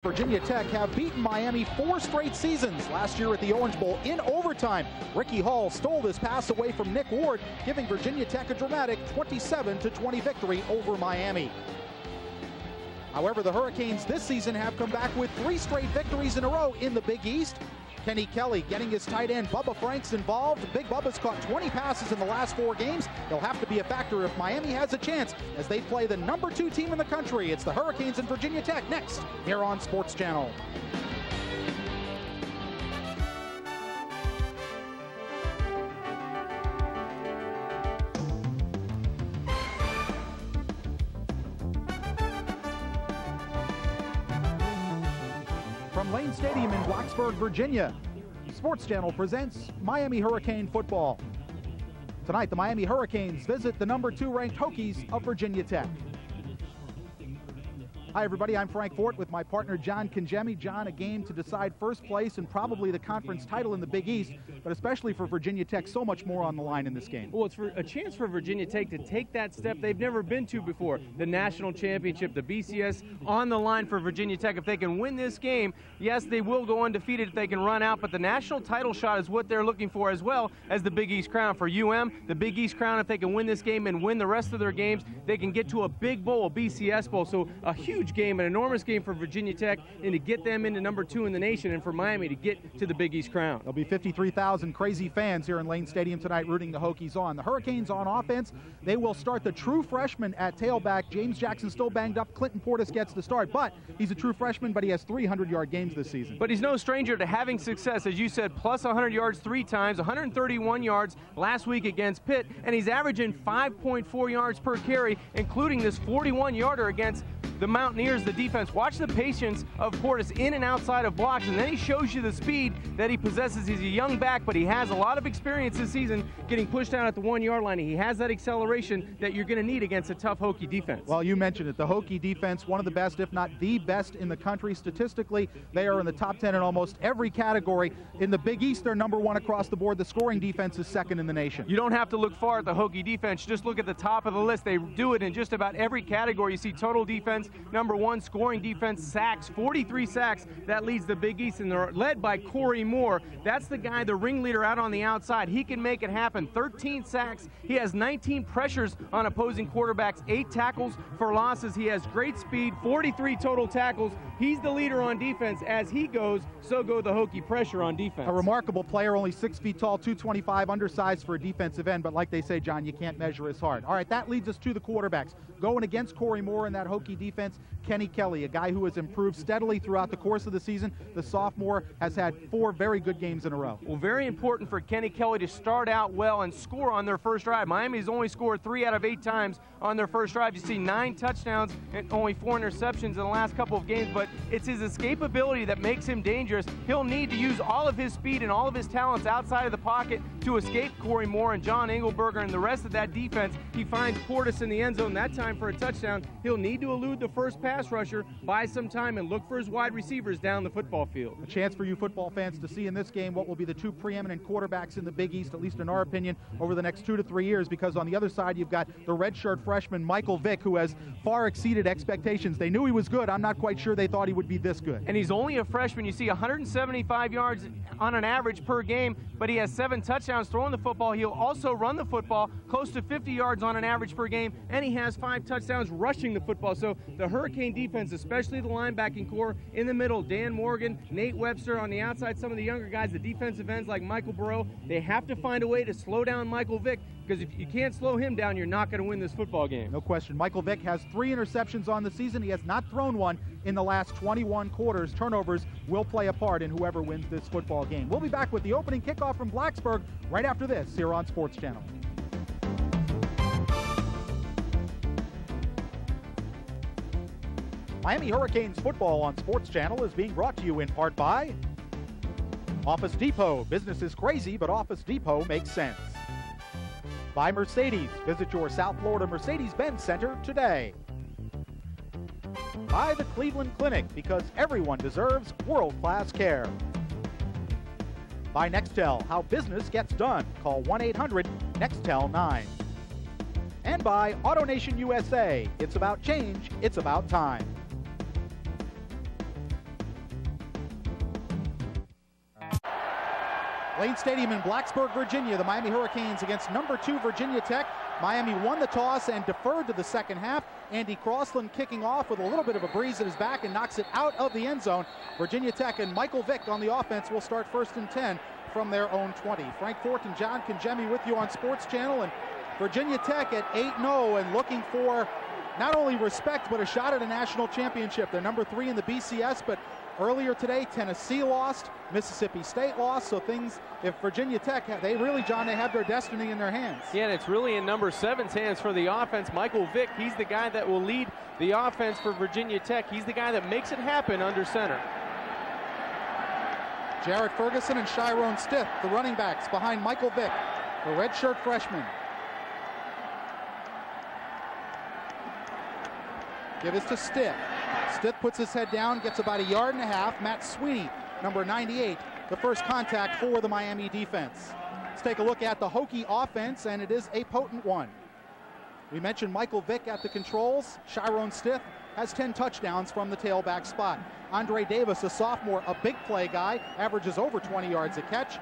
Virginia Tech have beaten Miami 4 straight seasons. Last year at the Orange Bowl in overtime, Ricky Hall stole this pass away from Nick Ward, giving Virginia Tech a dramatic 27-20 victory over Miami. However, the Hurricanes this season have come back with 3 straight victories in a row in the Big East. Kenny Kelly getting his tight end Bubba Franks involved. Big Bubba's caught 20 passes in the last 4 games. He'll have to be a factor if Miami has a chance as they play the #2 team in the country. It's the Hurricanes and Virginia Tech next here on Sports Channel. From Lane Stadium in Blacksburg, Virginia, Sports Channel presents Miami Hurricane football. Tonight, the Miami Hurricanes visit the #2 ranked Hokies of Virginia Tech. Hi, everybody. I'm Frank Fort with my partner, John Congemi. John, a game to decide first place and probably the conference title in the Big East, but especially for Virginia Tech, so much more on the line in this game. Well, it's for a chance for Virginia Tech to take that step they've never been to before. The national championship, the BCS, on the line for Virginia Tech. If they can win this game, yes, they will go undefeated if they can run out, but the national title shot is what they're looking for, as well as the Big East crown. For UM, the Big East crown, if they can win this game and win the rest of their games, they can get to a big bowl, a BCS bowl. So a huge game, an enormous game for Virginia Tech, and to get them into #2 in the nation, and for Miami to get to the Big East crown. There'll be 53,000 crazy fans here in Lane Stadium tonight rooting the Hokies on. The Hurricanes on offense, they will start the true freshman at tailback. James Jackson still banged up. Clinton Portis gets the start, but he's a true freshman, but he has 300-yard games this season. But he's no stranger to having success, as you said, plus 100 yards 3 times, 131 yards last week against Pitt, and he's averaging 5.4 yards per carry, including this 41-yarder against the Mountaineers, the defense. Watch the patience of Portis in and outside of blocks, and then he shows you the speed that he possesses. He's a young back, but he has a lot of experience this season getting pushed down at the 1-yard line. He has that acceleration that you're going to need against a tough Hokie defense. Well, you mentioned it. The Hokie defense, one of the best, if not the best in the country. Statistically, they are in the top 10 in almost every category. In the Big East, they're #1 across the board. The scoring defense is 2nd in the nation. You don't have to look far at the Hokie defense. Just look at the top of the list. They do it in just about every category. You see total defense, #1, scoring defense, sacks, 43 sacks. That leads the Big East, and they're led by Corey Moore. That's the guy, the ringleader out on the outside. He can make it happen. 13 sacks. He has 19 pressures on opposing quarterbacks, 8 tackles for losses. He has great speed, 43 total tackles. He's the leader on defense. As he goes, so go the Hokie pressure on defense. A remarkable player, only 6 feet tall, 225, undersized for a defensive end, but like they say, John, you can't measure his heart. All right, that leads us to the quarterbacks. Going against Corey Moore in that Hokie defense, Kenny Kelly, a guy who has improved steadily throughout the course of the season. The sophomore has had 4 very good games in a row. Well, very important for Kenny Kelly to start out well and score on their first drive. Miami's only scored 3 out of 8 times on their first drive. You see 9 touchdowns and only 4 interceptions in the last couple of games, but it's his escapability that makes him dangerous. He'll need to use all of his speed and all of his talents outside of the pocket to escape Corey Moore and John Engelberger and the rest of that defense. He finds Portis in the end zone that time for a touchdown. He'll need to elude the first pass rusher, buy some time, and look for his wide receivers down the football field. A chance for you football fans to see in this game what will be the 2 preeminent quarterbacks in the Big East, at least in our opinion, over the next 2 to 3 years, because on the other side you've got the redshirt freshman Michael Vick, who has far exceeded expectations. They knew he was good. I'm not quite sure they thought he would be this good. And he's only a freshman. You see 175 yards on an average per game, but he has 7 touchdowns throwing the football. He'll also run the football close to 50 yards on an average per game, and he has 5 touchdowns rushing the football. So the Hurricane defense, especially the linebacking core in the middle, Dan Morgan, Nate Webster on the outside, some of the younger guys, the defensive ends like Michael Burrow, they have to find a way to slow down Michael Vick, because if you can't slow him down, you're not going to win this football game. No question. Michael Vick has 3 interceptions on the season. He has not thrown one in the last 21 quarters. Turnovers will play a part in whoever wins this football game. We'll be back with the opening kickoff from Blacksburg right after this here on Sports Channel. Miami Hurricanes football on Sports Channel is being brought to you in part by Office Depot. Business is crazy, but Office Depot makes sense. By Mercedes. Visit your South Florida Mercedes-Benz Center today. By the Cleveland Clinic, because everyone deserves world-class care. By Nextel, how business gets done. Call 1-800-NEXTEL-9. And by AutoNation USA. It's about change, it's about time. Lane Stadium in Blacksburg, Virginia, the Miami Hurricanes against number 2 Virginia Tech. Miami won the toss and deferred to the second half. Andy Crossland kicking off with a little bit of a breeze at his back and knocks it out of the end zone. Virginia Tech and Michael Vick on the offense will start 1st and 10 from their own 20. Frank Fort and John Congemi with you on Sports Channel, and Virginia Tech at 8-0 and looking for not only respect but a shot at a national championship. They're number 3 in the BCS, but earlier today Tennessee lost, Mississippi State lost, so things, if Virginia Tech, they really, John, they have their destiny in their hands. Yeah, and it's really in number 7's hands for the offense. Michael Vick, he's the guy that will lead the offense for Virginia Tech. He's the guy that makes it happen under center. Jarrett Ferguson and Chiron Stith, the running backs behind Michael Vick, the redshirt freshman. Give this to Stith. Stith puts his head down, gets about 1.5 yards. Matt Sweeney, number 98, the first contact for the Miami defense. Let's take a look at the Hokie offense, and it is a potent one. We mentioned Michael Vick at the controls. Chiron Stith has 10 touchdowns from the tailback spot. Andre Davis, a sophomore, a big play guy, averages over 20 yards a catch.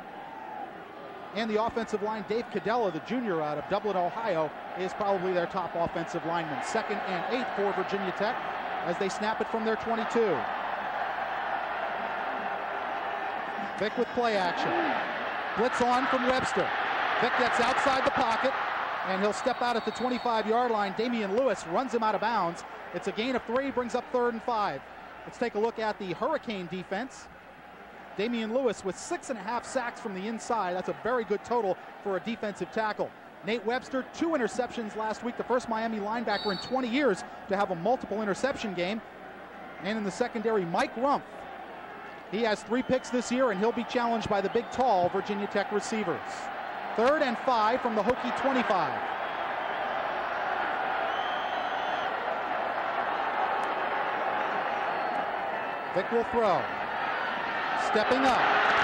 And the offensive line, Dave Cadella, the junior out of Dublin, Ohio, is probably their top offensive lineman. 2nd and 8 for Virginia Tech as they snap it from their 22. Vick with play action. Blitz on from Webster. Vick gets outside the pocket, and he'll step out at the 25-yard line. Damian Lewis runs him out of bounds. It's a gain of 3, brings up 3rd and 5. Let's take a look at the Hurricane defense. Damian Lewis with 6.5 sacks from the inside. That's a very good total for a defensive tackle. Nate Webster, 2 interceptions last week, the first Miami linebacker in 20 years to have a multiple interception game. And in the secondary, Mike Rumpf. He has 3 picks this year, and he'll be challenged by the big, tall Virginia Tech receivers. 3rd and 5 from the Hokie 25. Vick will throw. Stepping up.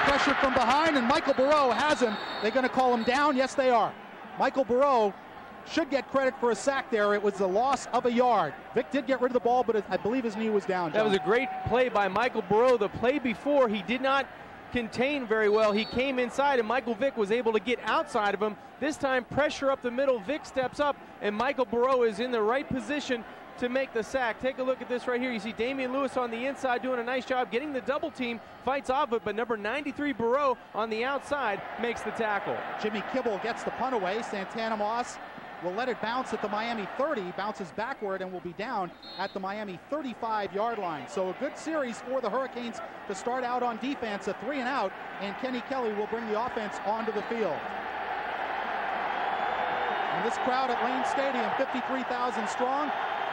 Pressure from behind, and Michael Burrow has him. They're going to call him down. Yes, they are. Michael Burrow should get credit for a sack there. It was the loss of 1 yard. Vick did get rid of the ball, but I believe his knee was down, John. That was a great play by Michael Burrow. The play before, he did not contain very well. He came inside, and Michael Vick was able to get outside of him. This time, pressure up the middle. Vick steps up, and Michael Burrow is in the right position to make the sack. Take a look at this right here. You see Damian Lewis on the inside doing a nice job getting the double team, fights off it, but number 93 Burrow on the outside makes the tackle. Jimmy Kibble gets the punt away. Santana Moss will let it bounce at the Miami 30, bounces backward, and will be down at the Miami 35-yard line. So a good series for the Hurricanes to start out on defense, a 3 and out, and Kenny Kelly will bring the offense onto the field. And this crowd at Lane Stadium, 53,000 strong,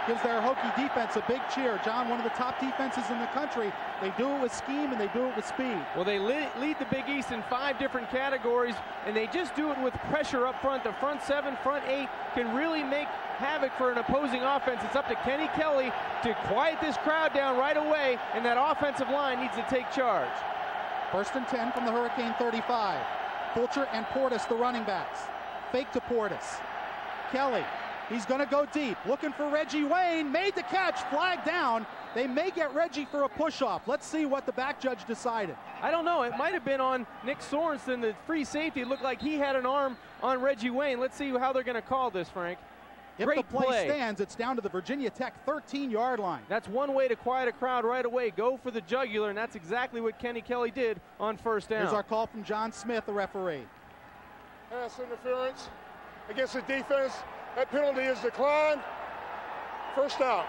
gives their Hokie defense a big cheer. John, one of the top defenses in the country. They do it with scheme and they do it with speed. Well, they lead the Big East in 5 different categories, and they just do it with pressure up front. The front 7, front 8 can really make havoc for an opposing offense. It's up to Kenny Kelly to quiet this crowd down right away, and that offensive line needs to take charge. 1st and 10 from the Hurricane 35. Fulcher and Portis, the running backs. Fake to Portis. Kelly. He's going to go deep, looking for Reggie Wayne, made the catch, flag down. They may get Reggie for a push-off. Let's see what the back judge decided. I don't know. It might have been on Nick Sorensen, the free safety. It looked like he had an arm on Reggie Wayne. Let's see how they're going to call this, Frank. If the play stands, it's down to the Virginia Tech 13-yard line. That's one way to quiet a crowd right away. Go for the jugular, and that's exactly what Kenny Kelly did on 1st down. Here's our call from John Smith, the referee. Pass interference against the defense. That penalty is declined. 1st down.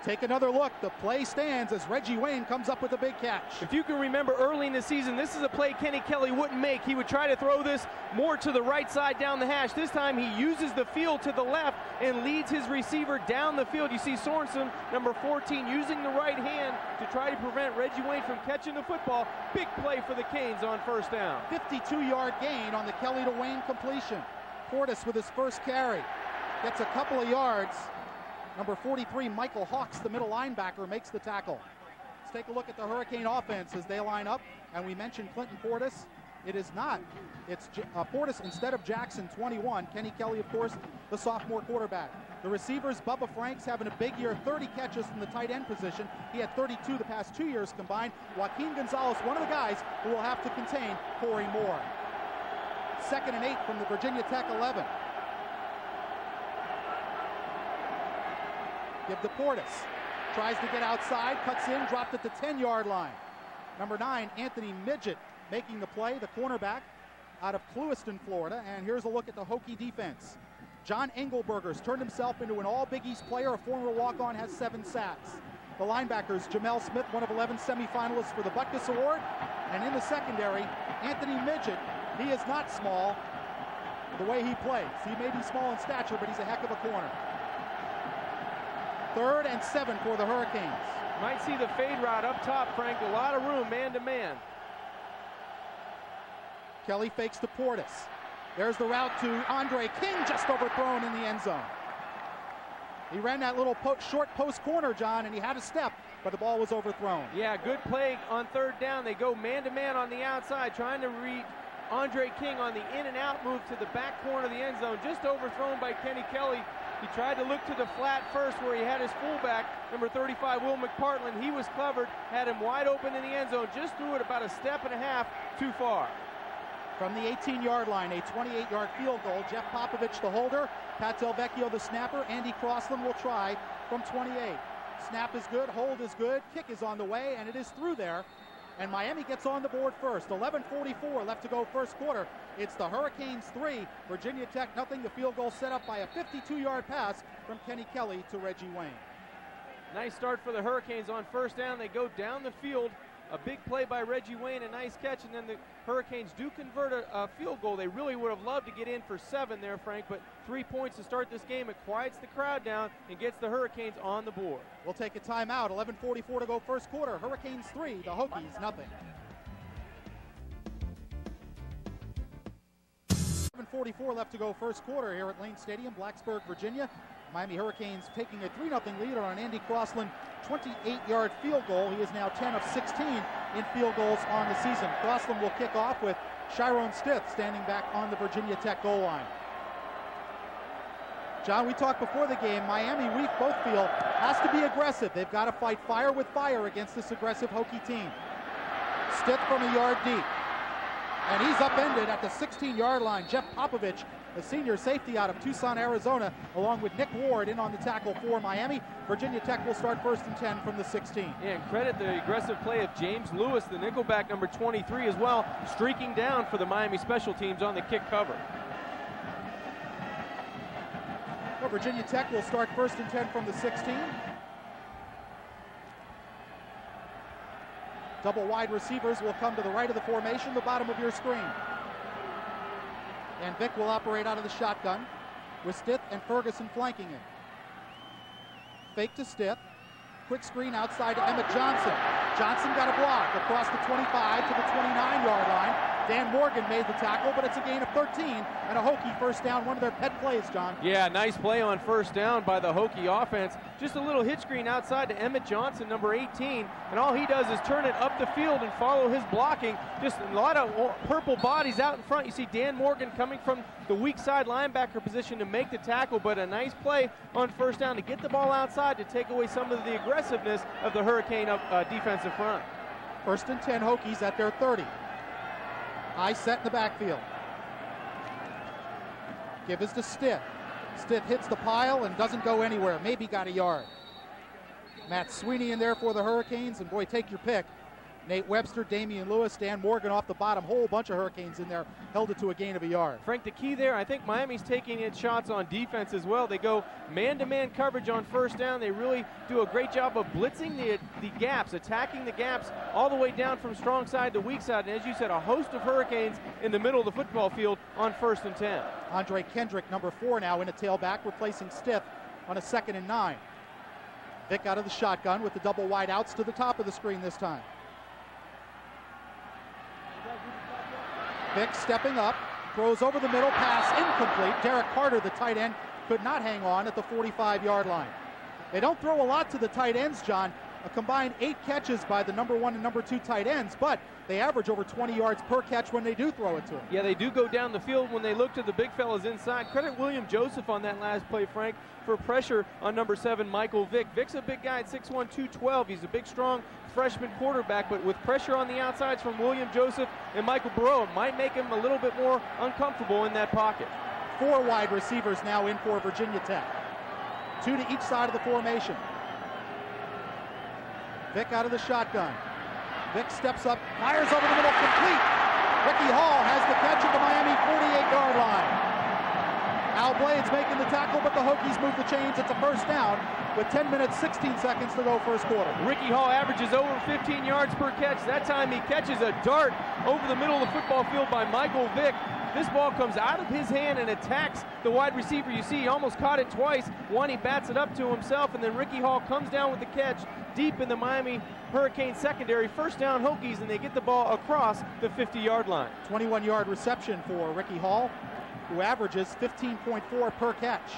Take another look. The play stands as Reggie Wayne comes up with a big catch. If you can remember early in the season, this is a play Kenny Kelly wouldn't make. He would try to throw this more to the right side down the hash. This time he uses the field to the left and leads his receiver down the field. You see Sorensen, number 14, using the right hand to try to prevent Reggie Wayne from catching the football. Big play for the Canes on 1st down. 52-yard gain on the Kelly to Wayne completion. Portis with his first carry. Gets a couple of yards. Number 43, Michael Hawks, the middle linebacker, makes the tackle. Let's take a look at the Hurricane offense as they line up. And we mentioned Clinton Portis, It is not. It's Portis instead of Jackson, 21. Kenny Kelly, of course, the sophomore quarterback. The receivers, Bubba Franks having a big year, 30 catches from the tight end position. He had 32 the past 2 years combined. Joaquin Gonzalez, one of the guys who will have to contain Corey Moore. 2nd and 8 from the Virginia Tech 11. Give to Portis. Tries to get outside, cuts in, dropped at the 10-yard line. Number 9, Anthony Midget, making the play, the cornerback out of Clewiston, Florida. And here's a look at the Hokie defense. John Engelberger's turned himself into an All-Big East player, a former walk-on, has 7 sacks. The linebackers, Jamel Smith, one of 11 semifinalists for the Butkus Award. And in the secondary, Anthony Midget. He is not small the way he plays. He may be small in stature, but he's a heck of a corner. 3rd and 7 for the Hurricanes. Might see the fade route up top, Frank. A lot of room, man-to-man. Kelly fakes to Portis. There's the route to Andre King, just overthrown in the end zone. He ran that little short post corner, John, and he had a step, but the ball was overthrown. Yeah, good play on 3rd down. They go man-to-man on the outside, trying to read Andre King on the in-and-out move to the back corner of the end zone, just overthrown by Kenny Kelly. He tried to look to the flat first where he had his fullback, number 35, Will McPartland. He was covered, had him wide open in the end zone, just threw it about a step and a half too far. From the 18-yard line, a 28-yard field goal. Jeff Popovich, the holder. Pat Delvecchio, the snapper. Andy Crossland will try from 28. Snap is good, hold is good, kick is on the way, and it is through there. And Miami gets on the board first. 11:44 left to go first quarter. It's the Hurricanes 3, Virginia Tech nothing. The field goal set up by a 52-yard pass from Kenny Kelly to Reggie Wayne. Nice start for the Hurricanes on 1st down. They go down the field. A big play by Reggie Wayne, a nice catch, and then the Hurricanes do convert a field goal. They really would have loved to get in for 7 there, Frank, but 3 points to start this game. It quiets the crowd down and gets the Hurricanes on the board. We'll take a timeout. 11:44 to go first quarter. Hurricanes 3, the Hokies nothing. 11:44 left to go first quarter here at Lane Stadium, Blacksburg, Virginia. Miami Hurricanes taking a 3-0 lead on an Andy Crossland 28-yard field goal. He is now 10 of 16 in field goals on the season. Crossland will kick off with Chiron Stith standing back on the Virginia Tech goal line. John, we talked before the game. Miami, we both feel, has to be aggressive. They've got to fight fire with fire against this aggressive Hokie team. Stith from a yard deep. And he's upended at the 16-yard line. Jeff Popovich, the senior safety out of Tucson, Arizona, along with Nick Ward in on the tackle for Miami. Virginia Tech will start 1st and 10 from the 16. Yeah, and credit the aggressive play of James Lewis, the nickelback, number 23 as well, streaking down for the Miami special teams on the kick cover. Well, Virginia Tech will start 1st and 10 from the 16. Double wide receivers will come to the right of the formation, the bottom of your screen. And Vick will operate out of the shotgun with Stith and Ferguson flanking him. Fake to Stith. Quick screen outside to Emmett Johnson. Johnson got a block across the 25 to the 29-yard line. Dan Morgan made the tackle, but it's a gain of 13 and a Hokie first down, one of their pet plays, John. Yeah, nice play on 1st down by the Hokie offense. Just a little hitch screen outside to Emmett Johnson, number 18, and all he does is turn it up the field and follow his blocking. Just a lot of purple bodies out in front. You see Dan Morgan coming from the weak side linebacker position to make the tackle, but a nice play on 1st down to get the ball outside to take away some of the aggressiveness of the Hurricane defensive front. 1st and 10 Hokies at their 30. High set in the backfield. Give is to Stith. Stith hits the pile and doesn't go anywhere. Maybe got a yard. Matt Sweeney in there for the Hurricanes, and boy, take your pick. Nate Webster, Damian Lewis, Dan Morgan off the bottom. Whole bunch of Hurricanes in there. Held it to a gain of a yard. Frank, the key there, I think Miami's taking its shots on defense as well. They go man-to-man coverage on 1st down. They really do a great job of blitzing the gaps, attacking the gaps all the way down from strong side to weak side. And as you said, a host of Hurricanes in the middle of the football field on 1st and 10. Andre Kendrick, number 4 now in a tailback, replacing Stith on a 2nd and 9. Vick out of the shotgun with the double wide outs to the top of the screen this time. Vick stepping up, throws over the middle, pass incomplete. Derek Carter, the tight end, could not hang on at the 45-yard line. They don't throw a lot to the tight ends, John. a combined 8 catches by the number 1 and number 2 tight ends, but they average over 20 yards per catch when they do throw it to him. Yeah, they do go down the field when they look to the big fellas inside. Credit William Joseph on that last play, Frank, for pressure on number 7, Michael Vick. Vick's a big guy at 6'1", 212. He's a big, strong freshman quarterback, but with pressure on the outsides from William Joseph and Michael Burrow, it might make him a little bit more uncomfortable in that pocket. 4 wide receivers now in for Virginia Tech. 2 to each side of the formation. Vick out of the shotgun. Vick steps up, fires over the middle, complete. Ricky Hall has the catch at the Miami 48-yard line. Al Blades making the tackle, but the Hokies move the chains. It's a first down with 10 minutes, 16 seconds to go first quarter. Ricky Hall averages over 15 yards per catch. That time he catches a dart over the middle of the football field by Michael Vick. This ball comes out of his hand and attacks the wide receiver. You see, he almost caught it twice. One, he bats it up to himself, and then Ricky Hall comes down with the catch deep in the Miami Hurricane secondary. First down Hokies, and they get the ball across the 50-yard line. 21-yard reception for Ricky Hall, who averages 15.4 per catch.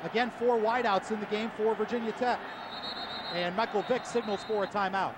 Again, 4 wideouts in the game for Virginia Tech. And Michael Vick signals for a timeout.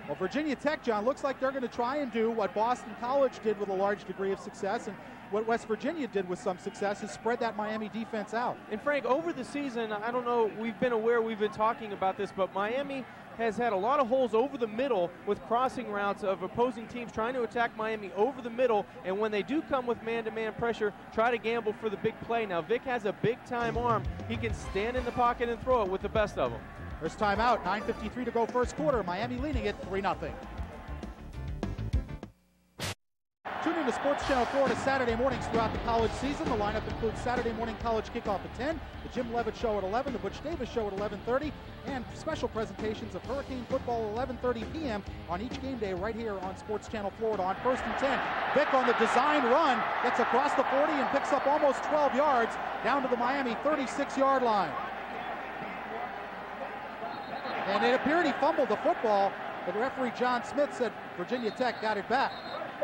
Well, Virginia Tech, John, looks like they're going to try and do what Boston College did with a large degree of success, and what West Virginia did with some success, is spread that Miami defense out. And Frank, over the season, I don't know, we've been talking about this, but Miami has had a lot of holes over the middle with crossing routes of opposing teams trying to attack Miami over the middle, and when they do come with man-to-man pressure, try to gamble for the big play. Now, Vick has a big-time arm. He can stand in the pocket and throw it with the best of them. First timeout, 9:53 to go first quarter. Miami leading it 3-0. Tune in to Sports Channel Florida Saturday mornings throughout the college season. The lineup includes Saturday morning college kickoff at 10, the Jim Levitt Show at 11, the Butch Davis Show at 11:30, and special presentations of Hurricane football at 11:30 p.m. on each game day right here on Sports Channel Florida on 1st and 10. Vick on the design run, gets across the 40 and picks up almost 12 yards down to the Miami 36-yard line. And it appeared he fumbled the football, but referee John Smith said Virginia Tech got it back.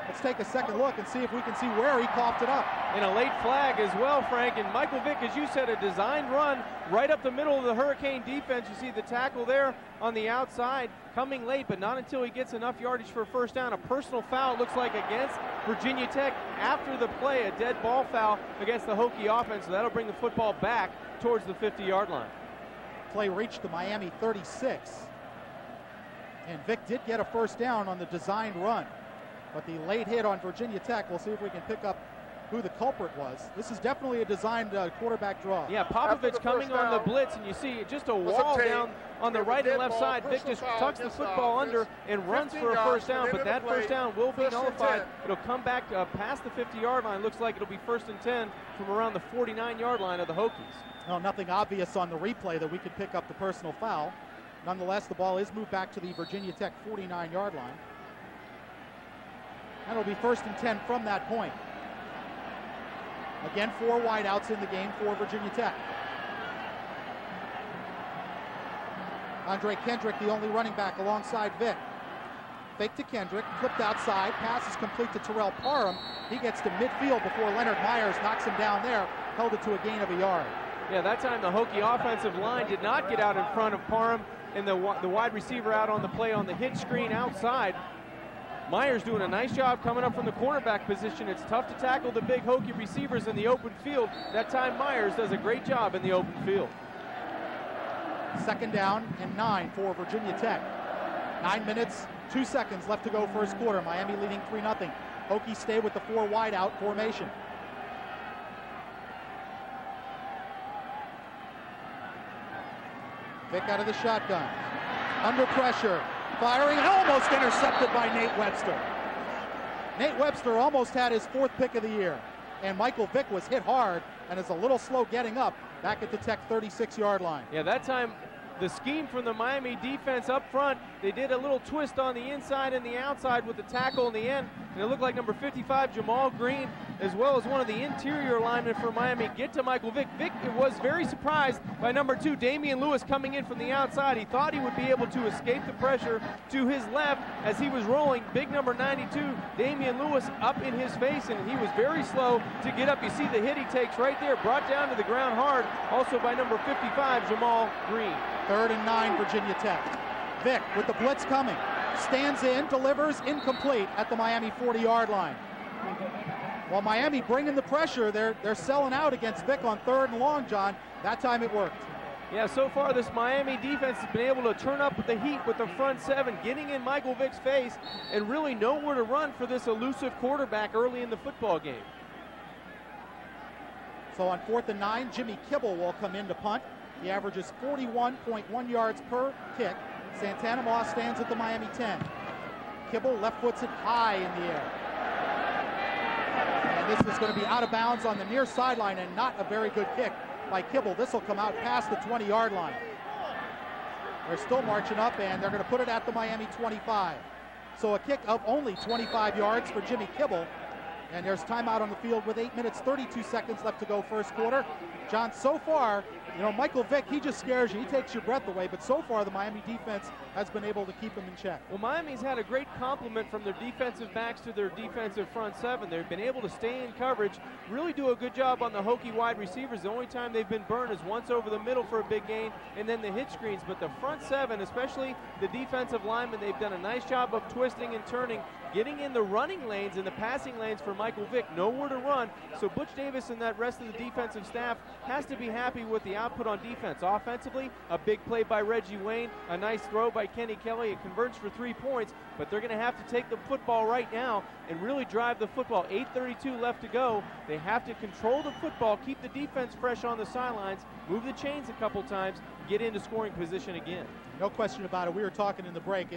Let's take a second look and see if we can see where he coughed it up. And a late flag as well, Frank. And Michael Vick, as you said, a designed run right up the middle of the Hurricane defense. You see the tackle there on the outside coming late, but not until he gets enough yardage for a first down. A personal foul, looks like, against Virginia Tech after the play, a dead ball foul against the Hokie offense. So that'll bring the football back towards the 50-yard line. Play reached the Miami 36. And Vick did get a first down on the designed run. But the late hit on Virginia Tech, we'll see if we can pick up who the culprit was. This is definitely a designed quarterback draw. Yeah, Popovich coming on the blitz, and you see just a wall down on the right and left side. Vick just tucks the football under and runs for a first down, but that first down will be nullified. It'll come back past the 50-yard line. Looks like it'll be 1st and 10 from around the 49-yard line of the Hokies. Well, nothing obvious on the replay that we could pick up the personal foul. Nonetheless, the ball is moved back to the Virginia Tech 49-yard line. And it'll be 1st and 10 from that point. Again, 4 wideouts in the game for Virginia Tech. Andre Kendrick, the only running back alongside Vick. Fake to Kendrick, flipped outside, pass is complete to Terrell Parham. He gets to midfield before Leonard Myers knocks him down there, held it to a gain of a yard. Yeah, that time the Hokie offensive line did not get out in front of Parham, and the wide receiver out on the play on the hit screen outside. Myers doing a nice job coming up from the cornerback position. It's tough to tackle the big Hokie receivers in the open field. That time Myers does a great job in the open field. 2nd down and 9 for Virginia Tech. 9 minutes, 2 seconds left to go first quarter. Miami leading 3-0. Hokies stay with the 4 wideout formation. Vick out of the shotgun. Under pressure. Firing, and almost intercepted by Nate Webster. Nate Webster almost had his 4th pick of the year. And Michael Vick was hit hard and is a little slow getting up back at the Tech 36-yard line. Yeah, that time the scheme from the Miami defense up front, they did a little twist on the inside and the outside with the tackle in the end. and it looked like number 55, Jamal Green, as well as one of the interior linemen for Miami, get to Michael Vick. Vick was very surprised by number 2, Damian Lewis, coming in from the outside. He thought he would be able to escape the pressure to his left as he was rolling. Big number 92, Damian Lewis, up in his face, and he was very slow to get up. You see the hit he takes right there, brought down to the ground hard, also by number 55, Jamal Green. 3rd and 9, Virginia Tech. Vick with the blitz coming. Stands in, delivers, incomplete at the Miami 40-yard line. While Miami bringing the pressure, they're selling out against Vick on 3rd and long, John. That time it worked. Yeah, so far this Miami defense has been able to turn up the heat with the front 7, getting in Michael Vick's face, and really nowhere to run for this elusive quarterback early in the football game. So on 4th and 9, Jimmy Kibble will come in to punt. He averages 41.1 yards per kick. Santana Moss stands at the Miami 10. Kibble left foots it high in the air. And this is going to be out of bounds on the near sideline, and not a very good kick by Kibble. This will come out past the 20-yard line. They're still marching up, and they're going to put it at the Miami 25. So a kick of only 25 yards for Jimmy Kibble. And there's timeout on the field with 8 minutes, 32 seconds left to go first quarter. John, so far, you know, Michael Vick, he just scares you. He takes your breath away. But so far, the Miami defense has been able to keep him in check. Well, Miami's had a great complement from their defensive backs to their defensive front 7. They've been able to stay in coverage, really do a good job on the Hokie wide receivers. The only time they've been burned is once over the middle for a big gain, and then the hitch screens. But the front 7, especially the defensive linemen, they've done a nice job of twisting and turning, getting in the running lanes and the passing lanes for Michael Vick. Nowhere to run. So Butch Davis and that rest of the defensive staff has to be happy with the output on defense. Offensively, a big play by Reggie Wayne, a nice throw by Kenny Kelly. It converts for 3 points, but they're going to have to take the football right now and really drive the football. 8:32 left to go. They have to control the football, keep the defense fresh on the sidelines, move the chains a couple times, get into scoring position again. No question about it. We were talking in the break.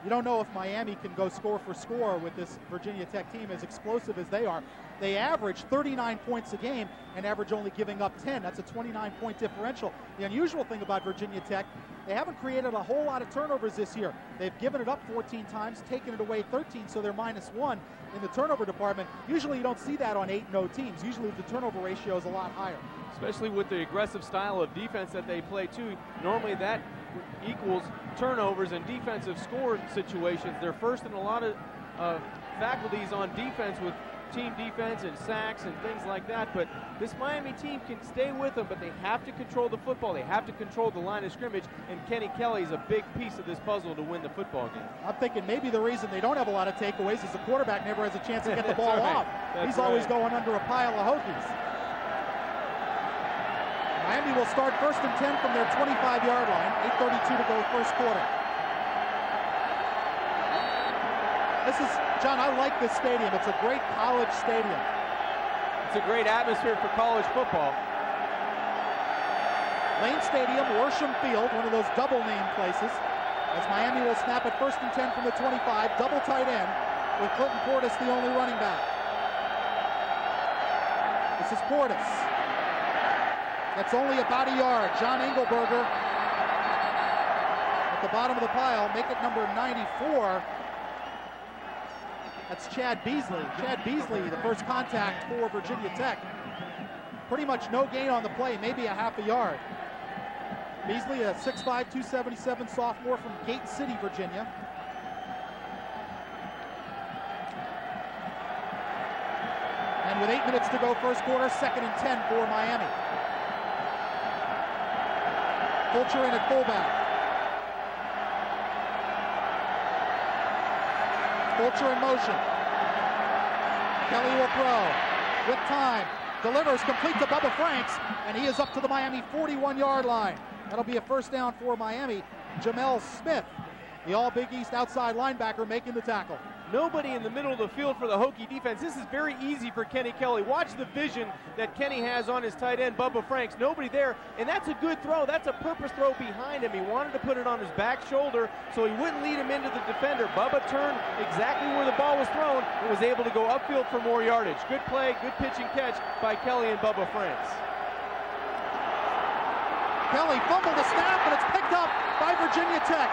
You don't know if Miami can go score for score with this Virginia Tech team as explosive as they are. They average 39 points a game and average only giving up 10. That's a 29-point differential. The unusual thing about Virginia Tech, they haven't created a whole lot of turnovers this year. They've given it up 14 times, taken it away 13, so they're -1 in the turnover department. Usually you don't see that on 8-0 teams. Usually the turnover ratio is a lot higher. Especially with the aggressive style of defense that they play too. Normally that equals turnovers and defensive score situations. They're first in a lot of faculties on defense with team defense and sacks and things like that, but this Miami team can stay with them, but they have to control the football. They have to control the line of scrimmage, and Kenny Kelly is a big piece of this puzzle to win the football game. I'm thinking maybe the reason they don't have a lot of takeaways is the quarterback never has a chance to get the ball right. off. He's always going under a pile of Hokies. Miami will start 1st and 10 from their 25-yard line. 8:32 to go first quarter. This is, John, I like this stadium. It's a great college stadium. It's a great atmosphere for college football. Lane Stadium, Worsham Field, one of those double name places, as Miami will snap at 1st and 10 from the 25, double tight end, with Clinton Portis the only running back. This is Portis. That's only about a yard. John Engelberger at the bottom of the pile, make it number 94. That's Chad Beasley. Chad Beasley, the first contact for Virginia Tech. Pretty much no gain on the play, maybe a half a yard. Beasley, a 6'5", 277 sophomore from Gate City, Virginia. And with 8 minutes to go first quarter, 2nd and 10 for Miami. Fulcher in at fullback. Fulcher in motion. Kelly will throw. With time. Delivers, complete to Bubba Franks, and he is up to the Miami 41-yard line. That'll be a first down for Miami. Jamel Smith, the all-Big East outside linebacker, making the tackle. Nobody in the middle of the field for the Hokie defense. This is very easy for Kenny Kelly. Watch the vision that Kenny has on his tight end, Bubba Franks. Nobody there, and that's a good throw. That's a purpose throw behind him. He wanted to put it on his back shoulder so he wouldn't lead him into the defender. Bubba turned exactly where the ball was thrown and was able to go upfield for more yardage. Good play, good pitch and catch by Kelly and Bubba Franks. Kelly fumbled the snap, and it's picked up by Virginia Tech.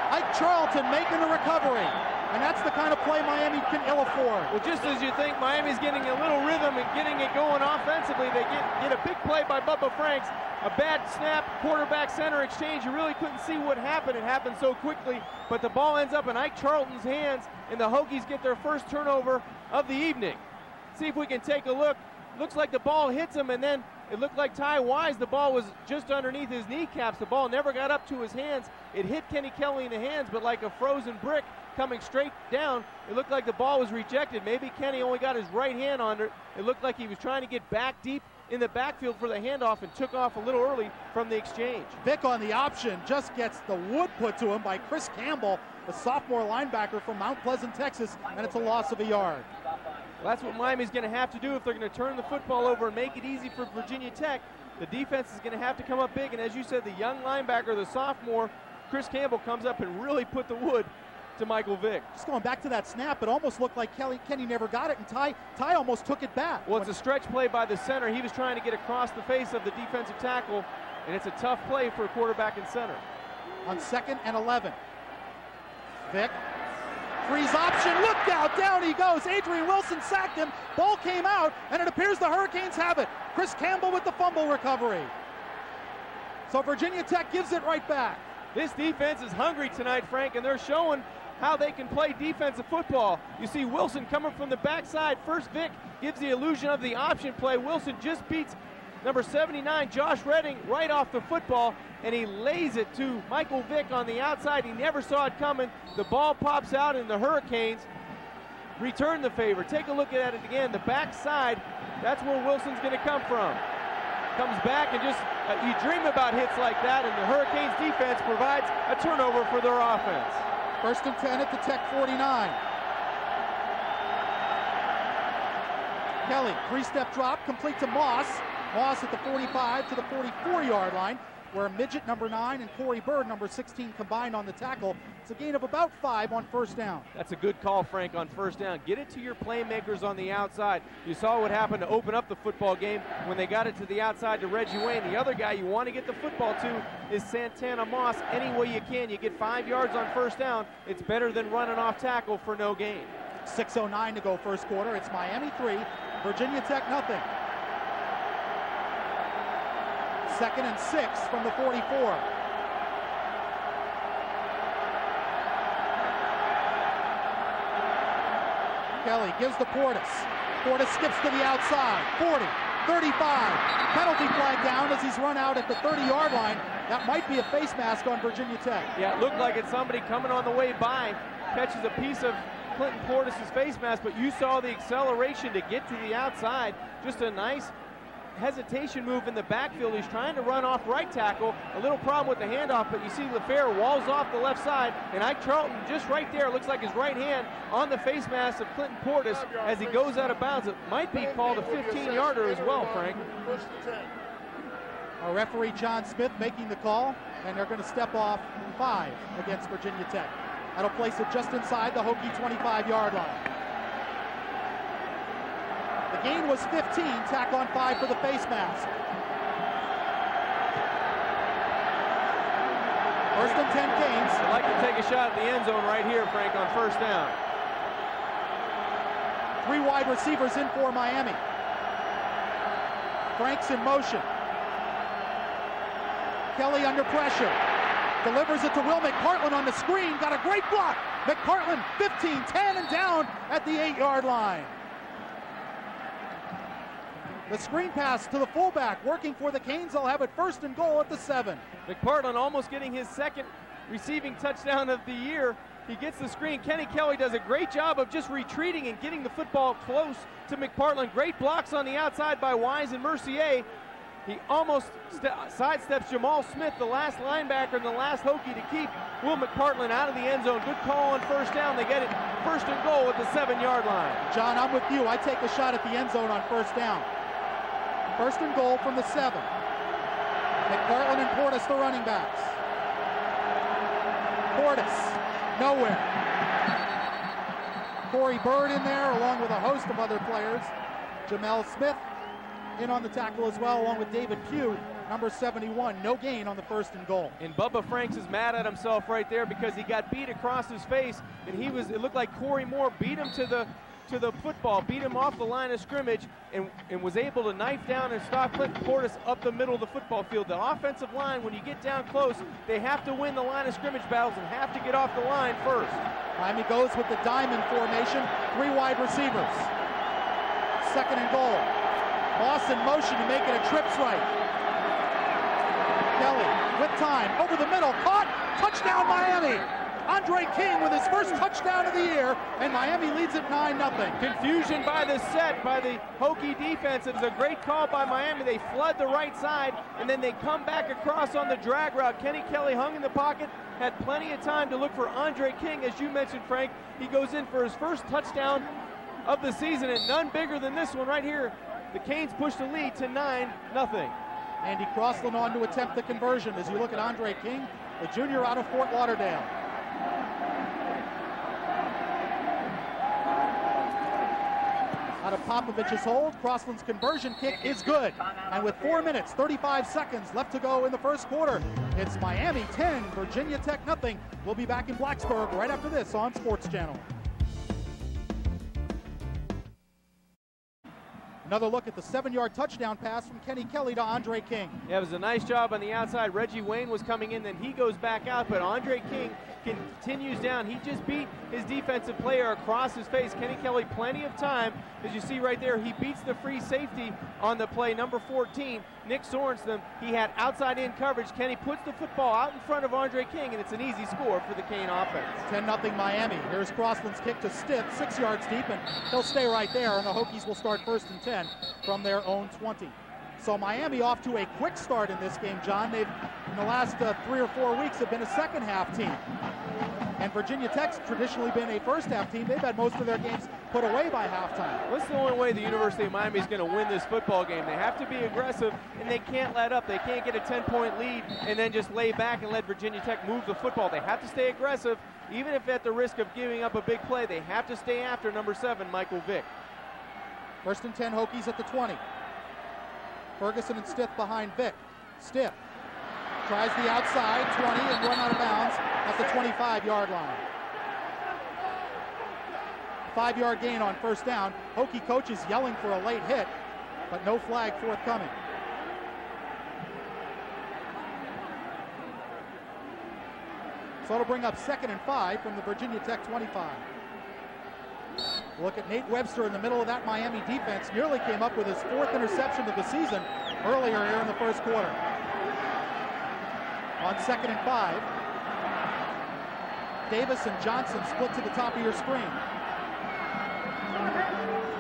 Ike Charlton making the recovery. And that's the kind of play Miami can ill afford. Well, just as you think Miami's getting a little rhythm and getting it going offensively, they get a big play by Bubba Franks. A bad snap, quarterback center exchange. You really couldn't see what happened. It happened so quickly, but the ball ends up in Ike Charlton's hands, and the Hokies get their first turnover of the evening. See if we can take a look. Looks like the ball hits him, and then it looked like Ty Wise. The ball was just underneath his kneecaps. The ball never got up to his hands. It hit Kenny Kelly in the hands, but like a frozen brick coming straight down, it looked like the ball was rejected. Maybe Kenny only got his right hand on it. It looked like he was trying to get back deep in the backfield for the handoff and took off a little early from the exchange. Vick on the option just gets the wood put to him by Chris Campbell, the sophomore linebacker from Mount Pleasant, Texas, and it's a loss of a yard. Well, that's what Miami's going to have to do if they're going to turn the football over and make it easy for Virginia Tech. The defense is going to have to come up big, and as you said, the young linebacker, the sophomore, Chris Campbell, comes up and really put the wood to Michael Vick. Just going back to that snap, it almost looked like Kenny never got it, and Ty almost took it back. Well, it's a stretch play by the center. He was trying to get across the face of the defensive tackle, and it's a tough play for a quarterback and center. On 2nd and 11. Vick, freeze option, look out, down he goes. Adrian Wilson sacked him, ball came out, and it appears the Hurricanes have it. Chris Campbell with the fumble recovery. So Virginia Tech gives it right back. This defense is hungry tonight, Frank, and they're showing how they can play defensive football. You see Wilson coming from the backside. First, Vick gives the illusion of the option play. Wilson just beats number 79, Josh Redding, right off the football, and he lays it to Michael Vick on the outside. He never saw it coming. The ball pops out, and the Hurricanes return the favor. Take a look at it again. The backside, that's where Wilson's going to come from. Comes back and just, you dream about hits like that, and the Hurricanes defense provides a turnover for their offense. 1st and 10 at the Tech 49. Kelly, 3-step drop, complete to Moss. Moss at the 45 to the 44-yard line, where midget number 9 and Corey Bird, number 16, combined on the tackle. It's a gain of about 5 on 1st down. That's a good call, Frank, on 1st down. Get it to your playmakers on the outside. You saw what happened to open up the football game when they got it to the outside to Reggie Wayne. The other guy you want to get the football to is Santana Moss. Any way you can. You get 5 yards on 1st down. It's better than running off tackle for no gain. 6:09 to go 1st quarter. It's Miami 3, Virginia Tech nothing. 2nd and 6 from the 44. Kelly gives to Portis. Portis skips to the outside. 40, 35. Penalty flag down as he's run out at the 30-yard line. That might be a face mask on Virginia Tech. Yeah, it looked like it's somebody coming on the way by, catches a piece of Clinton Portis' face mask, but you saw the acceleration to get to the outside. Just a nice hesitation move in the backfield. He's trying to run off right tackle. A little problem with the handoff, but you see LaFleur walls off the left side, and Ike Charlton just right there, looks like his right hand on the face mask of Clinton Portis as he goes out of bounds. It might be called a 15-yarder as well, Frank. Our referee, John Smith, making the call, and they're going to step off 5 against Virginia Tech. That'll place it just inside the Hokie 25-yard line. The gain was 15, tack on 5 for the face mask. 1st and 10 Canes. I'd like to take a shot at the end zone right here, Frank, on 1st down. 3 wide receivers in for Miami. Franks in motion. Kelly under pressure. Delivers it to Will McPartland on the screen. Got a great block. McPartland 15, 10, and down at the 8-yard line. The screen pass to the fullback, working for the Canes. They'll have it 1st and goal at the 7. McPartland almost getting his 2nd receiving touchdown of the year. He gets the screen. Kenny Kelly does a great job of just retreating and getting the football close to McPartland. Great blocks on the outside by Wise and Mercier. He almost sidesteps Jamal Smith, the last linebacker and the last Hokie to keep Will McPartland out of the end zone. Good call on 1st down. They get it 1st and goal at the 7-yard line. John, I'm with you. I take a shot at the end zone on 1st down. 1st and goal from the 7. McPartland and Portis, the running backs. Portis, nowhere. Corey Bird in there, along with a host of other players. Jamel Smith in on the tackle as well, along with David Pugh. number 71. No gain on the 1st and goal. And Bubba Franks is mad at himself right there because he got beat across his face, and it looked like Corey Moore beat him to the football, beat him off the line of scrimmage, and was able to knife down and stop Clinton Portis up the middle of the football field. The offensive line, when you get down close, they have to win the line of scrimmage battles and have to get off the line first. Miami goes with the diamond formation, 3 wide receivers. 2nd and goal. Moss in motion to make it a trips right. Kelly with time, over the middle, caught, touchdown Miami! Andre King with his first touchdown of the year, and Miami leads it 9-0. Confusion by the set, by the Hokie defense. It was a great call by Miami. They flood the right side, and then they come back across on the drag route. Kenny Kelly hung in the pocket, had plenty of time to look for Andre King. As you mentioned, Frank, he goes in for his first touchdown of the season, and none bigger than this one right here. The Canes push the lead to 9-0. Andy Crossland on to attempt the conversion as you look at Andre King, the junior out of Fort Lauderdale. Out of Popovich's hold, Crossland's conversion kick is good. And with 4 minutes, 35 seconds left to go in the 1st quarter, it's Miami 10, Virginia Tech 0. We'll be back in Blacksburg right after this on Sports Channel. Another look at the 7-yard touchdown pass from Kenny Kelly to Andre King. Yeah, it was a nice job on the outside. Reggie Wayne was coming in, then he goes back out, but Andre King continues down. He just beat his defensive player across his face. Kenny Kelly, plenty of time. As you see right there, he beats the free safety on the play, number 14, Nick Sorensen. He had outside-in coverage. Kenny puts the football out in front of Andre King, and it's an easy score for the Cane offense. 10-0 Miami. Here's Crossland's kick to Stiff, 6 yards deep, and he'll stay right there, and the Hokies will start 1st and 10 from their own 20. So Miami off to a quick start in this game, John. They've, in the last 3 or 4 weeks, have been a second-half team. And Virginia Tech's traditionally been a first-half team. They've had most of their games put away by halftime. What's the only way the University of Miami is going to win this football game? They have to be aggressive, and they can't let up. They can't get a 10-point lead and then just lay back and let Virginia Tech move the football. They have to stay aggressive, even if at the risk of giving up a big play. They have to stay after number 7, Michael Vick. 1st and 10 Hokies at the 20. Ferguson and Stiff behind Vick. Stiff tries the outside, 20, and run out of bounds at the 25-yard line. 5-yard gain on 1st down. Hokie coaches yelling for a late hit, but no flag forthcoming. So it'll bring up 2nd and 5 from the Virginia Tech 25. Look at Nate Webster in the middle of that Miami defense. Nearly came up with his 4th interception of the season earlier here in the 1st quarter. On 2nd and 5, Davis and Johnson split to the top of your screen.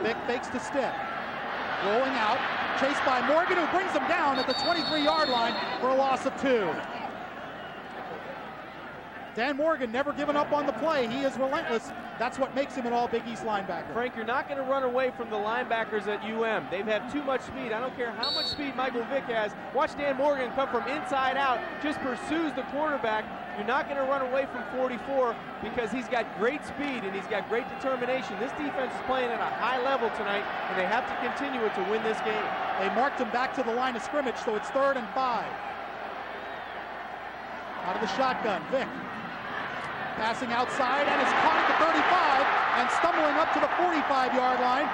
Vick fakes to Stiff. Rolling out, chased by Morgan, who brings him down at the 23-yard line for a loss of 2. Dan Morgan never given up on the play. He is relentless. That's what makes him an all Big East linebacker. Frank, you're not going to run away from the linebackers at UM. They've had too much speed. I don't care how much speed Michael Vick has. Watch Dan Morgan come from inside out, just pursues the quarterback. You're not going to run away from 44 because he's got great speed and he's got great determination. This defense is playing at a high level tonight, and they have to continue it to win this game. They marked him back to the line of scrimmage, so it's 3rd and 5. Out of the shotgun, Vick. Passing outside and is caught at the 35 and stumbling up to the 45-yard line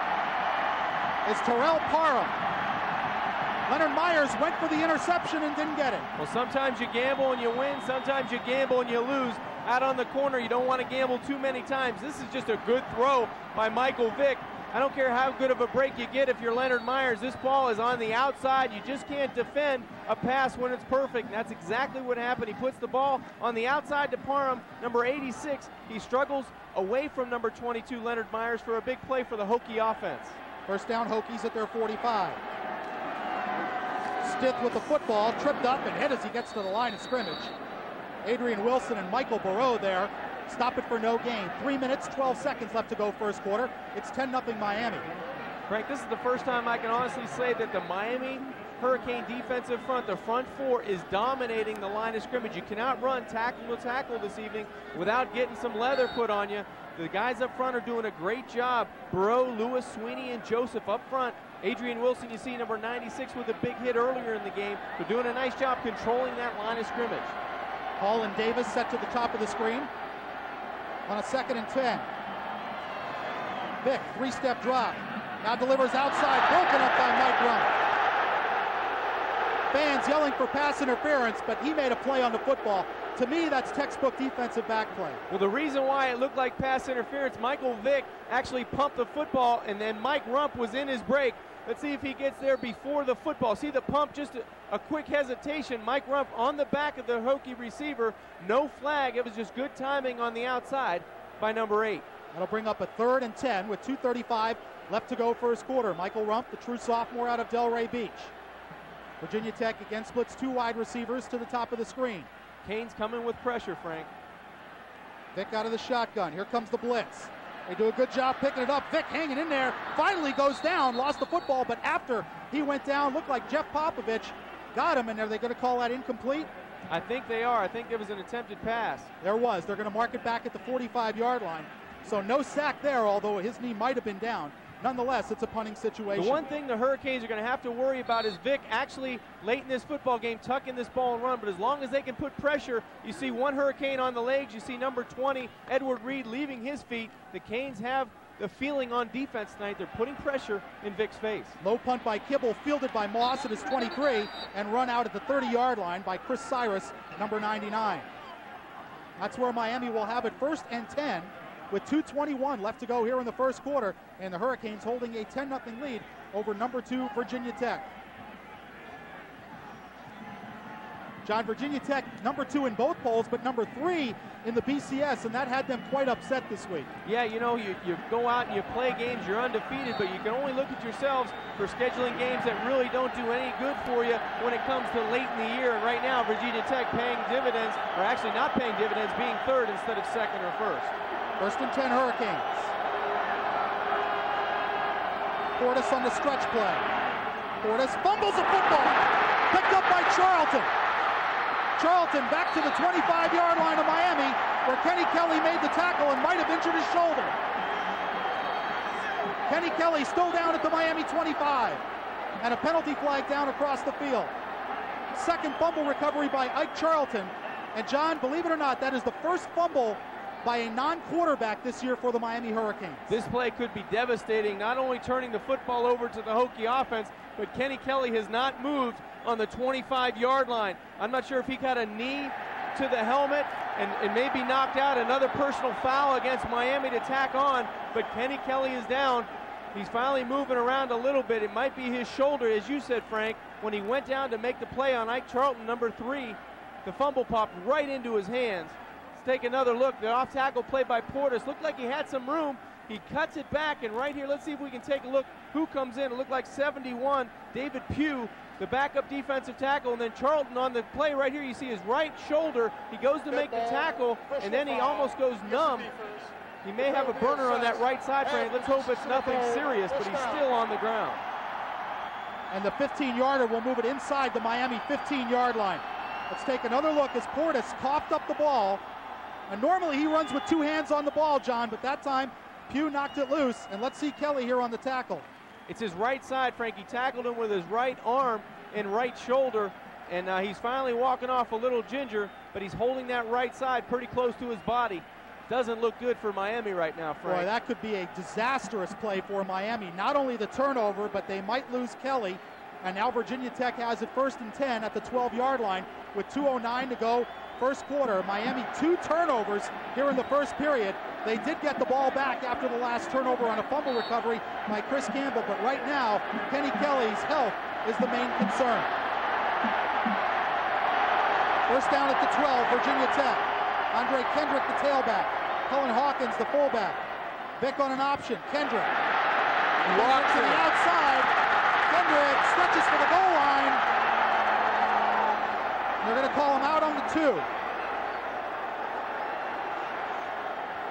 is Terrell Parham. Leonard Myers went for the interception and didn't get it. Well, sometimes you gamble and you win. Sometimes you gamble and you lose. Out on the corner, you don't want to gamble too many times. This is just a good throw by Michael Vick. I don't care how good of a break you get if you're Leonard Myers. This ball is on the outside. You just can't defend a pass when it's perfect. And that's exactly what happened. He puts the ball on the outside to Parham, number 86. He struggles away from number 22, Leonard Myers, for a big play for the Hokie offense. 1st down Hokies at their 45. Stiff with the football, tripped up and hit as he gets to the line of scrimmage. Adrian Wilson and Michael Burrow there. Stop it for no gain. 3 minutes, 12 seconds left to go 1st quarter. It's 10-0 Miami. Frank, this is the first time I can honestly say that the Miami Hurricane defensive front, the front four, is dominating the line of scrimmage. You cannot run tackle to tackle this evening without getting some leather put on you. The guys up front are doing a great job. Burrow, Lewis, Sweeney, and Joseph up front. Adrian Wilson, you see number 96 with a big hit earlier in the game. They're doing a nice job controlling that line of scrimmage. Hall and Davis set to the top of the screen on a 2nd and 10. Vick, 3-step drop. Now delivers outside, broken up by Mike Rump. Fans yelling for pass interference, but he made a play on the football. To me, that's textbook defensive back play. Well, the reason why it looked like pass interference, Michael Vick actually pumped the football, and then Mike Rump was in his break. Let's see if he gets there before the football. See the pump, just a quick hesitation. Mike Rump on the back of the Hokie receiver. No flag. It was just good timing on the outside by number 8. That'll bring up a 3rd and 10 with 2:35 left to go first quarter. Michael Rump, the true sophomore out of Delray Beach. Virginia Tech again splits 2 wide receivers to the top of the screen. Canes coming with pressure, Frank. Vick out of the shotgun. Here comes the blitz. They do a good job picking it up. Vick hanging in there. Finally goes down. Lost the football, but after he went down, looked like Jeff Popovich got him. And are they going to call that incomplete? I think they are. I think there was an attempted pass. There was. They're going to mark it back at the 45-yard line. So no sack there, although his knee might have been down. Nonetheless, it's a punting situation. The one thing the Hurricanes are going to have to worry about is Vick actually late in this football game tucking this ball and run. But as long as they can put pressure, you see one Hurricane on the legs. You see number 20, Edward Reed, leaving his feet. The Canes have the feeling on defense tonight. They're putting pressure in Vick's face. Low punt by Kibble, fielded by Moss at his 23, and run out at the 30-yard line by Chris Cyrus, number 99. That's where Miami will have it 1st and 10. With 2:21 left to go here in the first quarter, and the Hurricanes holding a 10-0 lead over number 2 Virginia Tech. John, Virginia Tech number 2 in both polls, but number 3 in the BCS, and that had them quite upset this week. Yeah, you know, you go out and you play games, you're undefeated, but you can only look at yourselves for scheduling games that really don't do any good for you when it comes to late in the year. And right now, Virginia Tech paying dividends, or actually not paying dividends, being 3rd instead of 2nd or 1st. 1st and 10 Hurricanes. Portis on the stretch play. Portis fumbles the football. Picked up by Charlton. Charlton back to the 25-yard line of Miami, where Kenny Kelly made the tackle and might have injured his shoulder. Kenny Kelly still down at the Miami 25. And a penalty flag down across the field. 2nd fumble recovery by Ike Charlton. And John, believe it or not, that is the first fumble by a non-quarterback this year for the Miami Hurricanes. This play could be devastating, not only turning the football over to the Hokie offense, but Kenny Kelly has not moved on the 25-yard line. I'm not sure if he got a knee to the helmet and maybe knocked out. Another personal foul against Miami to tack on, but Kenny Kelly is down. He's finally moving around a little bit. It might be his shoulder, as you said, Frank. When he went down to make the play on Ike Charlton, number 3, the fumble popped right into his hands. Take another look. The off-tackle play by Portis looked like he had some room. He cuts it back, and right here, let's see if we can take a look who comes in. It looked like 71, David Pugh, the backup defensive tackle, and then Charlton on the play right here. You see his right shoulder. He goes to make the tackle, and then he almost goes numb. He may have a burner on that right side, Frank. Let's hope it's nothing serious, but he's still on the ground. And the 15-yarder will move it inside the Miami 15-yard line. Let's take another look as Portis coughed up the ball. And normally he runs with 2 hands on the ball, John, but that time Pugh knocked it loose. And let's see Kelly here on the tackle. It's his right side, Frank. He tackled him with his right arm and right shoulder, and he's finally walking off a little ginger, but he's holding that right side pretty close to his body. Doesn't look good for Miami right now, Frank. Boy, that could be a disastrous play for Miami. Not only the turnover, but they might lose Kelly. And now Virginia Tech has it 1st and 10 at the 12-yard line with 2:09 to go. First quarter. Miami 2 turnovers here in the first period. They did get the ball back after the last turnover on a fumble recovery by Chris Campbell, but right now Kenny Kelly's health is the main concern. 1st down at the 12, Virginia Tech. Andre Kendrick, the tailback. Cullen Hawkins, the fullback. Vick on an option. Kendrick walks to the outside. Kendrick stretches for the goal line. They're going to call him out on the 2.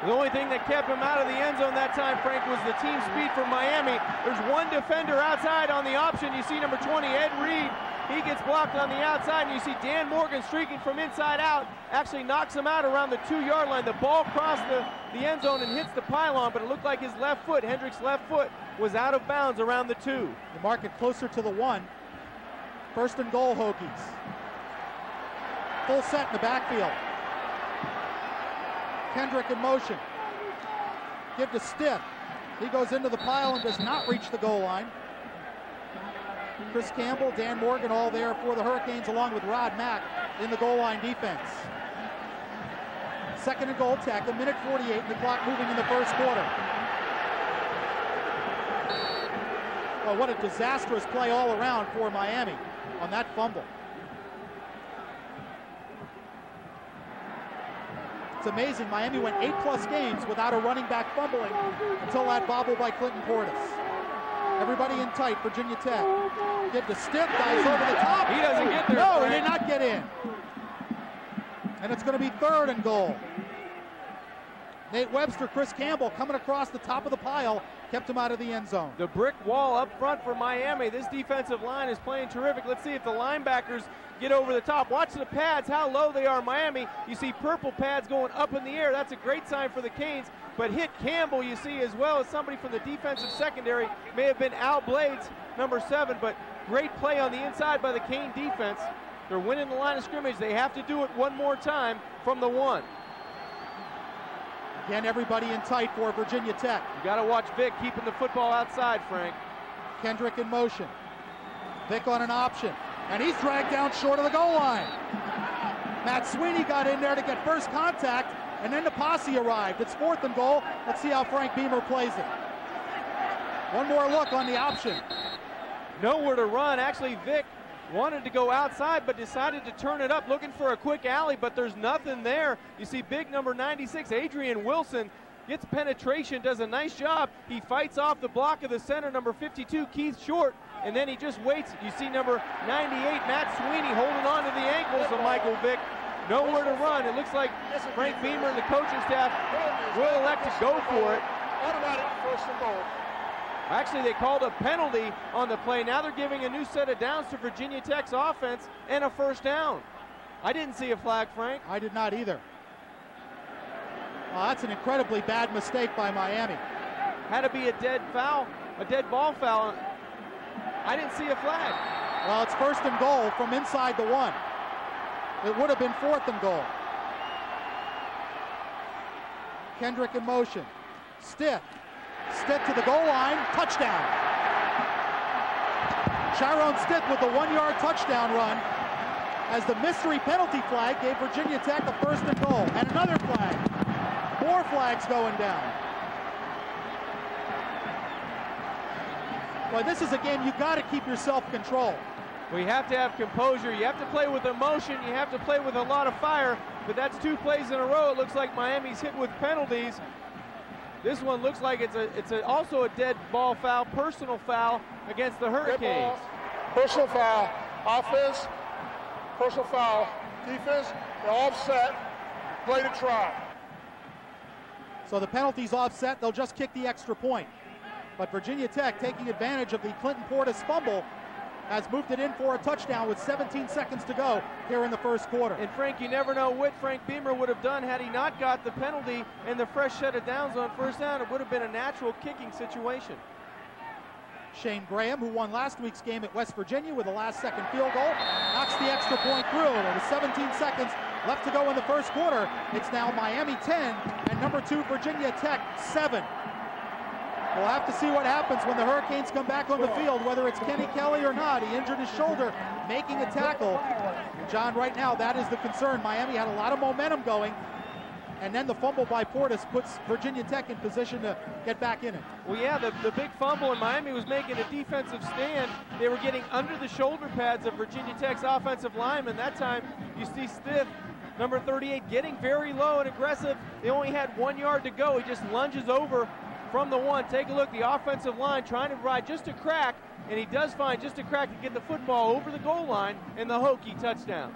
The only thing that kept him out of the end zone that time, Frank, was the team speed from Miami. There's one defender outside on the option. You see number 20, Ed Reed. He gets blocked on the outside, and you see Dan Morgan streaking from inside out. Actually knocks him out around the 2-yard line. The ball crossed the end zone and hits the pylon, but it looked like his left foot, Hendrick's left foot, was out of bounds around the 2. You mark it closer to the 1. First and goal, Hokies. Full set in the backfield. Kendrick in motion. Give to Stiff. He goes into the pile and does not reach the goal line. Chris Campbell, Dan Morgan, all there for the Hurricanes, along with Rod Mack in the goal line defense. Second and goal, Tech, 1:48, and the clock moving in the first quarter. Well, what a disastrous play all around for Miami on that fumble. It's amazing, Miami went 8+ games without a running back fumbling until that bobble by Clinton Portis. Everybody in tight, Virginia Tech. Give to Stiff, guys over the top. He doesn't get there. No, he did not get in. And it's going to be third and goal. Nate Webster, Chris Campbell coming across the top of the pile, kept him out of the end zone. The brick wall up front for Miami. This defensive line is playing terrific. Let's see if the linebackers get over the top. Watch the pads, how low they are, Miami. You see purple pads going up in the air. That's a great sign for the Canes. But hit Campbell, you see, as well as somebody from the defensive secondary. May have been Al Blades, number 7, but great play on the inside by the Cane defense. They're winning the line of scrimmage. They have to do it one more time from the 1. Again, everybody in tight for Virginia Tech. You got to watch Vic keeping the football outside, Frank. Kendrick in motion. Vic on an option, and he's dragged down short of the goal line. Matt Sweeney got in there to get first contact, and then the posse arrived. It's 4th and goal. Let's see how Frank Beamer plays it. One more look on the option. Nowhere to run. Actually, Vic wanted to go outside, but decided to turn it up, looking for a quick alley, but there's nothing there. You see big number 96, Adrian Wilson, gets penetration, does a nice job. He fights off the block of the center, number 52, Keith Short, and then he just waits. You see number 98, Matt Sweeney, holding on to the ankles of Michael Vick. Nowhere to run. It looks like Frank Beamer and the coaching staff will elect to go for it. Automatic first and goal. Actually, they called a penalty on the play. Now they're giving a new set of downs to Virginia Tech's offense and a first down. I didn't see a flag, Frank. I did not either. That's an incredibly bad mistake by Miami. Had to be a dead foul, a dead ball foul. I didn't see a flag. Well, it's 1st and goal from inside the 1. It would have been 4th and goal. Kendrick in motion. Stiff to the goal line, touchdown. Chiron Stiff with the 1-yard touchdown run as the mystery penalty flag gave Virginia Tech a 1st and goal. And another flag. More flags going down. Well, this is a game you got to keep your self-control. We have to have composure. You have to play with emotion. You have to play with a lot of fire. But that's 2 plays in a row. It looks like Miami's hit with penalties. This one looks like it's also a dead ball foul, personal foul against the Hurricanes. Personal foul, offense, personal foul, defense, they're offset, play to try. So the penalty's offset, they'll just kick the extra point. But Virginia Tech, taking advantage of the Clinton Portis fumble, has moved it in for a touchdown with 17 seconds to go here in the first quarter. And Frank, you never know what Frank Beamer would have done had he not got the penalty and the fresh set of downs on first down. It would have been a natural kicking situation. Shane Graham, who won last week's game at West Virginia with a last-second field goal, knocks the extra point through. And with 17 seconds left to go in the first quarter, it's now Miami 10 and number 2 Virginia Tech 7. We'll have to see what happens when the Hurricanes come back on the field, whether it's Kenny Kelly or not. He injured his shoulder making a tackle. And John, right now, that is the concern. Miami had a lot of momentum going, and then the fumble by Portis puts Virginia Tech in position to get back in it. Well, yeah, the big fumble, and Miami was making a defensive stand. They were getting under the shoulder pads of Virginia Tech's offensive lineman. That time, you see Stiff, number 38, getting very low and aggressive. They only had 1 yard to go. He just lunges over from the 1. Take a look, the offensive line trying to provide just a crack, and he does find just a crack to get the football over the goal line, and the Hokie touchdown.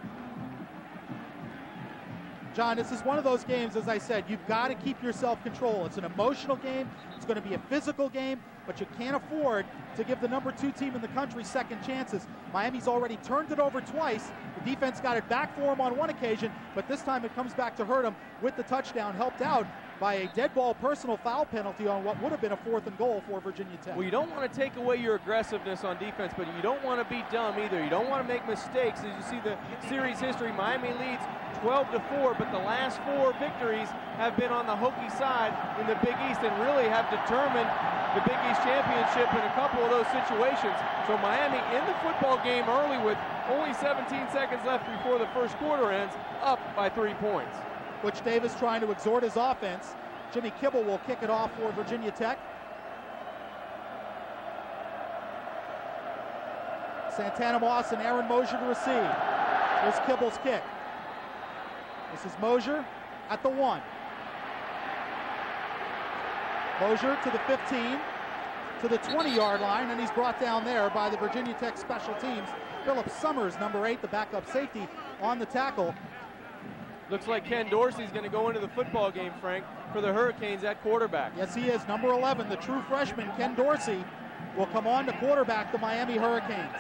John, this is one of those games, as I said, you've got to keep your self-control. It's an emotional game. It's going to be a physical game, but you can't afford to give the number 2 team in the country second chances. Miami's already turned it over twice. The defense got it back for him on one occasion, but this time it comes back to hurt him with the touchdown, helped out by a dead ball personal foul penalty on what would have been a 4th and goal for Virginia Tech. Well, you don't want to take away your aggressiveness on defense, but you don't want to be dumb either. You don't want to make mistakes. As you see the series history, Miami leads 12-4, but the last 4 victories have been on the Hokie side in the Big East and really have determined the Big East championship in a couple of those situations. So Miami in the football game early with only 17 seconds left before the first quarter ends, up by 3 points. Butch Davis trying to exhort his offense. Jimmy Kibble will kick it off for Virginia Tech. Santana Moss and Aaron Mosier to receive. Here's Kibble's kick. This is Mosier at the 1. Mosier to the 15, to the 20-yard line, and he's brought down there by the Virginia Tech special teams. Philip Summers, number 8, the backup safety, on the tackle. Looks like Ken Dorsey's going to go into the football game, Frank, for the Hurricanes at quarterback. Yes, he is. Number 11, the true freshman, Ken Dorsey, will come on to quarterback the Miami Hurricanes.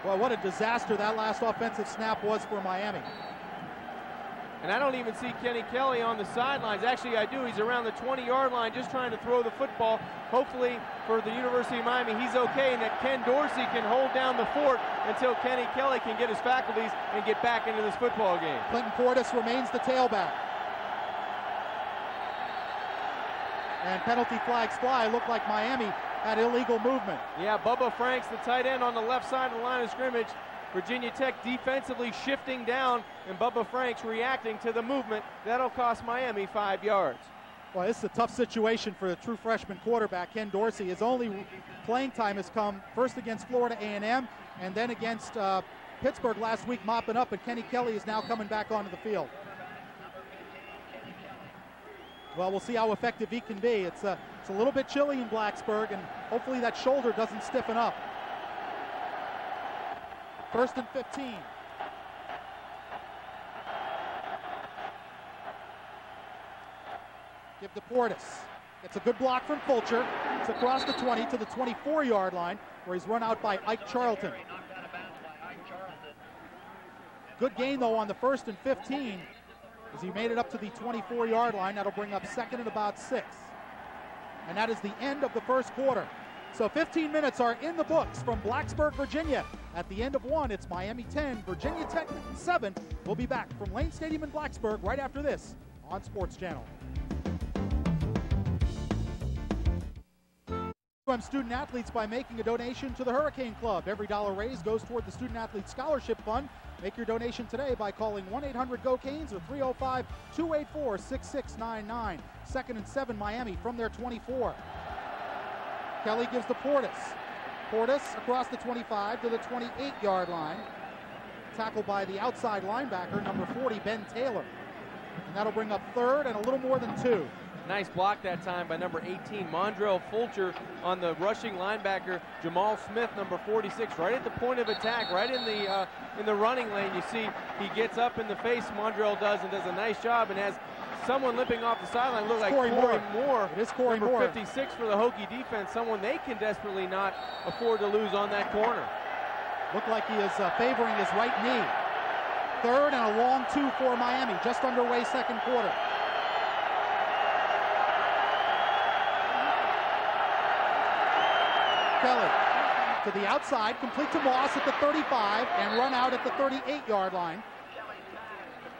Well, what a disaster that last offensive snap was for Miami. And I don't even see Kenny Kelly on the sidelines. Actually, I do. He's around the 20-yard line just trying to throw the football. Hopefully, for the University of Miami, he's okay, and that Ken Dorsey can hold down the fort until Kenny Kelly can get his faculties and get back into this football game. Clinton Portis remains the tailback. And penalty flags fly. Looked like Miami had illegal movement. Yeah, Bubba Franks, the tight end on the left side of the line of scrimmage. Virginia Tech defensively shifting down, and Bubba Franks reacting to the movement. That'll cost Miami 5 yards. Well, this is a tough situation for the true freshman quarterback, Ken Dorsey. His only playing time has come first against Florida A&M and then against Pittsburgh last week, mopping up, and Kenny Kelly is now coming back onto the field. Well, we'll see how effective he can be. It's a little bit chilly in Blacksburg, and hopefully that shoulder doesn't stiffen up. 1st and 15. Give to Portis. It's a good block from Fulcher. It's across the 20 to the 24-yard line, where he's run out by Ike Charlton. Good gain, though, on the 1st and 15, as he made it up to the 24-yard line. That'll bring up 2nd and about 6. And that is the end of the first quarter. So 15 minutes are in the books from Blacksburg, Virginia. At the end of 1, it's Miami 10, Virginia Tech 7. We'll be back from Lane Stadium in Blacksburg right after this on Sports Channel. Student athletes by making a donation to the Hurricane Club. Every dollar raised goes toward the Student Athlete Scholarship Fund. Make your donation today by calling 1-800-GO-CANES or 305-284-6699. 2nd and 7, Miami from their 24. Kelly gives to Portis. Portis across the 25 to the 28-yard line. Tackled by the outside linebacker, number 40, Ben Taylor. And that'll bring up 3rd and a little more than 2. Nice block that time by number 18, Mondrell Fulcher, on the rushing linebacker, Jamal Smith, number 46, right at the point of attack, right in the running lane. You see he gets up in the face, Mondrell does, and does a nice job, and has someone limping off the sideline. Look like Corey Moore. It is Corey Moore. Number 56 for the Hokie defense, someone they can desperately not afford to lose on that corner. Looked like he is favoring his right knee. 3rd and a long 2 for Miami, just underway 2nd quarter. Kelly to the outside, complete to Moss at the 35, and run out at the 38-yard line.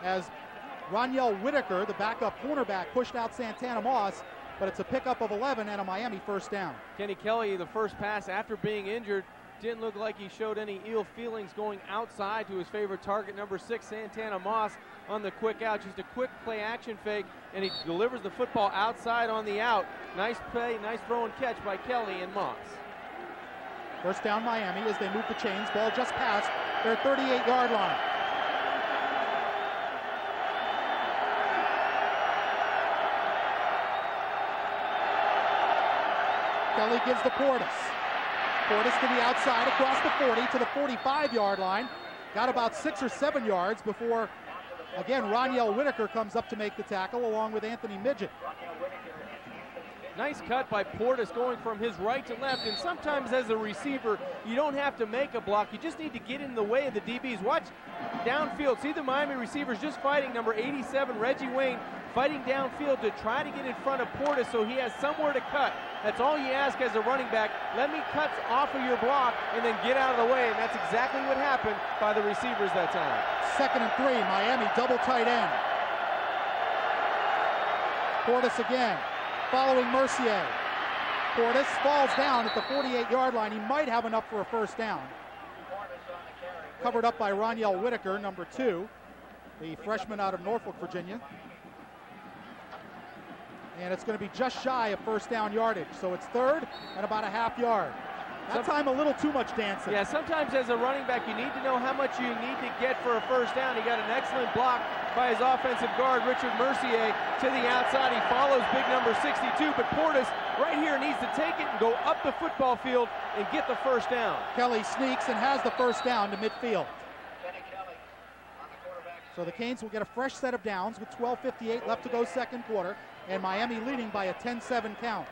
As Roniel Whitaker, the backup cornerback, pushed out Santana Moss, but it's a pickup of 11 and a Miami 1st down. Kenny Kelly, the first pass after being injured, didn't look like he showed any ill feelings going outside to his favorite target, number 6, Santana Moss, on the quick out. Just a quick play action fake, and he delivers the football outside on the out. Nice play, nice throw and catch by Kelly and Moss. 1st down Miami as they move the chains. Ball just past their 38-yard line. Kelly gives to Portis. Portis to the outside across the 40 to the 45-yard line. Got about 6 or 7 yards before Again, Roniel Whitaker comes up to make the tackle along with Anthony Midget. Nice cut by Portis going from his right to left, and sometimes as a receiver, you don't have to make a block. You just need to get in the way of the DBs. Watch downfield. See the Miami receivers just fighting number 87, Reggie Wayne, fighting downfield to try to get in front of Portis so he has somewhere to cut. That's all you ask as a running back. Let me cut off of your block and then get out of the way, and that's exactly what happened by the receivers that time. 2nd and 3, Miami double tight end. Portis again, following Mercier. Portis falls down at the 48-yard line. He might have enough for a first down. Covered up by Roniel Whitaker, number 2, the freshman out of Norfolk, Virginia. And it's going to be just shy of first down yardage. So it's 3rd and about a half yard. That time a little too much dancing. Yeah, sometimes as a running back, you need to know how much you need to get for a first down. He got an excellent block by his offensive guard, Richard Mercier, to the outside. He follows big number 62, but Portis right here needs to take it and go up the football field and get the first down. Kelly sneaks and has the first down to midfield. So the Canes will get a fresh set of downs with 12:58 left to go second quarter, and Miami leading by a 10-7 count.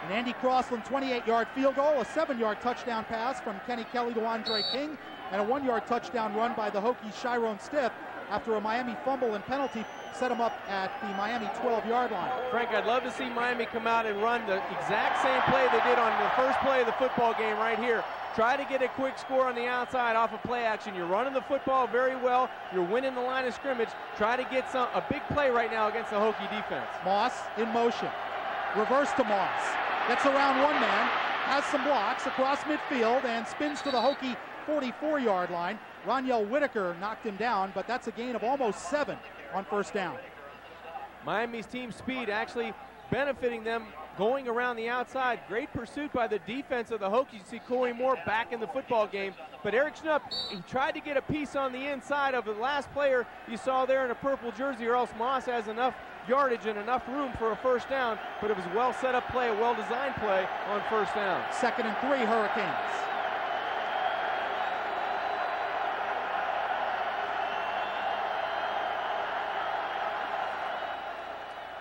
An Andy Crossland 28-yard field goal, a 7-yard touchdown pass from Kenny Kelly to Andre King, and a 1-yard touchdown run by the Hokies' Chiron Stiff after a Miami fumble and penalty set him up at the Miami 12-yard line. Frank, I'd love to see Miami come out and run the exact same play they did on the first play of the football game right here. Try to get a quick score on the outside off of play action. You're running the football very well. You're winning the line of scrimmage. Try to get a big play right now against the Hokie defense. Moss in motion. Reverse to Moss. Gets around one man, has some blocks across midfield, and spins to the Hokie 44-yard line. Roniel Whitaker knocked him down, but that's a gain of almost 7 on first down. Miami's team speed actually benefiting them going around the outside. Great pursuit by the defense of the Hokies. You see Corey Moore back in the football game. But Eric Schnupp, he tried to get a piece on the inside of the last player you saw there in a purple jersey, or else Moss has enough yardage and enough room for a first down. But it was a well set up play, a well designed play on first down. 2nd and 3, Hurricanes.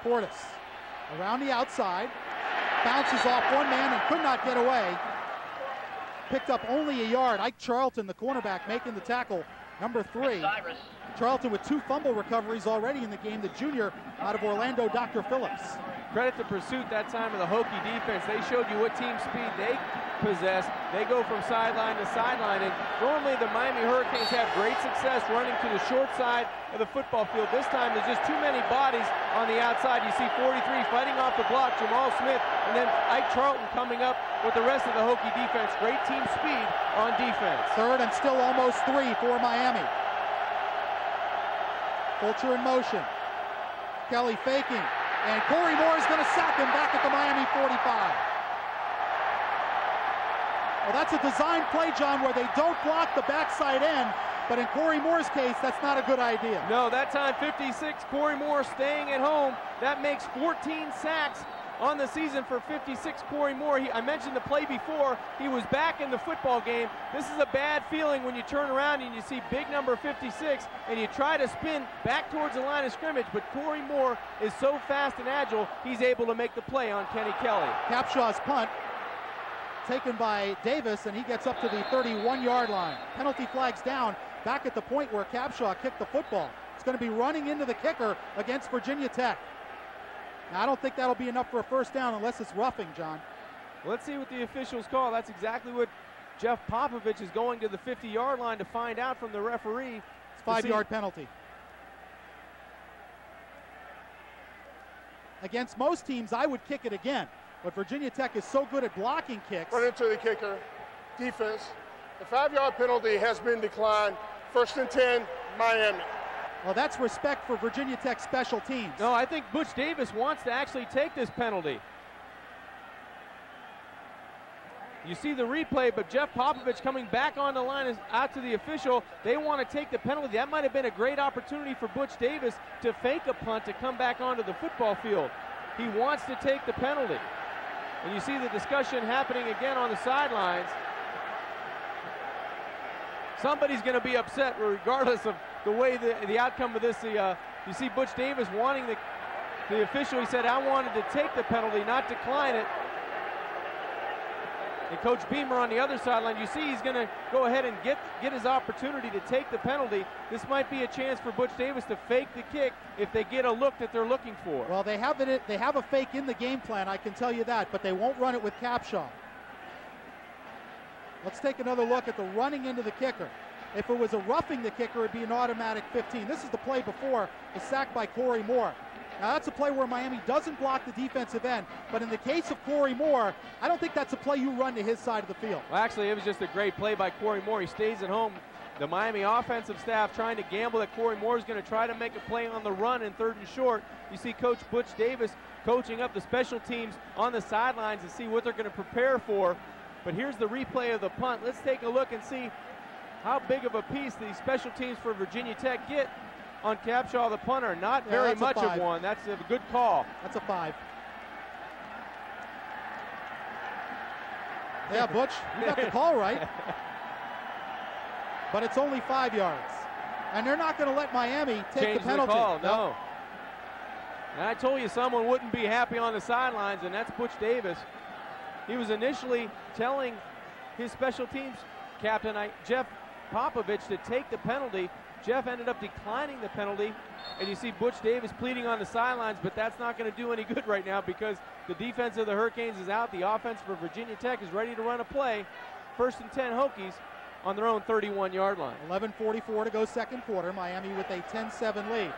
Portis around the outside, bounces off one man and could not get away. Picked up only a yard. Ike Charlton, the cornerback, making the tackle, number 3. Charlton with 2 fumble recoveries already in the game. The junior out of Orlando, Dr. Phillips. Credit to pursuit that time of the Hokie defense. They showed you what team speed they possess. They go from sideline to sideline, and normally the Miami Hurricanes have great success running to the short side of the football field. This time there's just too many bodies on the outside. You see 43 fighting off the block, Jamal Smith, and then Ike Charlton coming up with the rest of the Hokie defense. Great team speed on defense. 3rd and still almost 3 for Miami. Fulcher in motion. Kelly faking. And Corey Moore is going to sack him back at the Miami 45. Well, that's a design play, John, where they don't block the backside end. But in Corey Moore's case, that's not a good idea. No, that time 56, Corey Moore staying at home. That makes 14 sacks on the season for 56 Corey Moore. I mentioned the play before. He was back in the football game. This is a bad feeling when you turn around and you see big number 56 and you try to spin back towards the line of scrimmage, but Corey Moore is so fast and agile, he's able to make the play on Kenny Kelly. Capshaw's punt taken by Davis, and he gets up to the 31-yard line. Penalty flags down back at the point where Capshaw kicked the football. It's going to be running into the kicker against Virginia Tech. Now, I don't think that'll be enough for a first down unless it's roughing, John. Let's see what the officials call. That's exactly what Jeff Popovich is going to the 50-yard line to find out from the referee. It's 5-yard penalty. Against most teams, I would kick it again. But Virginia Tech is so good at blocking kicks. Run into the kicker. Defense. The 5-yard penalty has been declined. 1st and 10, Miami. Well, that's respect for Virginia Tech special teams. No, I think Butch Davis wants to actually take this penalty. You see the replay, but Jeff Popovich coming back on the line out to the official. They want to take the penalty. That might have been a great opportunity for Butch Davis to fake a punt to come back onto the football field. He wants to take the penalty. And you see the discussion happening again on the sidelines. Somebody's going to be upset regardless of the way the outcome of this. You see Butch Davis wanting the official. He said, "I wanted to take the penalty, not decline it." And Coach Beamer on the other sideline, you see he's going to go ahead and get his opportunity to take the penalty. This might be a chance for Butch Davis to fake the kick if they get a look that they're looking for. Well, they have a fake in the game plan, I can tell you that, but they won't run it with Capshaw. Let's take another look at the running into the kicker. If it was a roughing the kicker, it'd be an automatic 15. This is the play before the sack by Corey Moore. Now, that's a play where Miami doesn't block the defensive end, but in the case of Corey Moore, I don't think that's a play you run to his side of the field. Well, actually, it was just a great play by Corey Moore. He stays at home. The Miami offensive staff trying to gamble that Corey Moore is going to try to make a play on the run in 3rd and short. You see Coach Butch Davis coaching up the special teams on the sidelines to see what they're going to prepare for. But here's the replay of the punt. Let's take a look and see how big of a piece these special teams for Virginia Tech get on Capshaw, the punter. Not very much of one. That's a good call. That's a 5. Yeah, Butch, you got the call right. But it's only 5 yards. And they're not going to let Miami take the penalty. The call, no. And I told you someone wouldn't be happy on the sidelines, and that's Butch Davis. He was initially telling his special teams captain, Jeff Popovich, to take the penalty. Jeff ended up declining the penalty, and you see Butch Davis pleading on the sidelines, but that's not going to do any good right now because the defense of the Hurricanes is out. The offense for Virginia Tech is ready to run a play. 1st and 10 Hokies on their own 31-yard line. 11:44 to go second quarter. Miami with a 10-7 lead.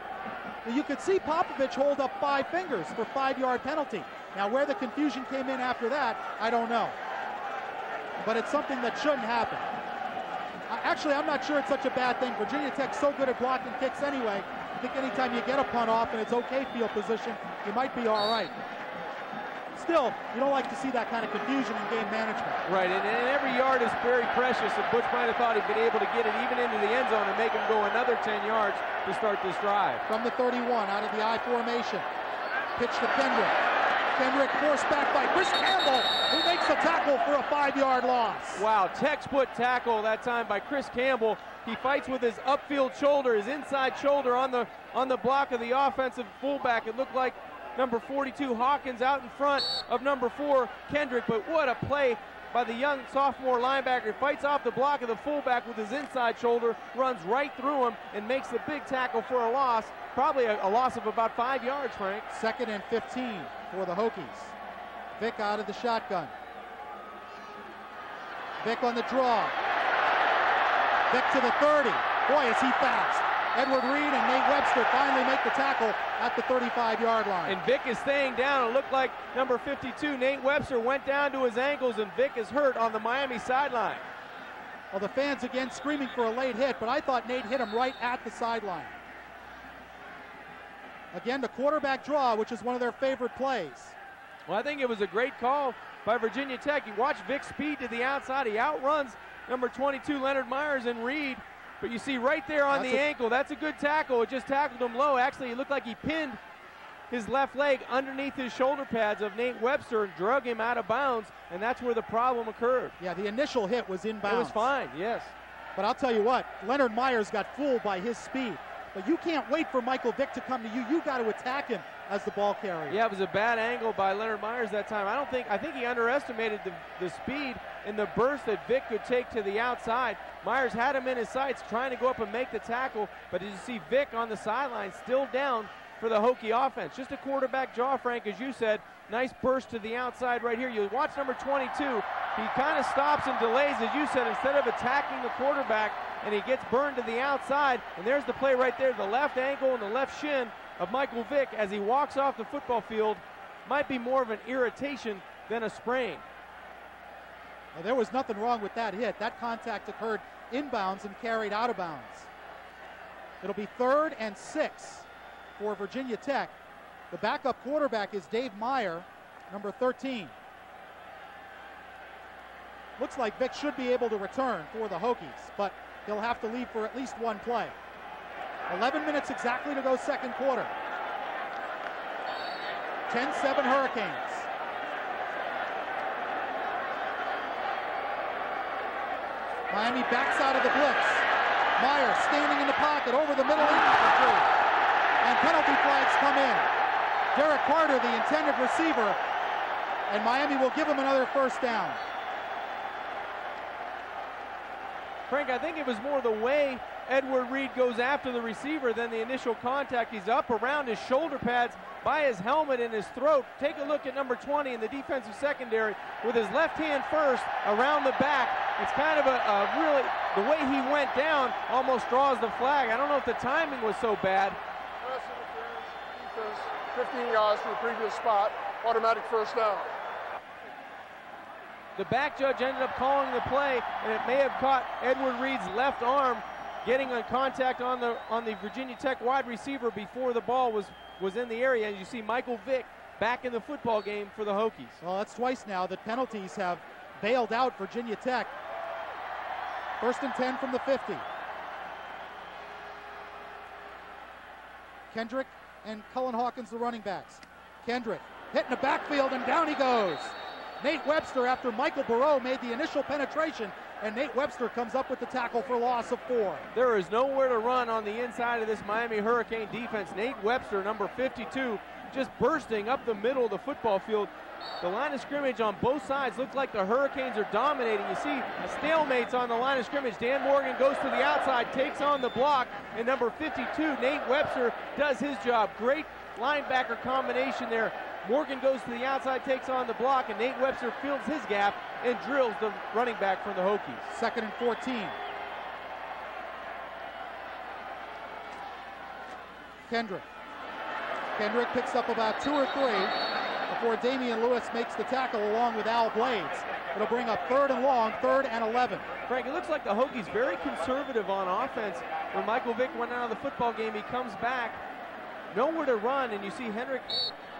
Well, you could see Popovich hold up 5 fingers for 5-yard penalty. Now, where the confusion came in after that, I don't know. But it's something that shouldn't happen. Actually, I'm not sure it's such a bad thing. Virginia Tech's so good at blocking kicks anyway. I think anytime you get a punt off and it's okay field position, you might be all right. Still, you don't like to see that kind of confusion in game management. Right, and every yard is very precious, and Butch might have thought he'd been able to get it even into the end zone and make him go another 10 yards to start this drive. From the 31, out of the I formation. Pitch to Kendrick. Kendrick forced back by Chris Campbell, who makes the tackle for a 5-yard loss. Wow, textbook tackle that time by Chris Campbell. He fights with his upfield shoulder, his inside shoulder on the block of the offensive fullback. It looked like number 42 Hawkins out in front of number 4 Kendrick, but what a play by the young sophomore linebacker. He fights off the block of the fullback with his inside shoulder, runs right through him, and makes the big tackle for a loss. Probably a loss of about 5 yards, Frank. 2nd and 15 for the Hokies. Vick out of the shotgun. Vick on the draw. Vick to the 30. Boy, is he fast. Edward Reed and Nate Webster finally make the tackle at the 35-yard line. And Vick is staying down. It looked like number 52, Nate Webster, went down to his ankles, and Vick is hurt on the Miami sideline. Well, the fans again screaming for a late hit, but I thought Nate hit him right at the sideline. Again, the quarterback draw, which is one of their favorite plays. Well, I think it was a great call by Virginia Tech. You watch Vick's speed to the outside. He outruns number 22, Leonard Myers, and Reed. But you see right there on the ankle, that's a good tackle. It just tackled him low. Actually, it looked like he pinned his left leg underneath his shoulder pads of Nate Webster and drug him out of bounds, and that's where the problem occurred. Yeah, the initial hit was inbounds. It was fine, yes. But I'll tell you what, Leonard Myers got fooled by his speed. But you can't wait for Michael Vick to come to you. You got to attack him as the ball carrier. Yeah, it was a bad angle by Leonard Myers that time. I think he underestimated the speed and the burst that Vick could take to the outside. Myers had him in his sights trying to go up and make the tackle, but as you see Vick on the sideline still down for the Hokie offense. Just a quarterback draw, Frank, as you said. Nice burst to the outside right here. You watch number 22. He kind of stops and delays, as you said, instead of attacking the quarterback, and he gets burned to the outside. And there's the play right there, the left ankle and the left shin of Michael Vick as he walks off the football field. Might be more of an irritation than a sprain. Well, there was nothing wrong with that hit. That contact occurred inbounds and carried out of bounds. It'll be 3rd and 6 for Virginia Tech. The backup quarterback is Dave Meyer, number 13. Looks like Vick should be able to return for the Hokies, but he'll have to leave for at least one play. 11 minutes exactly to go second quarter. 10-7 Hurricanes. Miami backs out of the blitz. Myers standing in the pocket over the middle, incomplete. And penalty flags come in. Derek Carter, the intended receiver, and Miami will give him another first down. Frank, I think it was more the way Edward Reed goes after the receiver than the initial contact. He's up around his shoulder pads by his helmet and his throat. Take a look at number 20 in the defensive secondary with his left hand first around the back. It's kind of a really, the way he went down almost draws the flag. I don't know if the timing was so bad. Pass interference, defense, 15 yards from the previous spot, automatic first down. The back judge ended up calling the play, and it may have caught Edward Reed's left arm getting a contact on the Virginia Tech wide receiver before the ball was in the area. And you see Michael Vick back in the football game for the Hokies. Well, that's twice now that penalties have bailed out Virginia Tech. 1st and 10 from the 50. Kendrick and Cullen Hawkins, the running backs. Kendrick hitting the backfield, and down he goes. Nate Webster, after Michael Burrow made the initial penetration, and Nate Webster comes up with the tackle for loss of 4. There is nowhere to run on the inside of this Miami Hurricane defense. Nate Webster, number 52, just bursting up the middle of the football field. The line of scrimmage on both sides looks like the Hurricanes are dominating. You see a stalemate's on the line of scrimmage. Dan Morgan goes to the outside, takes on the block, and number 52, Nate Webster, does his job. Great linebacker combination there. Morgan goes to the outside, takes on the block, and Nate Webster fills his gap and drills the running back from the Hokies. 2nd and 14. Kendrick picks up about 2 or 3 before Damian Lewis makes the tackle along with Al Blades. It'll bring up 3rd and long, 3rd and 11. Frank, it looks like the Hokies very conservative on offense. When Michael Vick went out of the football game, he comes back, nowhere to run, and you see Hendrick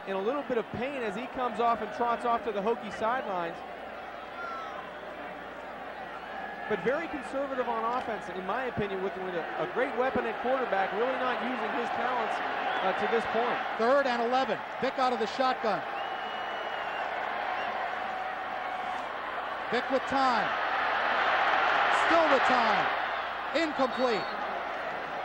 in a little bit of pain as he comes off and trots off to the Hokie sidelines. But very conservative on offense, in my opinion, with a great weapon at quarterback, really not using his talents to this point. 3rd and 11. Vick out of the shotgun. Vick with time. Still with time. Incomplete.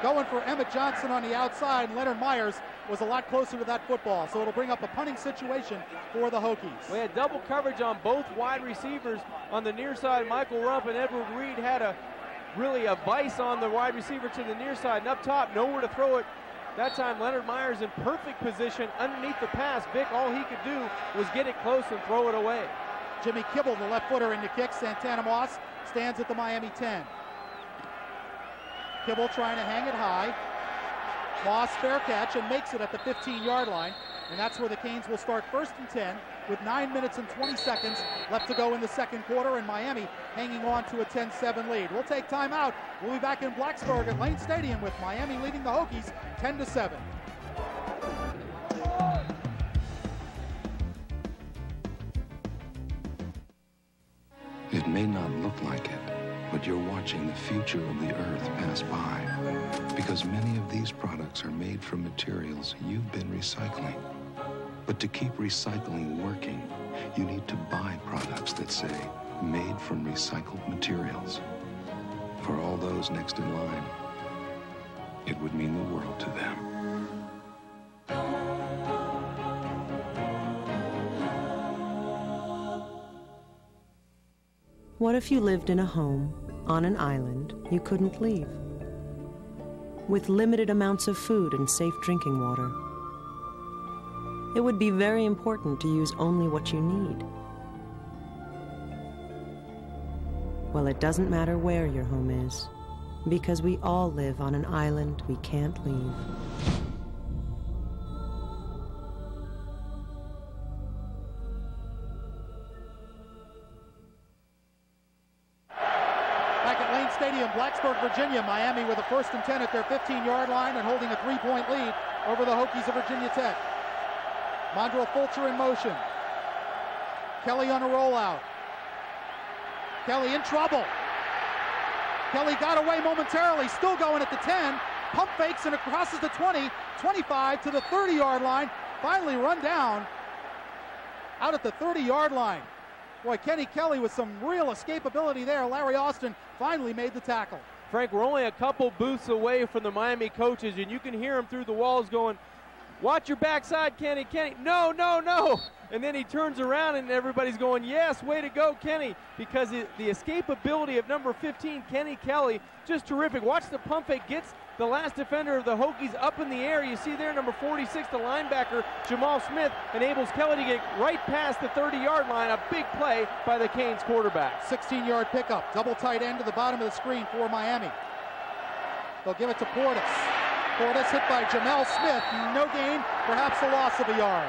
Going for Emmett Johnson on the outside. Leonard Myers was a lot closer to that football, so it'll bring up a punting situation for the Hokies. We had double coverage on both wide receivers. On the near side, Michael Rupp and Edward Reed had really a vice on the wide receiver to the near side, and up top, nowhere to throw it. That time, Leonard Myers in perfect position underneath the pass. Vick, all he could do was get it close and throw it away. Jimmy Kibble, the left footer, in the kick. Santana Moss stands at the Miami 10. Kibble trying to hang it high. Moss fair catch and makes it at the 15-yard line. And that's where the Canes will start 1st and 10 with 9 minutes and 20 seconds left to go in the second quarter, and Miami hanging on to a 10-7 lead. We'll take time out. We'll be back in Blacksburg at Lane Stadium with Miami leading the Hokies 10-7. It may not look like it, but you're watching the future of the earth pass by, because many of these products are made from materials you've been recycling. But to keep recycling working, you need to buy products that say, made from recycled materials. For all those next in line, it would mean the world to them. What if you lived in a home, on an island, you couldn't leave? With limited amounts of food and safe drinking water. It would be very important to use only what you need. Well, it doesn't matter where your home is, because we all live on an island we can't leave. Blacksburg, Virginia. Miami with a 1st and 10 at their 15-yard line and holding a 3-point lead over the Hokies of Virginia Tech. Mondrell Fulcher in motion. Kelly on a rollout. Kelly in trouble. Kelly got away momentarily, still going at the 10. Pump fakes and it crosses the 20, 25 to the 30-yard line. Finally run down out at the 30-yard line. Boy, Kenny Kelly with some real escapability there. Larry Austin finally made the tackle. Frank, we're only a couple booths away from the Miami coaches, and you can hear them through the walls going, "Watch your backside, Kenny, Kenny." No, no, no. And then he turns around and everybody's going, "Yes, way to go, Kenny," because the escapability of number 15, Kenny Kelly, just terrific. Watch the pump fake, gets the last defender of the Hokies up in the air. You see there, number 46, the linebacker, Jamal Smith, enables Kelly to get right past the 30-yard line. A big play by the Canes quarterback. 16-yard pickup, double tight end to the bottom of the screen for Miami. They'll give it to Portis. Portis hit by Jamal Smith. No gain, perhaps a loss of a yard.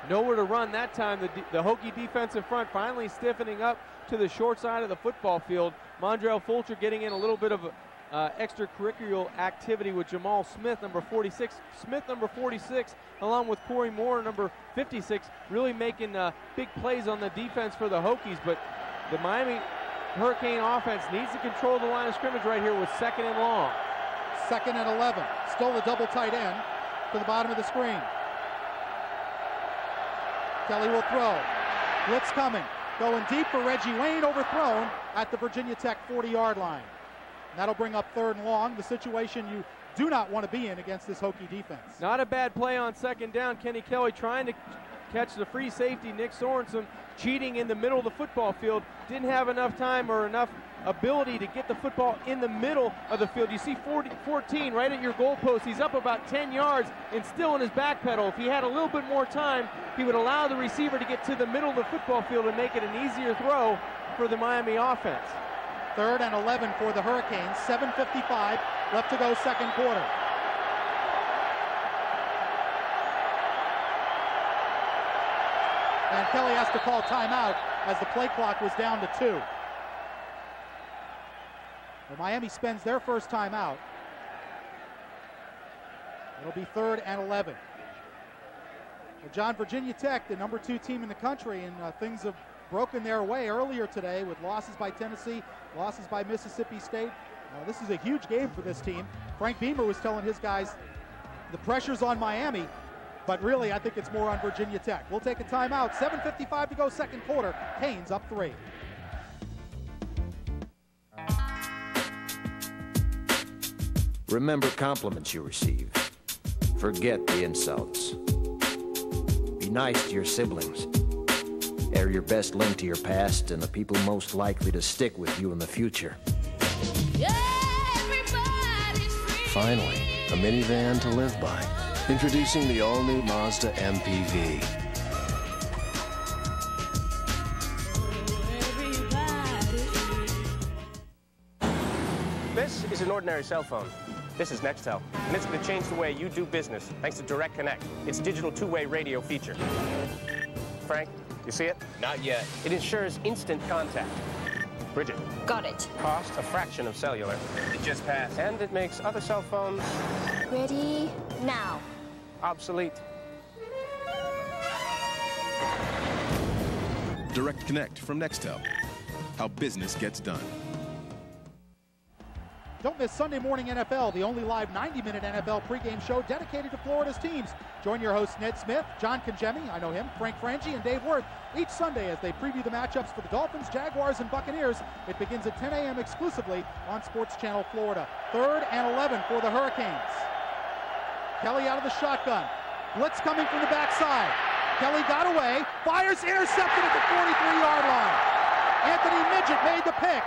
Nowhere to run that time. The Hokie defensive front finally stiffening up to the short side of the football field. Mondrell Fulcher getting in a little bit of extracurricular activity with Jamal Smith, number 46. Smith, number 46, along with Corey Moore, number 56, really making big plays on the defense for the Hokies. But the Miami Hurricane offense needs to control the line of scrimmage right here with 2nd and long. 2nd and 11. Still a double tight end to the bottom of the screen. Kelly will throw. Blitz coming. Going deep for Reggie Wayne, overthrown at the Virginia Tech 40-yard line. And that'll bring up 3rd and long, the situation you do not want to be in against this Hokie defense. Not a bad play on 2nd down. Kenny Kelly trying to catch the free safety, Nick Sorensen, cheating in the middle of the football field. Didn't have enough time or enough ability to get the football in the middle of the field. You see 14 right at your goalpost. He's up about 10 yards and still in his back pedal. If he had a little bit more time, he would allow the receiver to get to the middle of the football field and make it an easier throw for the Miami offense. 3rd and 11 for the Hurricanes. 7:55 left to go, 2nd quarter. And Kelly has to call timeout as the play clock was down to 2. Well, Miami spends their first timeout. It'll be 3rd and 11. Well, John, Virginia Tech, the number 2 team in the country, and things have broken their way earlier today with losses by Tennessee, losses by Mississippi State. This is a huge game for this team. Frank Beamer was telling his guys the pressure's on Miami, but really I think it's more on Virginia Tech. We'll take a timeout. 7:55 to go, 2nd quarter. Canes up 3. Remember compliments you receive. Forget the insults. Be nice to your siblings. They're your best link to your past and the people most likely to stick with you in the future. Finally, a minivan to live by. Introducing the all-new Mazda MPV. This is an ordinary cell phone. This is Nextel, and it's going to change the way you do business thanks to Direct Connect, its digital two-way radio feature. Frank, you see it? Not yet. It ensures instant contact. Bridget. Got it. Cost a fraction of cellular. It just passed. And it makes other cell phones Ready now. obsolete. Direct Connect from Nextel. How business gets done. Don't miss Sunday Morning NFL, the only live 90-minute NFL pregame show dedicated to Florida's teams. Join your hosts Ned Smith, John Congemi, I know him, Frank Franchi, and Dave Worth each Sunday as they preview the matchups for the Dolphins, Jaguars, and Buccaneers. It begins at 10 a.m. exclusively on Sports Channel Florida. 3rd and 11 for the Hurricanes. Kelly out of the shotgun. Blitz coming from the backside. Kelly got away, fires, intercepted at the 43-yard line. Anthony Midget made the pick.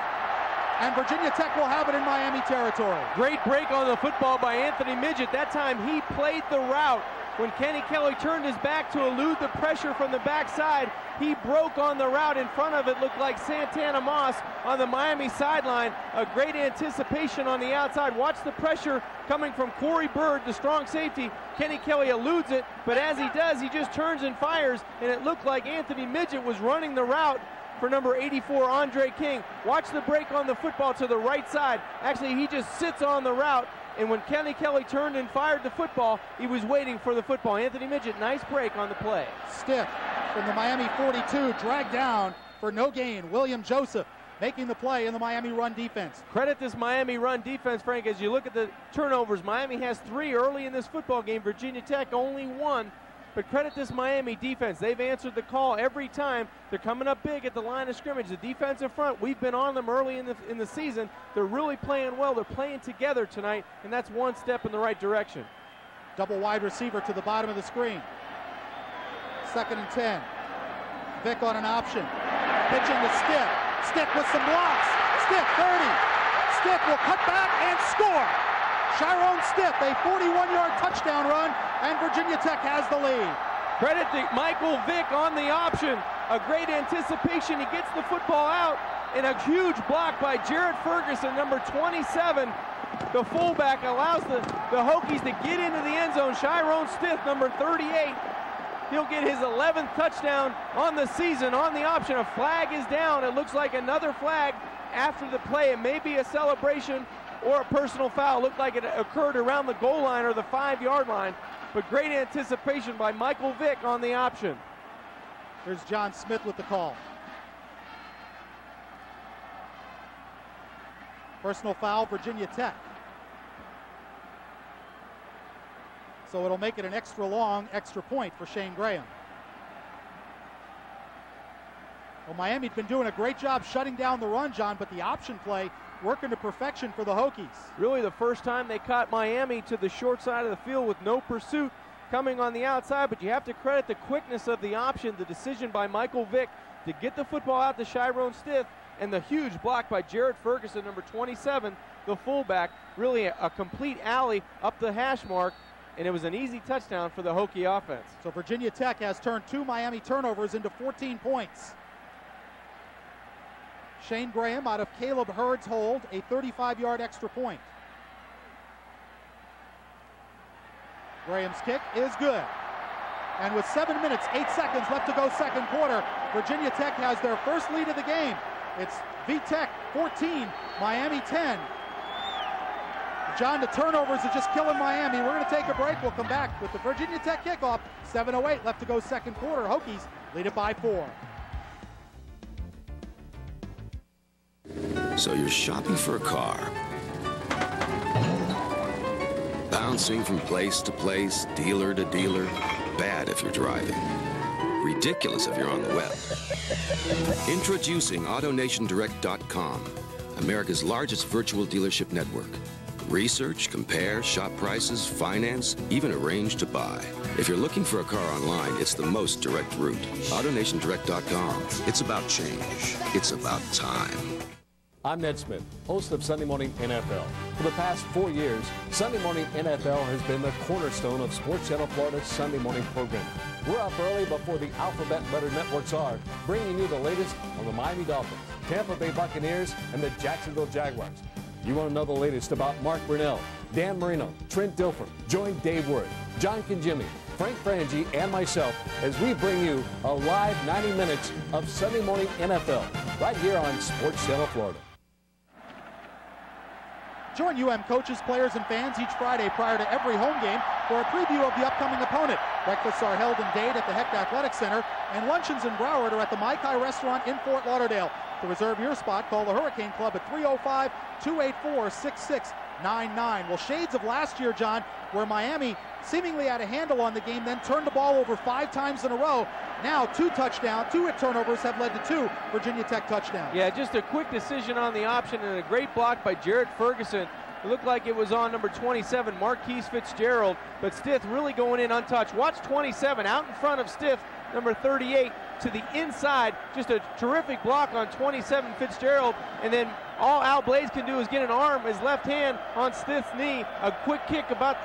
And Virginia Tech will have it in Miami territory. Great break on the football by Anthony Midget. That time he played the route. When Kenny Kelly turned his back to elude the pressure from the backside, he broke on the route. In front of it looked like Santana Moss on the Miami sideline. A great anticipation on the outside. Watch the pressure coming from Corey Bird, the strong safety. Kenny Kelly eludes it, but as he does, he just turns and fires, and it looked like Anthony Midget was running the route for number 84, Andre King. Watch the break on the football to the right side. Actually, he just sits on the route, and when Kenny Kelly turned and fired the football, he was waiting for the football. Anthony Midget, nice break on the play. Stiff from the Miami 42, dragged down for no gain. William Joseph making the play in the Miami run defense. Credit this Miami run defense, Frank, as you look at the turnovers. Miami has 3 early in this football game. Virginia Tech only 1. but credit this Miami defense. They've answered the call every time. They're coming up big at the line of scrimmage. The defensive front, we've been on them early in the season. They're really playing well. They're playing together tonight, and that's one step in the right direction. Double wide receiver to the bottom of the screen. 2nd and 10. Vick on an option. Pitching to Stiff. Stiff with some blocks. Stiff 30. Stiff will cut back and score. Chiron Stiff, a 41-yard touchdown run, and Virginia Tech has the lead. Credit to Michael Vick on the option. A great anticipation. He gets the football out, and a huge block by Jared Ferguson, number 27. The fullback allows the Hokies to get into the end zone. Chiron Stiff, number 38. He'll get his 11th touchdown on the season on the option. A flag is down. It looks like another flag after the play. It may be a celebration or a personal foul. It looked like it occurred around the goal line or the 5-yard line. But great anticipation by Michael Vick on the option. Here's John Smith with the call. Personal foul, Virginia Tech. So it'll make it an extra long, extra point for Shane Graham. Well, Miami's been doing a great job shutting down the run, John, but the option play working to perfection for the Hokies. Really the first time they caught Miami to the short side of the field with no pursuit coming on the outside, but you have to credit the quickness of the option, the decision by Michael Vick to get the football out to Chiron Stiff, and the huge block by Jared Ferguson, number 27, the fullback. Really a complete alley up the hash mark, and it was an easy touchdown for the Hokie offense. So Virginia Tech has turned 2 Miami turnovers into 14 points. Shane Graham out of Caleb Hurd's hold, a 35-yard extra point. Graham's kick is good. And with 7 minutes, 8 seconds left to go second quarter, Virginia Tech has their first lead of the game. It's VTech 14, Miami 10. John, the turnovers are just killing Miami. We're going to take a break. We'll come back with the Virginia Tech kickoff. 7:08 left to go second quarter. Hokies lead it by 4. So you're shopping for a car. Bouncing from place to place, dealer to dealer. Bad if you're driving. Ridiculous if you're on the web. Introducing AutoNationDirect.com, America's largest virtual dealership network. Research, compare, shop prices, finance, even arrange to buy. If you're looking for a car online, it's the most direct route. AutoNationDirect.com. It's about change. It's about time. I'm Ned Smith, host of Sunday Morning NFL. For the past 4 years, Sunday Morning NFL has been the cornerstone of Sports Channel Florida's Sunday morning program. We're up early before the alphabet letter networks are, bringing you the latest on the Miami Dolphins, Tampa Bay Buccaneers, and the Jacksonville Jaguars. You want to know the latest about Mark Brunell, Dan Marino, Trent Dilfer, join Dave Word, John Conjimmy, Frank Frangie, and myself as we bring you a live 90 minutes of Sunday Morning NFL right here on Sports Channel Florida. Join UM coaches, players, and fans each Friday prior to every home game for a preview of the upcoming opponent. Breakfasts are held in Dade at the Hecht Athletic Center, and luncheons in Broward are at the Mai Kai restaurant in Fort Lauderdale. To reserve your spot, call the Hurricane Club at 305-284-6699. Well, shades of last year, John, where Miami seemingly had a handle on the game, then turned the ball over 5 times in a row. Now 2 turnovers have led to 2 Virginia Tech touchdowns. Yeah, just a quick decision on the option and a great block by Jared Ferguson. It looked like it was on number 27, Marquise Fitzgerald, but Stiff really going in untouched. Watch 27 out in front of Stiff, number 38, to the inside. Just a terrific block on 27 Fitzgerald, and then all Al Blaze can do is get an arm, his left hand on Stiff's knee. A quick cut about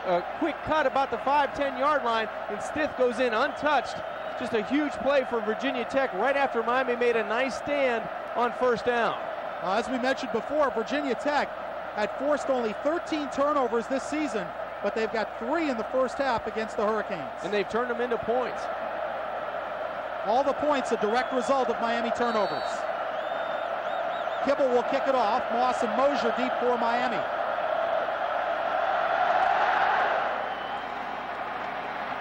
the 5-10 yard line, and Stiff goes in untouched. Just a huge play for Virginia Tech right after Miami made a nice stand on first down. As we mentioned before, Virginia Tech had forced only 13 turnovers this season, but they've got 3 in the first half against the Hurricanes. And they've turned them into points. All the points a direct result of Miami turnovers. Kibble will kick it off. Moss and Mosier deep for Miami.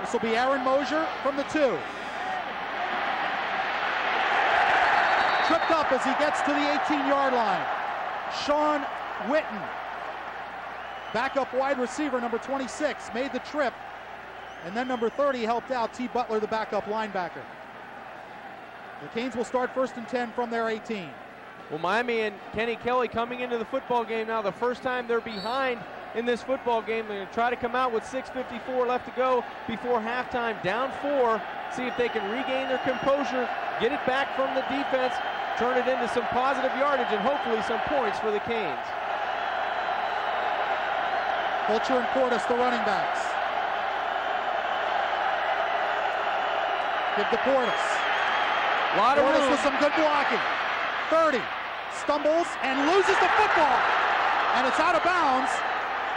This will be Aaron Mosier from the 2. Tripped up as he gets to the 18-yard line. Sean Witten, backup wide receiver, number 26, made the trip. And then number 30 helped out T. Butler, the backup linebacker. The Canes will start 1st and 10 from their 18. Well, Miami and Kenny Kelly coming into the football game now, the first time they're behind in this football game. They're going to try to come out with 6:54 left to go before halftime, down 4, see if they can regain their composure, get it back from the defense, turn it into some positive yardage, and hopefully some points for the Canes. Fulcher and Portis, the running backs. Give to Portis. A lot of Portis with some good blocking. 30, stumbles and loses the football. And it's out of bounds.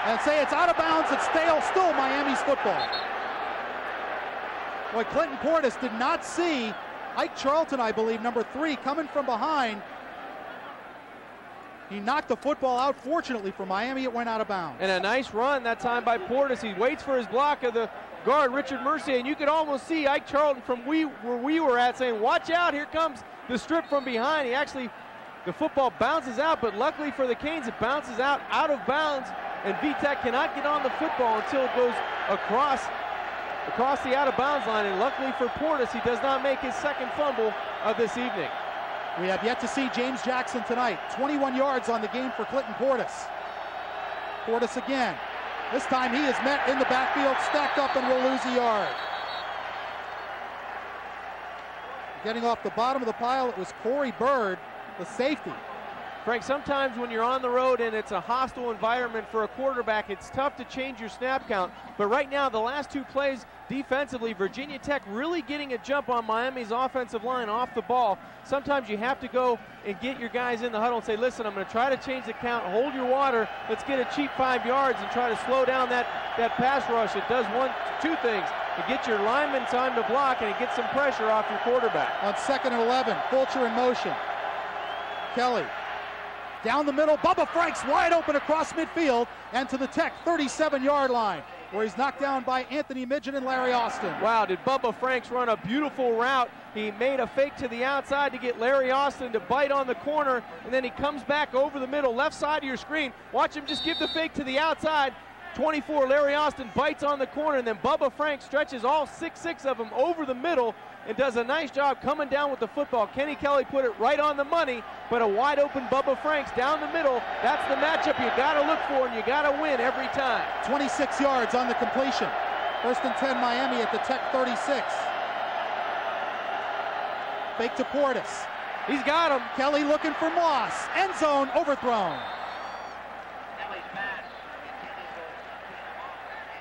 And say it's out of bounds, it's still Miami's football. Boy, Clinton Portis did not see Ike Charlton, I believe, number 3, coming from behind. He knocked the football out. Fortunately for Miami, it went out of bounds. And a nice run that time by Portis. He waits for his block of the guard, Richard Mercier, and you could almost see Ike Charlton from where we were at saying, watch out, here comes the strip from behind. The football bounces out, but luckily for the Canes, it bounces out of bounds, and Vitek cannot get on the football until it goes across the out-of-bounds line, and luckily for Portis, he does not make his second fumble of this evening. We have yet to see James Jackson tonight. 21 yards on the game for Clinton Portis. Portis again. This time he is met in the backfield, stacked up, and will lose a yard. Getting off the bottom of the pile, it was Corey Bird, the safety. Frank, sometimes when you're on the road and it's a hostile environment for a quarterback, it's tough to change your snap count. But right now, the last 2 plays defensively, Virginia Tech really getting a jump on Miami's offensive line off the ball. Sometimes you have to go and get your guys in the huddle and say, listen, I'm going to try to change the count, hold your water, let's get a cheap 5 yards and try to slow down that pass rush. It does 2 things. It gets your linemen time to block, and it gets some pressure off your quarterback. On 2nd and 11, Fulcher in motion. Kelly down the middle. Bubba Franks wide open across midfield and to the Tech 37-yard line, where he's knocked down by Anthony Midget and Larry Austin. Wow, did Bubba Franks run a beautiful route. He made a fake to the outside to get Larry Austin to bite on the corner, and then he comes back over the middle, left side of your screen. Watch him just give the fake to the outside. 24, Larry Austin bites on the corner, and then Bubba Franks stretches all 6 of them over the middle and does a nice job coming down with the football. Kenny Kelly put it right on the money, but a wide open Bubba Franks down the middle, that's the matchup you got to look for, and you got to win every time. 26 yards on the completion. 1st and 10 Miami at the Tech 36. Fake to Portis. He's got him. Kelly looking for Moss. End zone overthrown.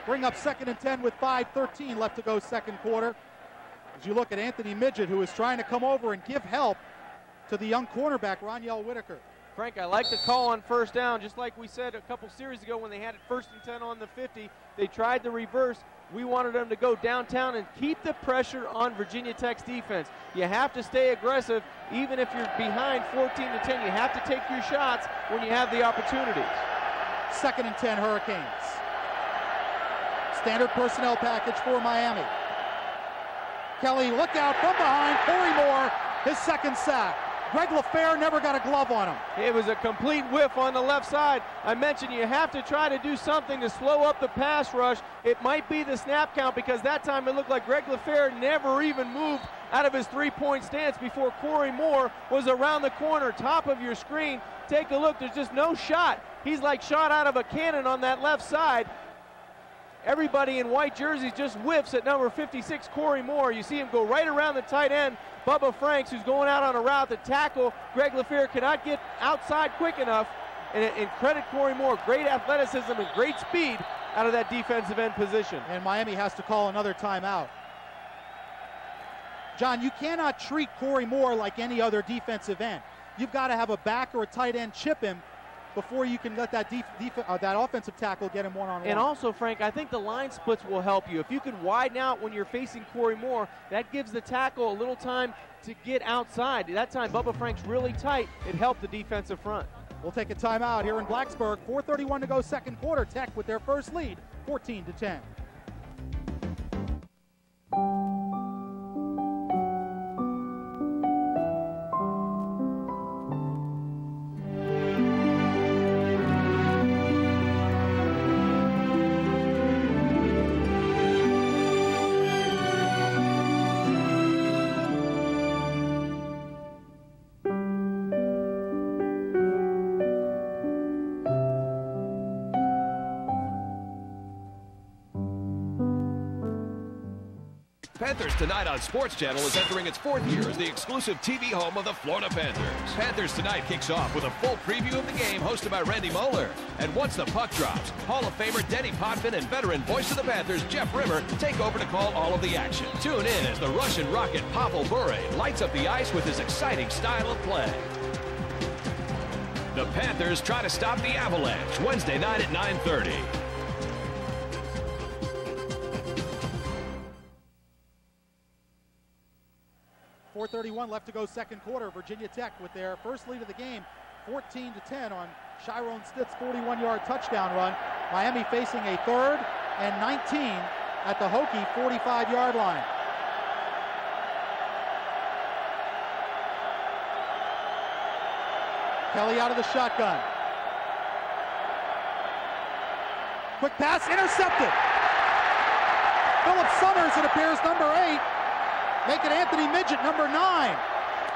Bring up 2nd and 10 with 5:13 left to go, 2nd quarter. As you look at Anthony Midget, who is trying to come over and give help to the young cornerback, Roniel Whitaker. Frank, I like the call on 1st down. Just like we said a couple series ago when they had it 1st and 10 on the 50, they tried the reverse. We wanted them to go downtown and keep the pressure on Virginia Tech's defense. You have to stay aggressive. Even if you're behind 14-10, you have to take your shots when you have the opportunities. 2nd and 10 Hurricanes. Standard personnel package for Miami. Kelly, look out from behind. Corey Moore, his 2nd sack. Greg LaFleur never got a glove on him. It was a complete whiff on the left side. I mentioned you have to try to do something to slow up the pass rush. It might be the snap count, because that time it looked like Greg LaFleur never even moved out of his 3-point stance before Corey Moore was around the corner. Top of your screen, take a look. There's just no shot. He's like shot out of a cannon on that left side. Everybody in white jerseys just whiffs at number 56, Corey Moore. You see him go right around the tight end, Bubba Franks, who's going out on a route to tackle. Greg LaFleur cannot get outside quick enough. And credit Corey Moore, great athleticism and great speed out of that defensive end position. And Miami has to call another timeout. John, you cannot treat Corey Moore like any other defensive end. You've got to have a back or a tight end chip him before you can let that that offensive tackle get him one-on-one. And also, Frank, I think the line splits will help you. If you can widen out when you're facing Corey Moore, that gives the tackle a little time to get outside. That time, Bubba Frank's really tight. It helped the defensive front. We'll take a timeout here in Blacksburg. 4:31 to go, 2nd quarter. Tech with their first lead, 14-10. Panthers Tonight on Sports Channel is entering its 4th year as the exclusive TV home of the Florida Panthers. Panthers Tonight kicks off with a full preview of the game hosted by Randy Moeller. And once the puck drops, Hall of Famer Denny Potvin and veteran voice of the Panthers, Jeff Rimmer, take over to call all of the action. Tune in as the Russian rocket Pavel Bure lights up the ice with his exciting style of play. The Panthers try to stop the Avalanche Wednesday night at 9:30. .431 left to go second quarter. Virginia Tech with their first lead of the game, 14-10 on Chiron Stith's 41-yard touchdown run. Miami facing a 3rd and 19 at the Hokie 45-yard line. Kelly out of the shotgun. Quick pass, intercepted. Philip Summers, it appears, number 8. Make it Anthony Midget, number 9.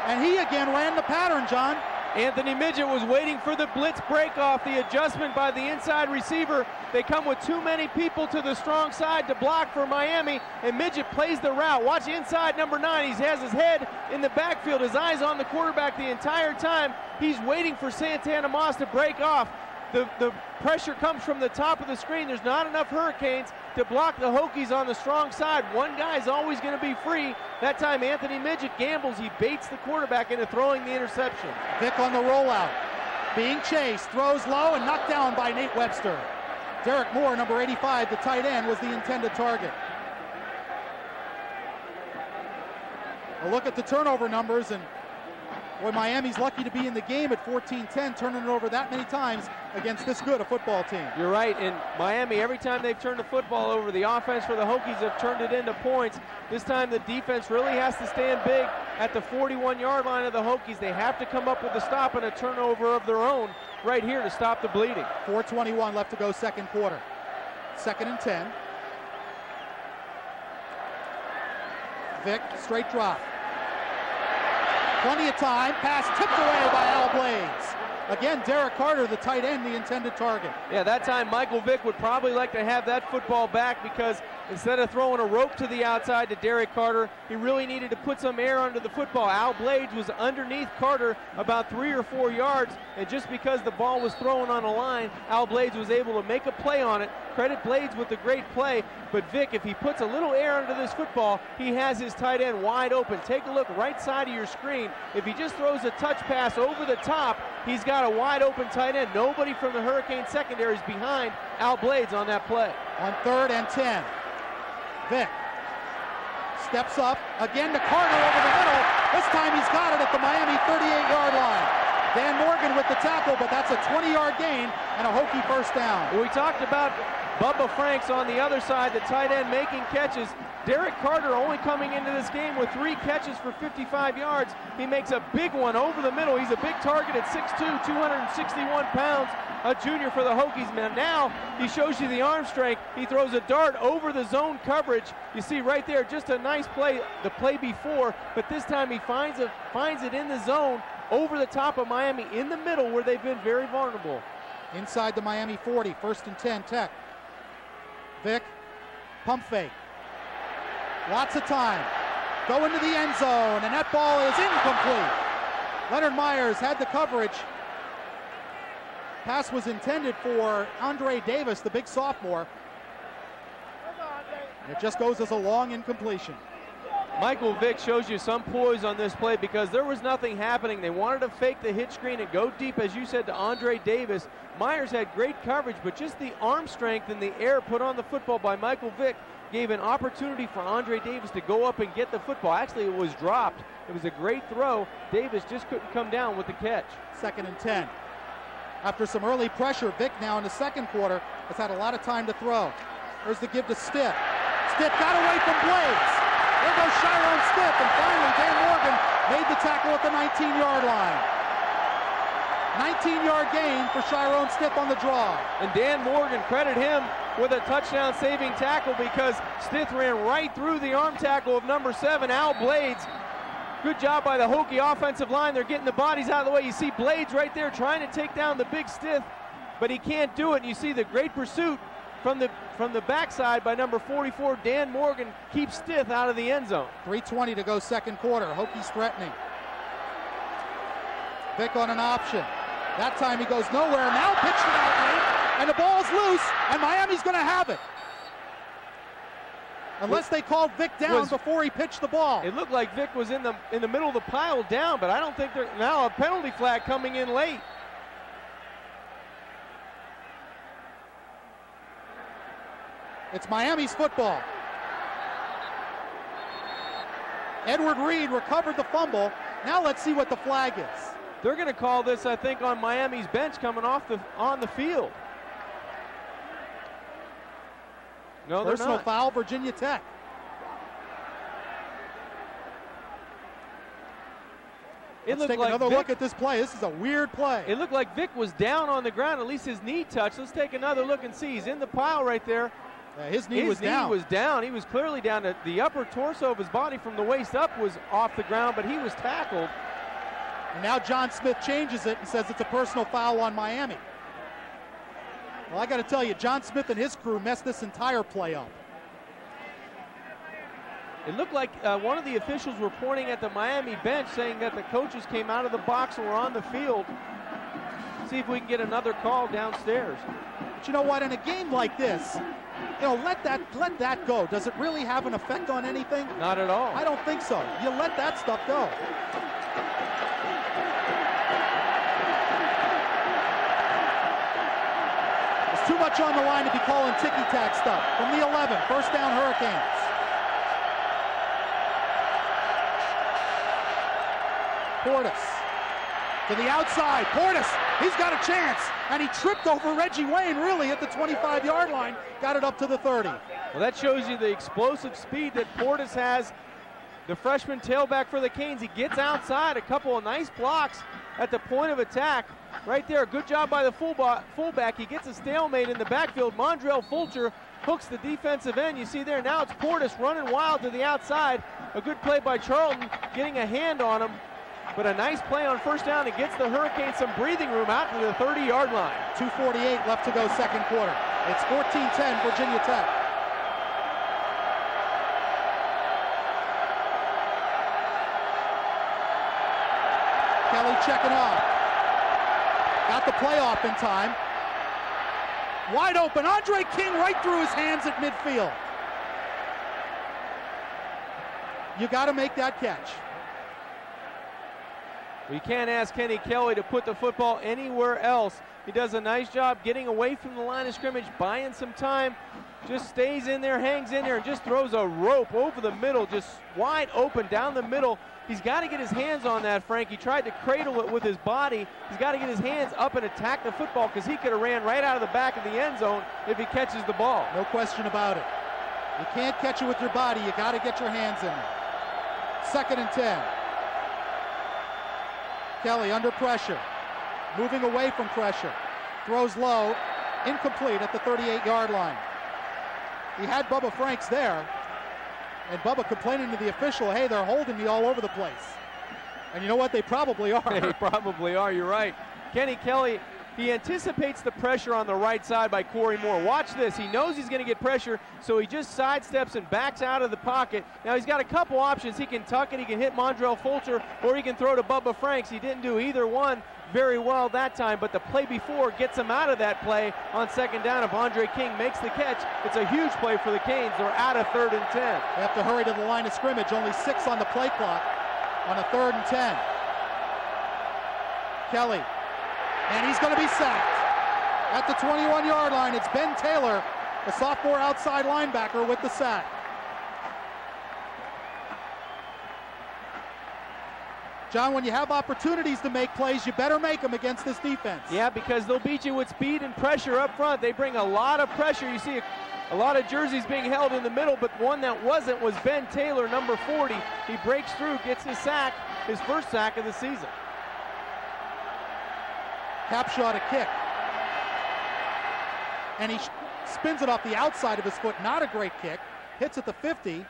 And he again ran the pattern, John. Anthony Midget was waiting for the blitz break off, the adjustment by the inside receiver. They come with too many people to the strong side to block for Miami, and Midget plays the route. Watch inside number 9. He has his head in the backfield, his eyes on the quarterback the entire time. He's waiting for Santana Moss to break off. The pressure comes from the top of the screen. There's not enough Hurricanes to block the Hokies on the strong side. One guy's always going to be free. That time Anthony Midget gambles. He baits the quarterback into throwing the interception. Vick on the rollout. Being chased, throws low and knocked down by Nate Webster. Derek Moore, number 85, the tight end, was the intended target. A look at the turnover numbers, and boy, Miami's lucky to be in the game at 14-10, turning it over that many times against this good a football team. You're right, and Miami, every time they've turned the football over, the offense for the Hokies have turned it into points. This time the defense really has to stand big at the 41-yard line of the Hokies. They have to come up with a stop and a turnover of their own right here to stop the bleeding. 4:21 left to go second quarter. 2nd and 10. Vick, straight drop. Plenty of time. Pass tipped away by Al Blades. Again, Derek Carter, the tight end, the intended target. Yeah, that time Michael Vick would probably like to have that football back, because instead of throwing a rope to the outside to Derek Carter, he really needed to put some air under the football. Al Blades was underneath Carter about 3 or 4 yards, and just because the ball was thrown on a line, Al Blades was able to make a play on it. Credit Blades with the great play, but Vick, if he puts a little air under this football, he has his tight end wide open. Take a look right side of your screen. If he just throws a touch pass over the top, he's got a wide open tight end. Nobody from the Hurricane secondary is behind Al Blades on that play. On 3rd and 10. Vick steps up again to Carter over the middle. This time he's got it at the Miami 38-yard line. Dan Morgan with the tackle, but that's a 20-yard gain and a Hokie first down. Well, we talked about Bubba Franks on the other side, the tight end making catches. Derek Carter only coming into this game with 3 catches for 55 yards. He makes a big one over the middle. He's a big target at 6'2", 261 pounds, a junior for the Hokies. Man, now he shows you the arm strength. He throws a dart over the zone coverage. You see right there, just a nice play, the play before, but this time he finds it in the zone over the top of Miami in the middle where they've been very vulnerable. Inside the Miami 40, 1st and 10, Tech. Vick, pump fake. Lots of time. Go into the end zone, and that ball is incomplete. Leonard Myers had the coverage. Pass was intended for Andre Davis, the big sophomore. And it just goes as a long incompletion. Michael Vick shows you some poise on this play because there was nothing happening. They wanted to fake the hitch screen and go deep, as you said, to Andre Davis. Myers had great coverage, but just the arm strength and the air put on the football by Michael Vick gave an opportunity for Andre Davis to go up and get the football. Actually, it was dropped. It was a great throw. Davis just couldn't come down with the catch. 2nd and 10. After some early pressure, Vick now in the second quarter has had a lot of time to throw. There's the give to Stitt. Stitt got away from Blades. There goes Chiron Stitt, and finally Dan Morgan made the tackle at the 19-yard line. 19-yard gain for Chiron Stitt on the draw. And Dan Morgan, credit him with a touchdown saving tackle because Stitt ran right through the arm tackle of number 7, Al Blades. Good job by the Hokie offensive line. They're getting the bodies out of the way. You see Blades right there trying to take down the big Stitt, but he can't do it. And you see the great pursuit from the backside by number 44, Dan Morgan, keeps Stith out of the end zone. 3:20 to go second quarter. Hokies threatening. Vick on an option. That time he goes nowhere. Now pitched it out late, and the ball's loose, and Miami's going to have it. Unless they called Vick down before he pitched the ball. It looked like Vick was in the middle of the pile down, but I don't think they're now a penalty flag coming in late. It's Miami's football. Edward Reed recovered the fumble. Now let's see what the flag is. They're going to call this, I think, on Miami's bench coming on the field. No, they're Personal not. foul, Virginia Tech. Let's take another look at this play. This is a weird play. It looked like Vick was down on the ground. At least his knee touched. Let's take another look and see. He's in the pile right there. His knee was down. He was clearly down. The upper torso of his body from the waist up was off the ground, but he was tackled. And now John Smith changes it and says it's a personal foul on Miami. Well, I got to tell you, John Smith and his crew messed this entire play up. It looked like one of the officials were pointing at the Miami bench saying that the coaches came out of the box and were on the field. See if we can get another call downstairs. But you know what? In a game like this, let that go. Does it really have an effect on anything? Not at all. I don't think so. You let that stuff go. Too much on the line to be calling ticky-tack stuff. From the 11, first down Hurricanes. Portis to the outside. Portis, he's got a chance. And he tripped over Reggie Wayne really at the 25-yard line. Got it up to the 30. Well, that shows you the explosive speed that Portis has. The freshman tailback for the Canes. He gets outside, a couple of nice blocks at the point of attack. Right there, good job by the fullback. He gets a stalemate in the backfield. Mondrell Fulcher hooks the defensive end. You see there, now it's Portis running wild to the outside. A good play by Charlton, getting a hand on him. But a nice play on first down. It gets the Hurricanes some breathing room out to the 30-yard line. 2:48 left to go second quarter. It's 14-10 Virginia Tech. Kelly checking off. Got the play off in time. Wide open. Andre King right through his hands at midfield. You got to make that catch. We can't ask Kenny Kelly to put the football anywhere else. He does a nice job getting away from the line of scrimmage, buying some time. Just stays in there, hangs in there, and just throws a rope over the middle, just wide open down the middle. He's got to get his hands on that, Frank. He tried to cradle it with his body. He's got to get his hands up and attack the football because he could have ran right out of the back of the end zone if he catches the ball. No question about it. You can't catch it with your body. You got to get your hands in there. 2nd and 10. Kelly under pressure. Moving away from pressure. Throws low. Incomplete at the 38-yard line. He had Bubba Franks there. And Bubba complaining to the official, hey, they're holding me all over the place. And you know what? They probably are. They probably are. You're right. Kenny Kelly, he anticipates the pressure on the right side by Corey Moore. Watch this. He knows he's going to get pressure, so he just sidesteps and backs out of the pocket. Now, he's got a couple options. He can tuck it. He can hit Mondrell Fulcher, or he can throw to Bubba Franks. He didn't do either one very well that time, but the play before gets him out of that play on second down. If Andre King makes the catch, it's a huge play for the Canes. They're out of 3rd and 10. They have to hurry to the line of scrimmage. Only 6 on the play clock on a 3rd and 10. Kelly, and he's going to be sacked. At the 21-yard line, it's Ben Taylor, the sophomore outside linebacker, with the sack. John, when you have opportunities to make plays, you better make them against this defense. Yeah, because they'll beat you with speed and pressure up front. They bring a lot of pressure. You see a lot of jerseys being held in the middle, but one that wasn't was Ben Taylor, number 40. He breaks through, gets his sack, his first sack of the season. Capshot a kick. And he spins it off the outside of his foot. Not a great kick. Hits at the 50.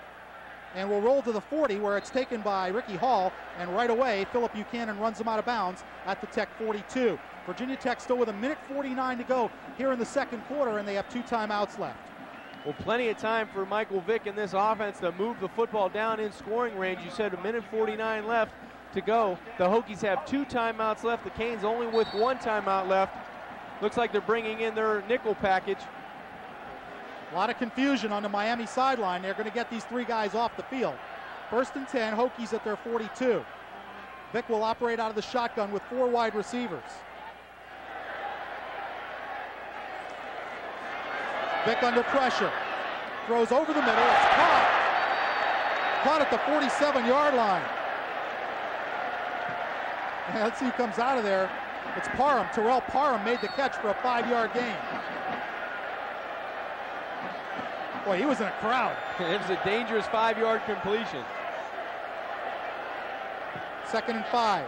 and will roll to the 40, where it's taken by Ricky Hall, and right away Philip Buchanan runs them out of bounds at the Tech 42. Virginia Tech still with 1:49 to go here in the second quarter, and they have 2 timeouts left. Well, plenty of time for Michael Vick in this offense to move the football down in scoring range. You said 1:49 left to go. The Hokies have 2 timeouts left. The Canes only with 1 timeout left. Looks like they're bringing in their nickel package. A lot of confusion on the Miami sideline. They're going to get these 3 guys off the field. 1st and 10, Hokies at their 42. Vick will operate out of the shotgun with 4 wide receivers. Vick under pressure. Throws over the middle. It's caught. Caught at the 47-yard line. And let's see who comes out of there. It's Parham. Terrell Parham made the catch for a 5-yard gain. Boy, he was in a crowd. It was a dangerous 5-yard completion. 2nd and 5.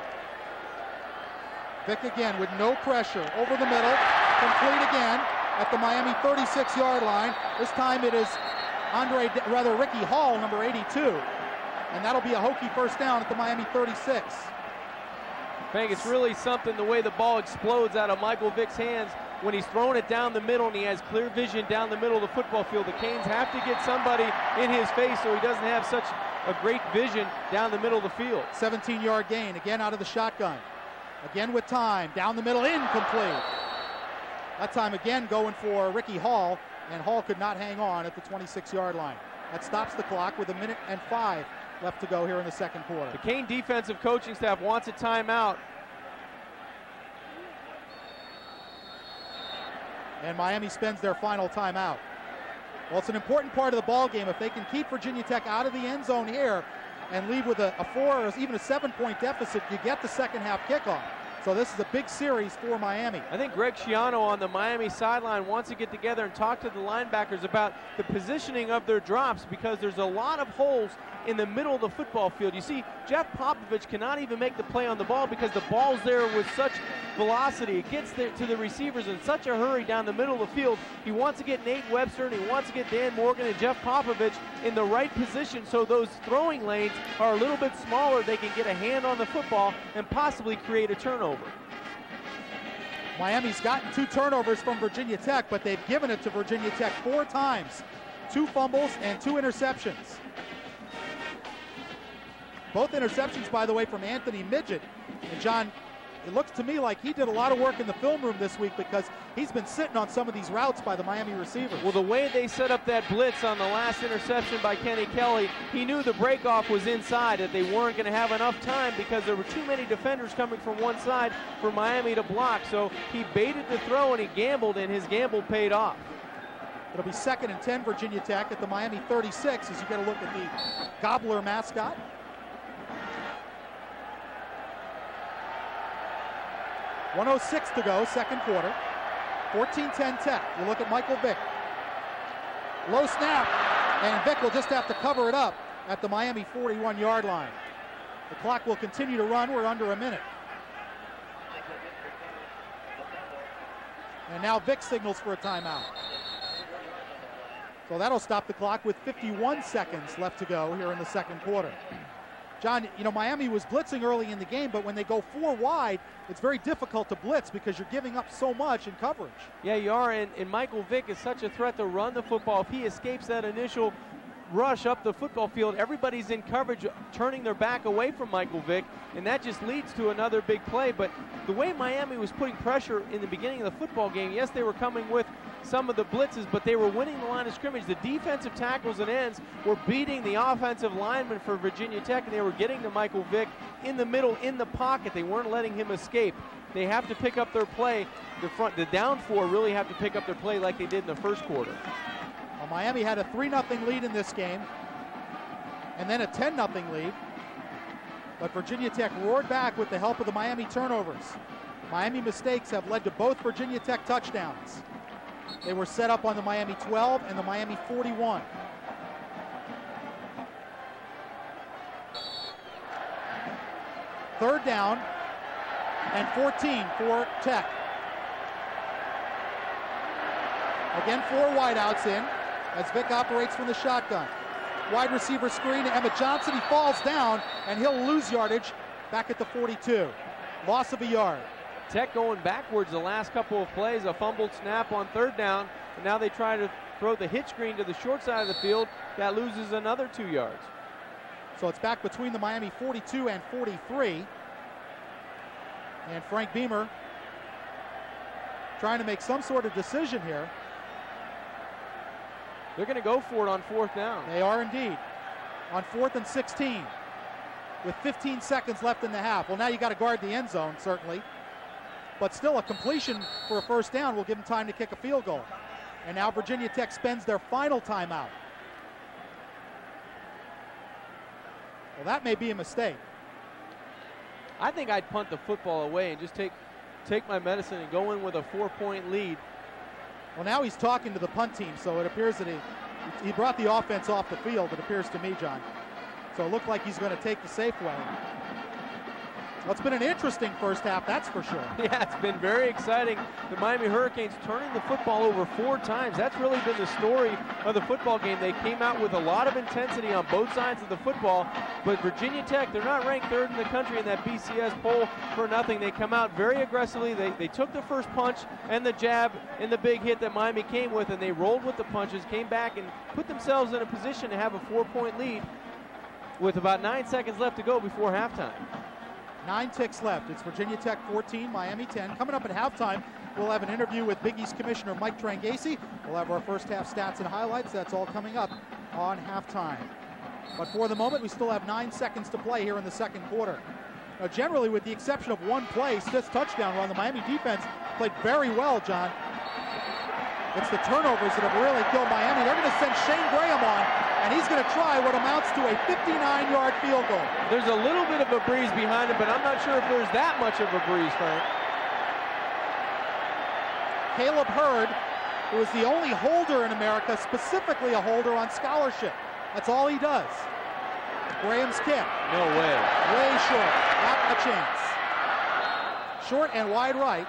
Vick again with no pressure. Over the middle. Complete again at the Miami 36-yard line. This time it is Ricky Hall, number 82. And that'll be a Hokie first down at the Miami 36. Frank, it's really something the way the ball explodes out of Michael Vick's hands when he's throwing it down the middle and he has clear vision down the middle of the football field. The Canes have to get somebody in his face so he doesn't have such a great vision down the middle of the field. 17-yard gain, again out of the shotgun. Again with time, down the middle, incomplete. That time again going for Ricky Hall, and Hall could not hang on at the 26-yard line. That stops the clock with 1:05 left to go here in the second quarter. The Cane defensive coaching staff wants a timeout. And Miami spends their final timeout. Well, it's an important part of the ball game. If they can keep Virginia Tech out of the end zone here and leave with a 4 or even a 7-point deficit, you get the second half kickoff. So this is a big series for Miami. I think Greg Schiano on the Miami sideline wants to get together and talk to the linebackers about the positioning of their drops, because there's a lot of holes in the middle of the football field. You see, Jeff Popovich cannot even make the play on the ball because the ball's there with such velocity. It gets there to the receivers in such a hurry down the middle of the field. He wants to get Nate Webster and he wants to get Dan Morgan and Jeff Popovich in the right position so those throwing lanes are a little bit smaller. They can get a hand on the football and possibly create a turnover. Miami's gotten 2 turnovers from Virginia Tech, but they've given it to Virginia Tech 4 times. 2 fumbles and 2 interceptions. Both interceptions, by the way, from Anthony Midget. And John, it looks to me like he did a lot of work in the film room this week, because he's been sitting on some of these routes by the Miami receivers. Well, the way they set up that blitz on the last interception by Kenny Kelly, he knew the breakoff was inside, that they weren't going to have enough time because there were too many defenders coming from one side for Miami to block. So he baited the throw and he gambled, and his gamble paid off. It'll be 2nd and 10 Virginia Tech at the Miami 36 as you get a look at the Gobbler mascot. .106 to go, second quarter. 14-10 Tech. You look at Michael Vick. Low snap, and Vick will just have to cover it up at the Miami 41-yard line. The clock will continue to run. We're under a minute. And now Vick signals for a timeout. So that'll stop the clock with 51 seconds left to go here in the second quarter. John, you know, Miami was blitzing early in the game, but when they go 4 wide, it's very difficult to blitz because you're giving up so much in coverage. Yeah, you are, and Michael Vick is such a threat to run the football. If he escapes that initial rush up the football field, everybody's in coverage turning their back away from Michael Vick, and that just leads to another big play. But the way Miami was putting pressure in the beginning of the football game, yes, they were coming with some of the blitzes, but they were winning the line of scrimmage. The defensive tackles and ends were beating the offensive linemen for Virginia Tech, and they were getting to Michael Vick in the middle, in the pocket. They weren't letting him escape. They have to pick up their play. The down 4 really have to pick up their play like they did in the first quarter. Well, Miami had a 3-0 lead in this game, and then a 10-0 lead. But Virginia Tech roared back with the help of the Miami turnovers. Miami mistakes have led to both Virginia Tech touchdowns. They were set up on the Miami 12 and the Miami 41. Third down and 14 for Tech. Again, 4 wideouts in as Vick operates from the shotgun. wide receiver screen to Emmett Johnson. He falls down, and he'll lose yardage back at the 42. Loss of a yard. Tech going backwards the last couple of plays, a fumbled snap on 3rd down, and now they try to throw the hitch screen to the short side of the field. That loses another 2 yards. So it's back between the Miami 42 and 43. And Frank Beamer trying to make some sort of decision here. They're going to go for it on 4th down. They are indeed. On 4th and 16 with 15 seconds left in the half. Well, now you got to guard the end zone, certainly. But still, a completion for a 1st down will give them time to kick a field goal. And now Virginia Tech spends their final timeout. Well, that may be a mistake. I think I'd punt the football away and just take my medicine and go in with a 4-point lead. Well, now he's talking to the punt team, so it appears that he brought the offense off the field, it appears to me, John. So it looked like he's going to take the safe way. Well, it's been an interesting first half, that's for sure. Yeah, it's been very exciting. The Miami Hurricanes turning the football over 4 times. That's really been the story of the football game. They came out with a lot of intensity on both sides of the football, but Virginia Tech, they're not ranked 3rd in the country in that BCS poll for nothing. They come out very aggressively. They took the first punch and the jab in the big hit that Miami came with, and they rolled with the punches, came back and put themselves in a position to have a 4-point lead with about 9 seconds left to go before halftime. 9 ticks left. It's Virginia Tech 14, Miami 10. Coming up at halftime, we'll have an interview with Big East Commissioner Mike Trangasi. We'll have our first half stats and highlights. That's all coming up on halftime. But for the moment, we still have 9 seconds to play here in the second quarter. Now, generally, with the exception of one play, Smith's touchdown run, the Miami defense played very well, John. It's the turnovers that have really killed Miami. They're going to send Shane Graham on, and he's going to try what amounts to a 59-yard field goal. There's a little bit of a breeze behind him, but I'm not sure if there's that much of a breeze, Frank. Caleb Hurd, who is the only holder in America, specifically a holder on scholarship. That's all he does. Graham's kick. No way. Way short. Not a chance. Short and wide right.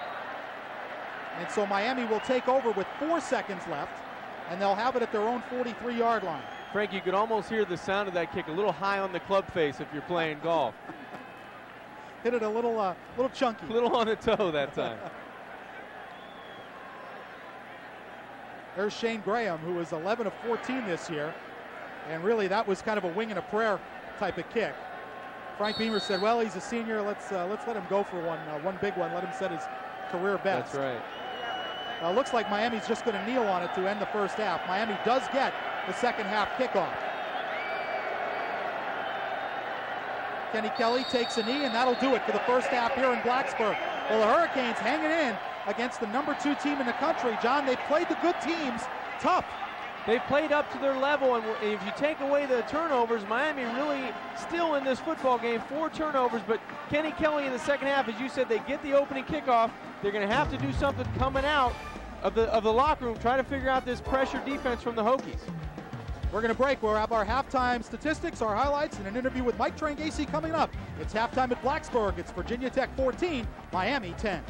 And so Miami will take over with 4 seconds left, and they'll have it at their own 43-yard line. Frank, you could almost hear the sound of that kick a little high on the club face if you're playing golf. Hit it a little chunky. A little on the toe that time. There's Shane Graham, who was 11 of 14 this year, and really that was kind of a wing and a prayer type of kick. Frank Beamer said, well, he's a senior, let's let him go for one big one, let him set his career best. That's right. Looks like Miami's just going to kneel on it to end the first half. Miami does get the second half kickoff. Kenny Kelly takes a knee, and that'll do it for the first half here in Blacksburg. Well, the Hurricanes hanging in against the number 2 team in the country. John, they've played the good teams tough. They've played up to their level, and if you take away the turnovers, Miami really still in this football game, 4 turnovers, but Kenny Kelly in the second half, as you said, they get the opening kickoff. They're going to have to do something coming out of the locker room, try to figure out this pressure defense from the Hokies. We're going to break. We'll have our halftime statistics, our highlights, and an interview with Mike Trangasi coming up. It's halftime at Blacksburg. It's Virginia Tech 14, Miami 10.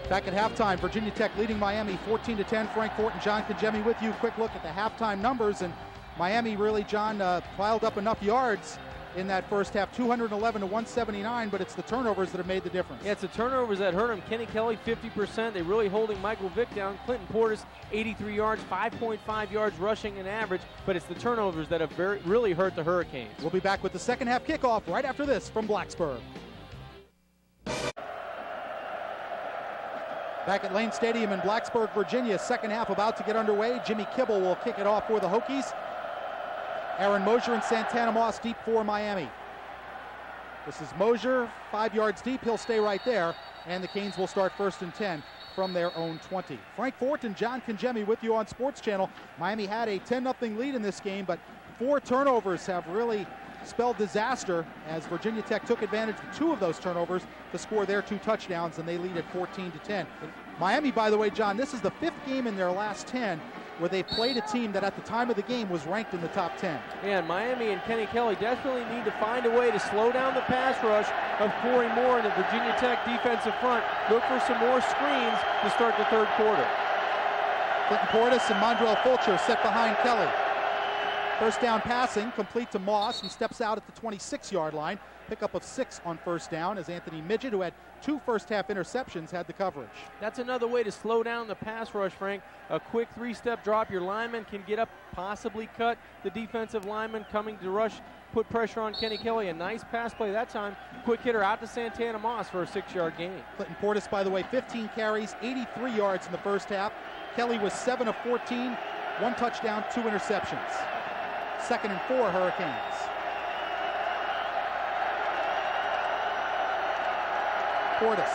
Back at halftime, Virginia Tech leading Miami 14-10. Frank Fort and John Congemi with you. Quick look at the halftime numbers, and Miami really, John, piled up enough yards in that first half, 211 to 179, but it's the turnovers that have made the difference. Yeah, it's the turnovers that hurt him. Kenny Kelly, 50%. They're really holding Michael Vick down. Clinton Portis, 83 yards, 5.5 yards rushing in average, but it's the turnovers that have really hurt the Hurricanes. We'll be back with the second half kickoff right after this from Blacksburg. Back at Lane Stadium in Blacksburg, Virginia, second half about to get underway. Jimmy Kibble will kick it off for the Hokies. Aaron Mosier and Santana Moss deep for Miami. This is Mosier, 5 yards deep. He'll stay right there, and the Canes will start 1st and 10 from their own 20. Frank Fort and John Congemi with you on Sports Channel. Miami had a 10-0 lead in this game, but 4 turnovers have really spelled disaster as Virginia Tech took advantage of 2 of those turnovers to score their 2 touchdowns, and they lead at 14-10. Miami, by the way, John, this is the 5th game in their last 10 where they played a team that at the time of the game was ranked in the top 10. Yeah, and Miami and Kenny Kelly definitely need to find a way to slow down the pass rush of Corey Moore and the Virginia Tech defensive front. Look for some more screens to start the third quarter. Clinton Portis and Mondrell Fulcher set behind Kelly. First down passing, complete to Moss, who steps out at the 26-yard line. Pickup of 6 on first down as Anthony Midget, who had 2 first-half interceptions, had the coverage. That's another way to slow down the pass rush, Frank. A quick 3-step drop. Your lineman can get up, possibly cut the defensive lineman coming to rush, put pressure on Kenny Kelly. A nice pass play that time. Quick hitter out to Santana Moss for a 6-yard gain. Clinton Portis, by the way, 15 carries, 83 yards in the first half. Kelly was 7 of 14, 1 touchdown, 2 interceptions. 2nd and 4, Hurricanes. Portis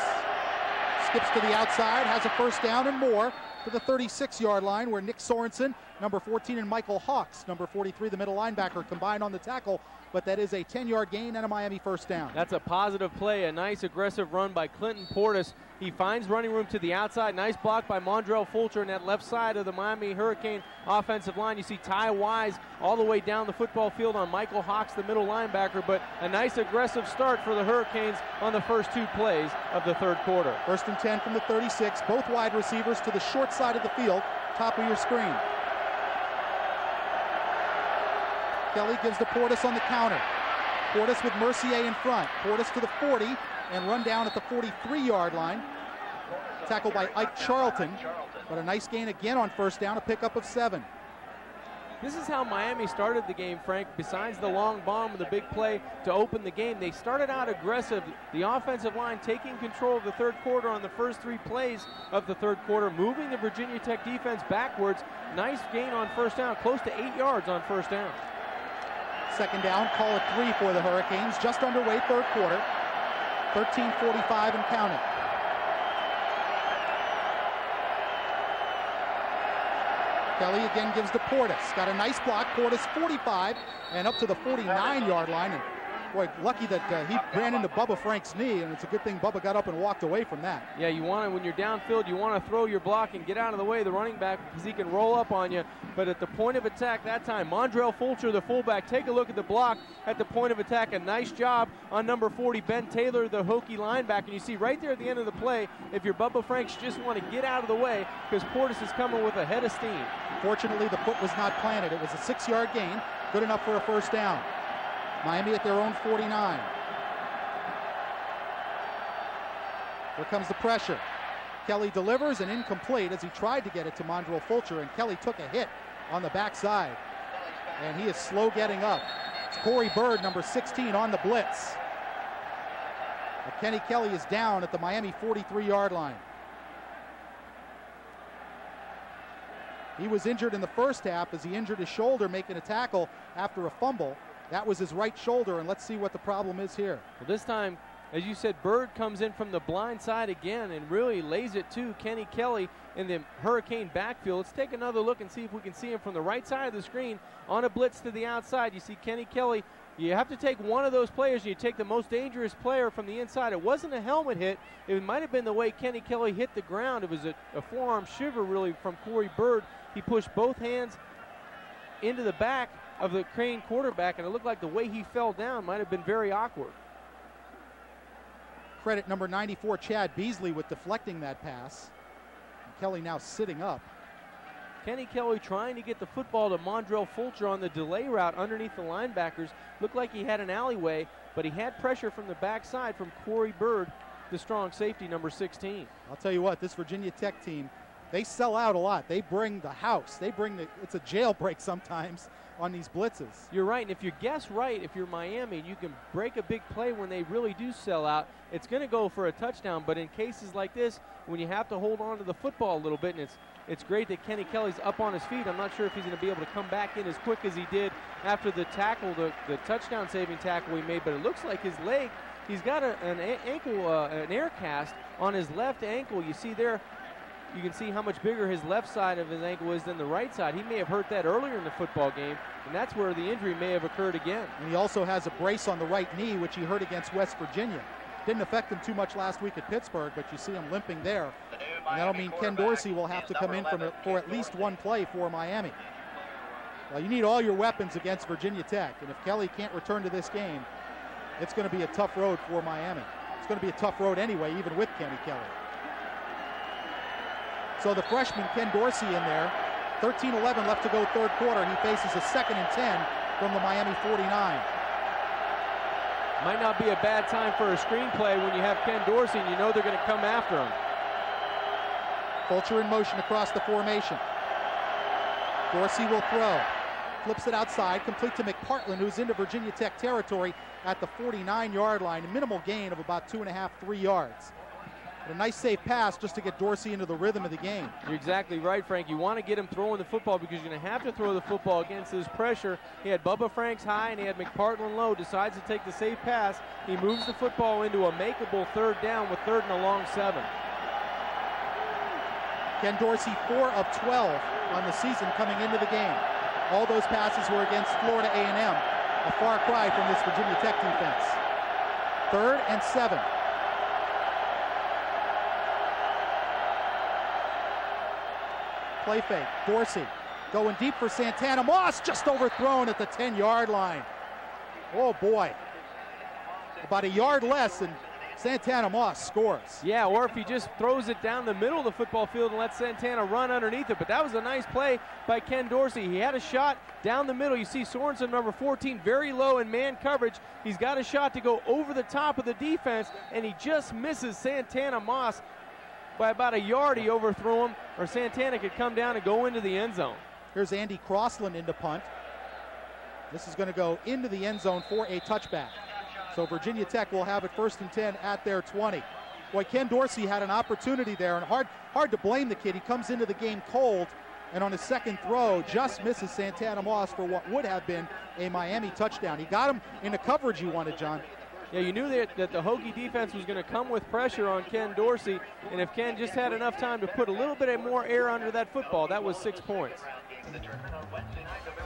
skips to the outside, has a first down and more to the 36-yard line, where Nick Sorensen, number 14, and Michael Hawks, number 43, the middle linebacker, combined on the tackle, but that is a 10-yard gain and a Miami first down. That's a positive play, a nice aggressive run by Clinton Portis. He finds running room to the outside. Nice block by Mondrell Fulcher in that left side of the Miami Hurricane offensive line. You see Ty Wise all the way down the football field on Michael Hawks, the middle linebacker, but a nice aggressive start for the Hurricanes on the first 2 plays of the third quarter. 1st and 10 from the 36, both wide receivers to the short side of the field, top of your screen. Kelly gives to Portis on the counter. Portis with Mercier in front. Portis to the 40 and run down at the 43-yard line. Tackled by Ike Charlton, but a nice gain again on first down, a pickup of 7. This is how Miami started the game, Frank. Besides the long bomb and the big play to open the game, they started out aggressive. The offensive line taking control of the third quarter on the first 3 plays of the third quarter, moving the Virginia Tech defense backwards. Nice gain on first down, close to 8 yards on first down. 2nd down, call it 3 for the Hurricanes. Just underway, third quarter. 13:45 and counting. Kelly again gives to Portis. Got a nice block. Portis 45 and up to the 49-yard line. And boy, lucky that he ran into Bubba Frank's knee, and it's a good thing Bubba got up and walked away from that. Yeah, you want to, when you're downfield, you want to throw your block and get out of the way of the running back because he can roll up on you. But at the point of attack that time, Mondrell Fulcher, the fullback, take a look at the block at the point of attack. A nice job on number 40, Ben Taylor, the Hokie linebacker. And you see right there at the end of the play, if you're Bubba Franks, you just want to get out of the way because Portis is coming with a head of steam. Fortunately, the foot was not planted. It was a 6-yard gain, good enough for a first down. Miami at their own 49. Here comes the pressure. Kelly delivers and incomplete as he tried to get it to Mondrell Fulcher, and Kelly took a hit on the backside. And he is slow getting up. It's Corey Bird, number 16, on the blitz. But Kenny Kelly is down at the Miami 43-yard line. He was injured in the first half as he injured his shoulder making a tackle after a fumble. That was his right shoulder, and let's see what the problem is here. Well, this time, as you said, Bird comes in from the blind side again and really lays it to Kenny Kelly in the Hurricane backfield. Let's take another look and see if we can see him from the right side of the screen on a blitz to the outside. You see Kenny Kelly. You have to take one of those players, and you take the most dangerous player from the inside. It wasn't a helmet hit. It might have been the way Kenny Kelly hit the ground. It was a forearm shiver, really, from Corey Bird. He pushed both hands into the back of the Crane quarterback, and it looked like the way he fell down might have been very awkward. Credit number 94, Chad Beasley, with deflecting that pass. And Kelly now sitting up. Kenny Kelly trying to get the football to Mondrell Fulcher on the delay route underneath the linebackers. Looked like he had an alleyway, but he had pressure from the backside from Corey Bird, the strong safety, number 16. I'll tell you what, this Virginia Tech team, they sell out a lot. They bring the house. They bring it's a jailbreak sometimes on these blitzes. You're right, and if you guess right, if you're Miami and you can break a big play when they really do sell out, it's going to go for a touchdown. But in cases like this, when you have to hold on to the football a little bit, and it's great that Kenny Kelly's up on his feet. I'm not sure if he's going to be able to come back in as quick as he did after the tackle, the touchdown-saving tackle he made, but it looks like his leg, he's got an air cast on his left ankle. You see there, you can see how much bigger his left side of his ankle is than the right side. He may have hurt that earlier in the football game, and that's where the injury may have occurred again. And he also has a brace on the right knee, which he hurt against West Virginia. Didn't affect him too much last week at Pittsburgh, but you see him limping there. And that'll mean Ken Dorsey will have to come in for at least one play for Miami. Well, you need all your weapons against Virginia Tech, and if Kelly can't return to this game, it's going to be a tough road for Miami. It's going to be a tough road anyway, even with Kenny Kelly. So the freshman, Ken Dorsey, in there. 13-11 left to go third quarter. He faces a 2nd and 10 from the Miami 49. Might not be a bad time for a screenplay when you have Ken Dorsey and you know they're going to come after him. Fulcher in motion across the formation. Dorsey will throw. Flips it outside, complete to McPartland, who's into Virginia Tech territory at the 49-yard line. A minimal gain of about 2.5, 3 yards. But a nice safe pass just to get Dorsey into the rhythm of the game. You're exactly right, Frank. You want to get him throwing the football because you're going to have to throw the football against his pressure. He had Bubba Franks high and he had McPartland low. Decides to take the safe pass. He moves the football into a makeable 3rd down with 3rd and a long 7. Ken Dorsey 4 of 12 on the season coming into the game. All those passes were against Florida A&M. A far cry from this Virginia Tech defense. 3rd and 7. Play fake. Dorsey going deep for Santana Moss, just overthrown at the 10-yard line. Oh boy. About a yard less and Santana Moss scores. Yeah, or if he just throws it down the middle of the football field and lets Santana run underneath it. But that was a nice play by Ken Dorsey. He had a shot down the middle. You see Sorensen, number 14, very low in man coverage. He's got a shot to go over the top of the defense, and he just misses Santana Moss by about a yard. He overthrew him, or Santana could come down and go into the end zone. Here's Andy Crossland into punt. This is going to go into the end zone for a touchback. So Virginia Tech will have it 1st and 10 at their 20. Boy, Ken Dorsey had an opportunity there, and hard to blame the kid. He comes into the game cold, and on his 2nd throw, just misses Santana Moss for what would have been a Miami touchdown. He got him in the coverage he wanted, John. Yeah, you knew that the Hokie defense was going to come with pressure on Ken Dorsey, and if Ken just had enough time to put a little bit more air under that football, that was 6 points.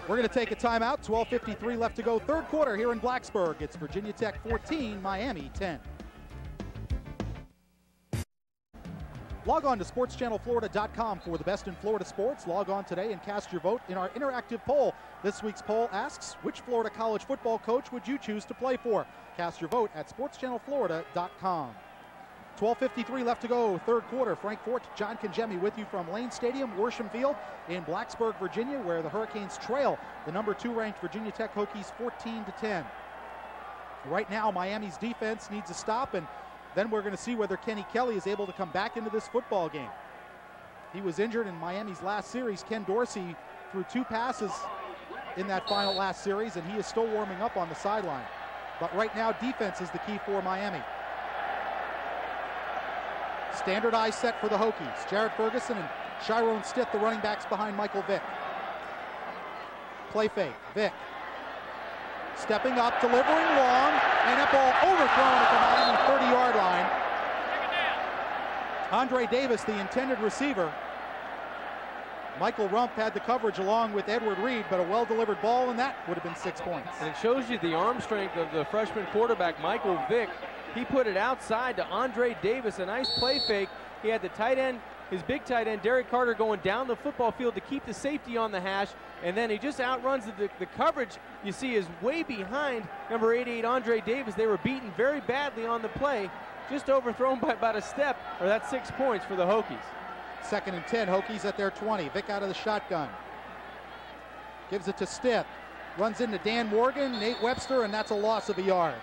We're going to take a timeout. 12:53 left to go. Third quarter here in Blacksburg. It's Virginia Tech 14, Miami 10. Log on to sportschannelflorida.com for the best in Florida sports. Log on today and cast your vote in our interactive poll. This week's poll asks, which Florida college football coach would you choose to play for? Cast your vote at sportschannelflorida.com. 12:53 left to go, third quarter. Frank Fort, John Congemi with you from Lane Stadium, Worsham Field in Blacksburg, Virginia, where the Hurricanes trail the number 2 ranked Virginia Tech Hokies 14-10. Right now, Miami's defense needs a stop, and then we're going to see whether Kenny Kelly is able to come back into this football game. He was injured in Miami's last series. Ken Dorsey threw 2 passes in that final last series, and he is still warming up on the sideline. But right now, defense is the key for Miami. Standardized set for the Hokies. Jared Ferguson and Chiron Stitt, the running backs behind Michael Vick. Play fake. Vick stepping up, delivering long, and that ball overthrown at the Miami 30-yard line. Andre Davis, the intended receiver. Michael Rump had the coverage along with Edward Reed, but a well-delivered ball, and that would have been 6 points. And it shows you the arm strength of the freshman quarterback, Michael Vick. He put it outside to Andre Davis, a nice play fake. He had the tight end, his big tight end, Derek Carter, going down the football field to keep the safety on the hash, and then he just outruns the coverage. You see is way behind number 88, Andre Davis. They were beaten very badly on the play, just overthrown by about a step, or that's 6 points for the Hokies. 2nd and 10, Hokies at their 20. Vick out of the shotgun. Gives it to Stitt. Runs into Dan Morgan, Nate Webster, and that's a loss of a yard.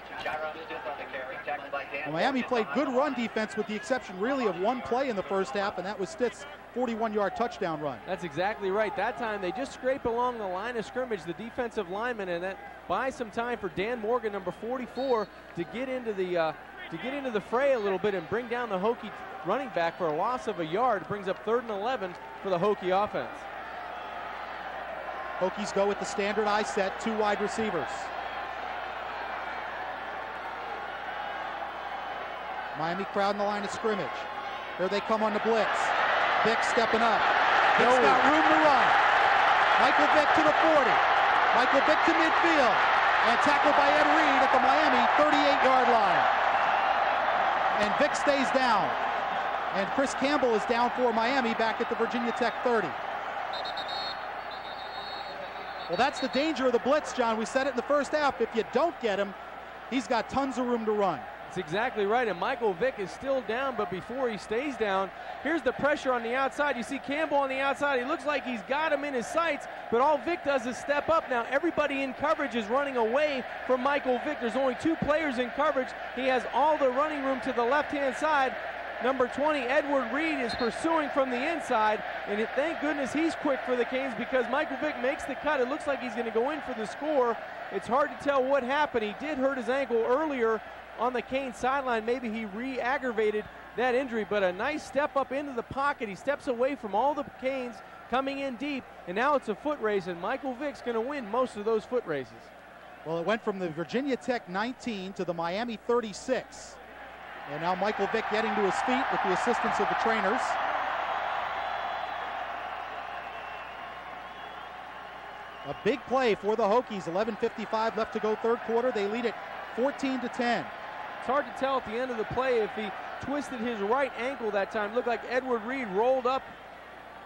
Well, Miami played good run defense with the exception really of one play in the first half, and that was Stitt's 41-yard touchdown run. That's exactly right. That time they just scrape along the line of scrimmage, the defensive lineman, and that buys some time for Dan Morgan, number 44, to get into the fray a little bit and bring down the Hokie running back for a loss of a yard. Brings up 3rd and 11 for the Hokie offense. Hokies go with the standardized set, 2 wide receivers. Miami crowd in the line of scrimmage. Here they come on the blitz. Vick stepping up. Vick's got room to run. Michael Vick to the 40. Michael Vick to midfield. And tackled by Ed Reed at the Miami 38-yard line. And Vick stays down. And Chris Campbell is down for Miami back at the Virginia Tech 30. Well, that's the danger of the blitz, John. We said it in the first half. If you don't get him, he's got tons of room to run. That's exactly right, and Michael Vick is still down, but before he stays down, here's the pressure on the outside. You see Campbell on the outside. He looks like he's got him in his sights, but all Vick does is step up. Now everybody in coverage is running away from Michael Vick. There's only 2 players in coverage. He has all the running room to the left-hand side. Number 20, Edward Reed, is pursuing from the inside, and thank goodness he's quick for the Canes because Michael Vick makes the cut. It looks like he's going to go in for the score. It's hard to tell what happened. He did hurt his ankle earlier on the Canes sideline. Maybe he re-aggravated that injury, but a nice step up into the pocket. He steps away from all the Canes coming in deep, and now it's a foot race, and Michael Vick's going to win most of those foot races. Well, it went from the Virginia Tech 19 to the Miami 36. And now Michael Vick getting to his feet with the assistance of the trainers. A big play for the Hokies. 11:55 left to go third quarter. They lead it 14-10. It's hard to tell at the end of the play if he twisted his right ankle that time. Looked like Edward Reed rolled up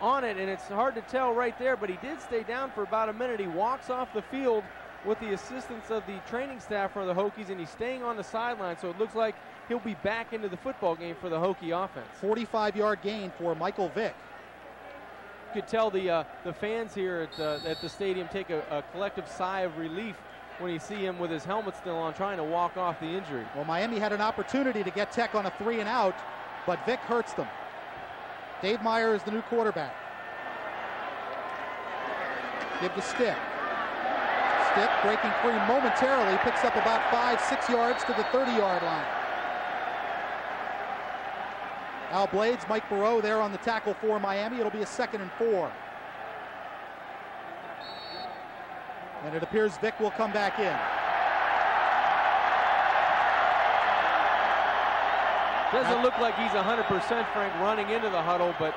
on it, and it's hard to tell right there, but he did stay down for about a minute. He walks off the field with the assistance of the training staff for the Hokies, and he's staying on the sideline, so it looks like he'll be back into the football game for the Hokie offense. 45-yard gain for Michael Vick. You could tell the fans here at the stadium take a collective sigh of relief when you see him with his helmet still on, trying to walk off the injury. Well, Miami had an opportunity to get Tech on a 3-and-out, but Vick hurts them. Dave Meyer is the new quarterback. Give to Stick. Stick breaking free momentarily, picks up about 5-6 yards to the 30-yard line. Al Blades, Mike Burrow there on the tackle for Miami. It'll be a 2nd and 4. And it appears Vick will come back in. Doesn't look like he's 100%, Frank, running into the huddle, but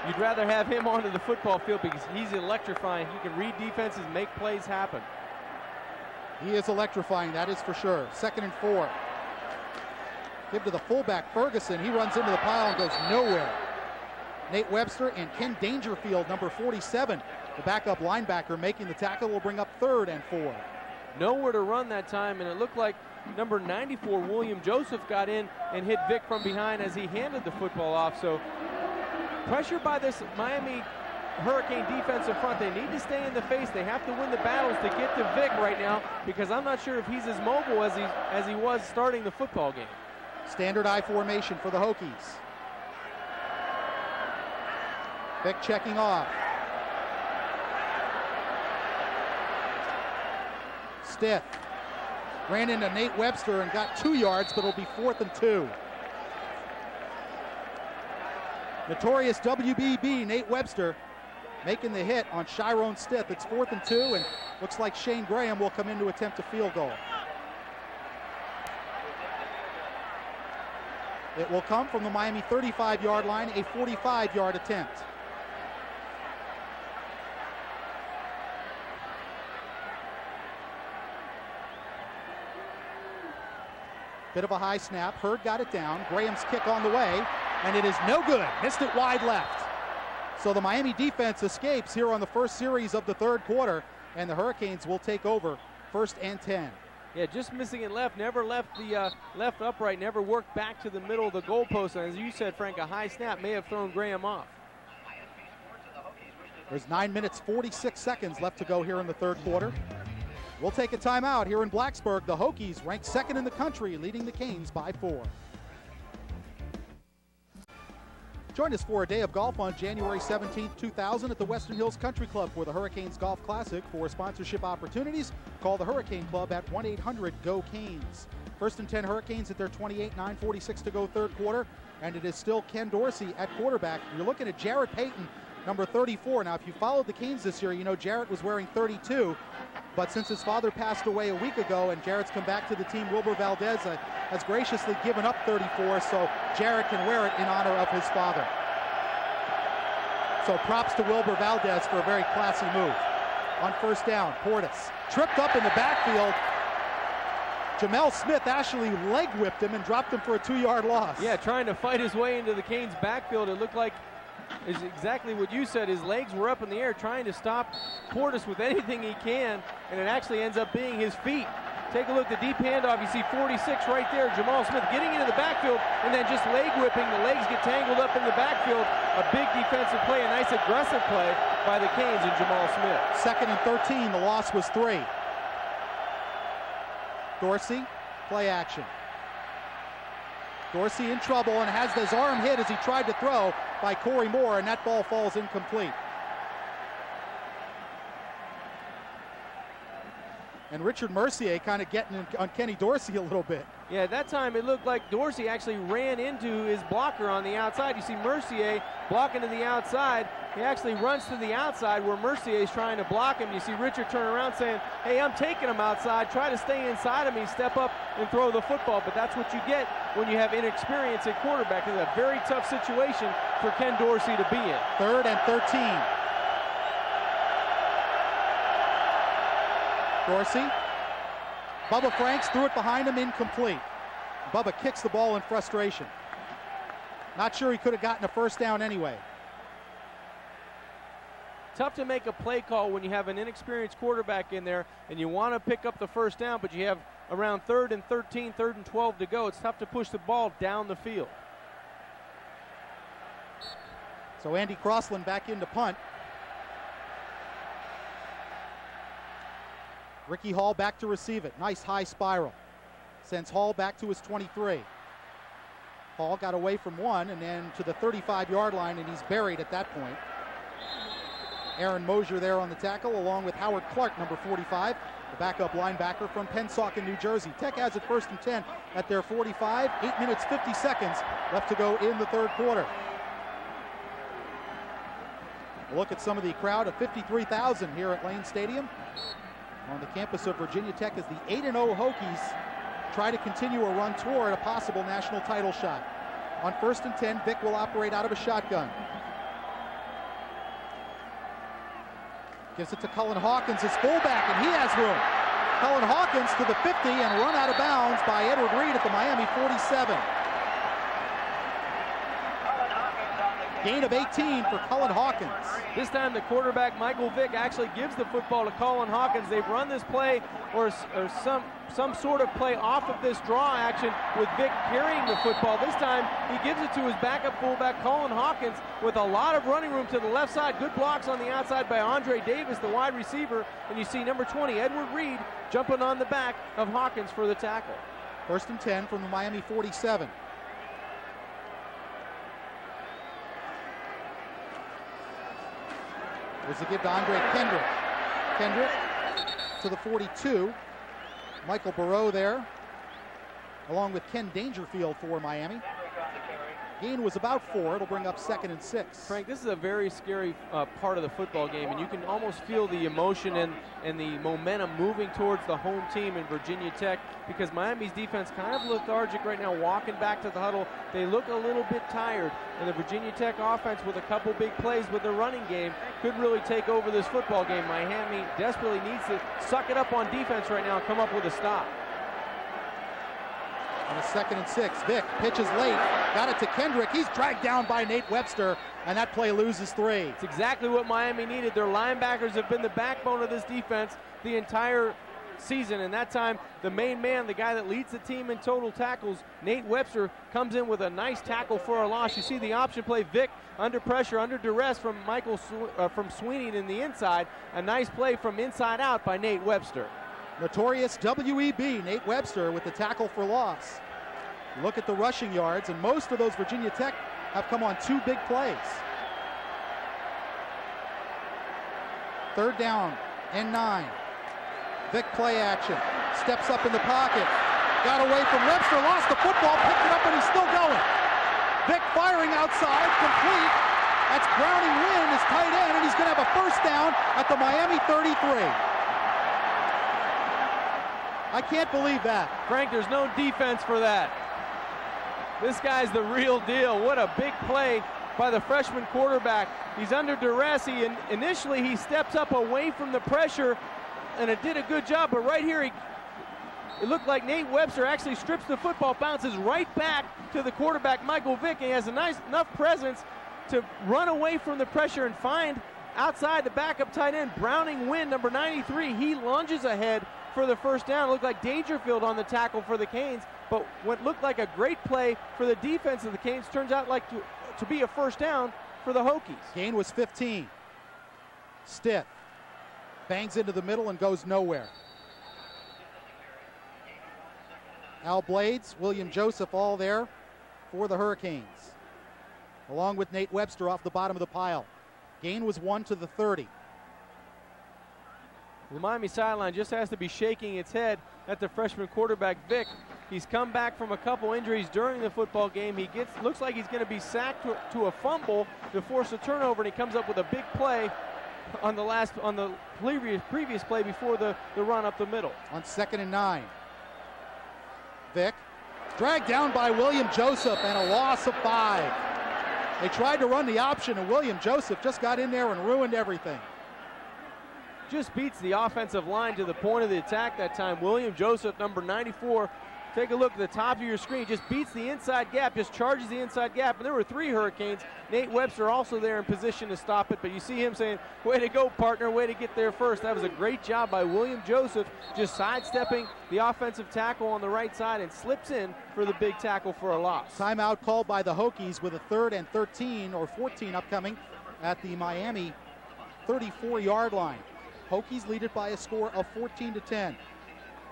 you'd rather have him onto the football field because he's electrifying. He can read defenses, make plays happen. He is electrifying, that is for sure. 2nd and 4. Give to the fullback, Ferguson. He runs into the pile and goes nowhere. Nate Webster and Ken Dangerfield, number 47, the backup linebacker, making the tackle, will bring up 3rd and 4. Nowhere to run that time, and it looked like number 94, William Joseph, got in and hit Vick from behind as he handed the football off. So pressure by this Miami Hurricane defensive front. They need to stay in the face. They have to win the battles to get to Vick right now, because I'm not sure if he's as mobile as he was starting the football game. Standard I formation for the Hokies. Vick checking off. Stiff. Ran into Nate Webster and got 2 yards, but it'll be 4th and 2. Notorious WBB Nate Webster making the hit on Chiron Stiff. It's 4th and 2, and looks like Shane Graham will come in to attempt a field goal. It will come from the Miami 35-yard line, a 45-yard attempt. Bit of a high snap. Hurd got it down. Graham's kick on the way, and it is no good. Missed it wide left. So the Miami defense escapes here on the first series of the third quarter, and the Hurricanes will take over 1st and 10. Yeah, just missing it left, never left the left upright, never worked back to the middle of the goalpost. And as you said, Frank, a high snap may have thrown Graham off. There's 9 minutes, 46 seconds left to go here in the third quarter. We'll take a timeout here in Blacksburg. The Hokies ranked 2nd in the country, leading the Canes by 4. Join us for a day of golf on January 17th, 2000 at the Western Hills Country Club for the Hurricanes Golf Classic. For sponsorship opportunities, call the Hurricane Club at 1-800-GO-CANES. 1st and 10 Hurricanes at their 28, 9:46 to go third quarter, and it is still Ken Dorsey at quarterback. You're looking at Jarrett Payton, number 34. Now, if you followed the Canes this year, you know Jarrett was wearing 32, but since his father passed away a week ago and Jarrett's come back to the team, Wilbur Valdez has graciously given up 34, so Jarrett can wear it in honor of his father. So props to Wilbur Valdez for a very classy move. On 1st down, Portis tripped up in the backfield. Jamel Smith actually leg whipped him and dropped him for a 2-yard loss. Yeah, trying to fight his way into the Canes backfield. It looked like is exactly what you said. His legs were up in the air trying to stop Portis with anything he can, and it actually ends up being his feet Take a look at the deep handoff. You see 46 right there, Jamal Smith getting into the backfield and then just leg whipping. The legs get tangled up in the backfield. A big defensive play, a nice aggressive play by the Canes and Jamal Smith. 2nd and 13, the loss was 3. Dorsey, play action. Dorsey in trouble and has his arm hit as he tried to throw by Corey Moore, and that ball falls incomplete. And Richard Mercier kind of getting on Kenny Dorsey a little bit. Yeah, at that time it looked like Dorsey actually ran into his blocker on the outside. You see Mercier blocking to the outside. He actually runs to the outside where Mercier is trying to block him. You see Richard turn around saying, hey, I'm taking him outside. Try to stay inside of me, step up and throw the football. But that's what you get when you have inexperience at quarterback. It's a very tough situation for Ken Dorsey to be in. 3rd and 13. Dorsey. Bubba Franks threw it behind him, incomplete. Bubba kicks the ball in frustration. Not sure he could have gotten a first down anyway. Tough to make a play call when you have an inexperienced quarterback in there and you want to pick up the first down, but you have around 3rd and 13, 3rd and 12 to go. It's tough to push the ball down the field. So Andy Crossland back in to punt. Ricky Hall back to receive it. Nice high spiral. Sends Hall back to his 23. Hall got away from one and then to the 35-yard line, and he's buried at that point. Aaron Mosier there on the tackle, along with Howard Clark, number 45, the backup linebacker from Pennsauken, New Jersey. Tech has it 1st and 10 at their 45. 8 minutes, 50 seconds left to go in the 3rd quarter. A look at some of the crowd of 53,000 here at Lane Stadium on the campus of Virginia Tech as the 8-0 Hokies try to continue a run toward a possible national title shot. On 1st and 10, Vic will operate out of a shotgun. Gives it to Cullen Hawkins, his fullback, and he has room. Cullen Hawkins to the 50 and run out of bounds by Edward Reed at the Miami 47. Gain of 18 for Cullen Hawkins. This time the quarterback, Michael Vick, actually gives the football to Cullen Hawkins. They've run this play or some sort of play off of this draw action with Vick carrying the football. This time he gives it to his backup fullback, Cullen Hawkins, with a lot of running room to the left side. Good blocks on the outside by Andre Davis, the wide receiver. And you see number 20, Edward Reed, jumping on the back of Hawkins for the tackle. 1st and 10 from the Miami 47. There's a give to Andre Kendrick. Kendrick to the 42. Michael Burrow there, along with Ken Dangerfield for Miami. Gain was about 4. It'll bring up 2nd and 6. Frank, this is a very scary part of the football game, and you can almost feel the emotion and the momentum moving towards the home team in Virginia Tech, because Miami's defense kind of lethargic right now, walking back to the huddle. They look a little bit tired, and the Virginia Tech offense, with a couple big plays with their running game, could really take over this football game. Miami desperately needs to suck it up on defense right now and come up with a stop. On a 2nd and 6, Vick pitches late, got it to Kendrick. He's dragged down by Nate Webster, and that play loses 3. It's exactly what Miami needed. Their linebackers have been the backbone of this defense the entire season, and that time the main man, the guy that leads the team in total tackles, Nate Webster, comes in with a nice tackle for a loss. You see the option play, Vick under pressure, under duress from from Sweeney in the inside. A nice play from inside out by Nate Webster. Notorious WEB, Nate Webster, with the tackle for loss. Look at the rushing yards, and most of those Virginia Tech have come on 2 big plays. 3rd down and 9. Vick play action. Steps up in the pocket. Got away from Webster, lost the football, picked it up, and he's still going. Vick firing outside, complete. That's Browning Wynn, his tight end, and he's going to have a first down at the Miami 33. I can't believe that. Frank, there's no defense for that. This guy's the real deal. What a big play by the freshman quarterback. He's under duress. Initially he steps up away from the pressure, and it did a good job, but right here it looked like Nate Webster actually strips the football, bounces right back to the quarterback, Michael Vick, and he has a nice enough presence to run away from the pressure and find outside the backup tight end, Browning Wynn, number 93. He lunges ahead, for the first down. It looked like Dangerfield on the tackle for the Canes, but what looked like a great play for the defense of the Canes turns out like to be a first down for the Hokies. Gain was 15. Stiff. Bangs into the middle and goes nowhere. Al Blades, William Joseph all there for the Hurricanes, along with Nate Webster off the bottom of the pile. Gain was 1 to the 30. The Miami sideline just has to be shaking its head at the freshman quarterback, Vic. He's come back from a couple injuries during the football game. He looks like he's going to be sacked to a fumble to force a turnover, and he comes up with a big play on the previous play before the run up the middle. On 2nd and 9. Vic, dragged down by William Joseph, and a loss of 5. They tried to run the option, and William Joseph just got in there and ruined everything. Just beats the offensive line to the point of the attack that time. William Joseph, number 94. Take a look at the top of your screen. Just beats the inside gap, just charges the inside gap. And there were 3 Hurricanes. Nate Webster also there in position to stop it, but you see him saying, way to go, partner, way to get there first. That was a great job by William Joseph, just sidestepping the offensive tackle on the right side and slips in for the big tackle for a loss. Timeout called by the Hokies with a 3rd and 13 or 14 upcoming at the Miami 34-yard line. Hokies lead it by a score of 14-10.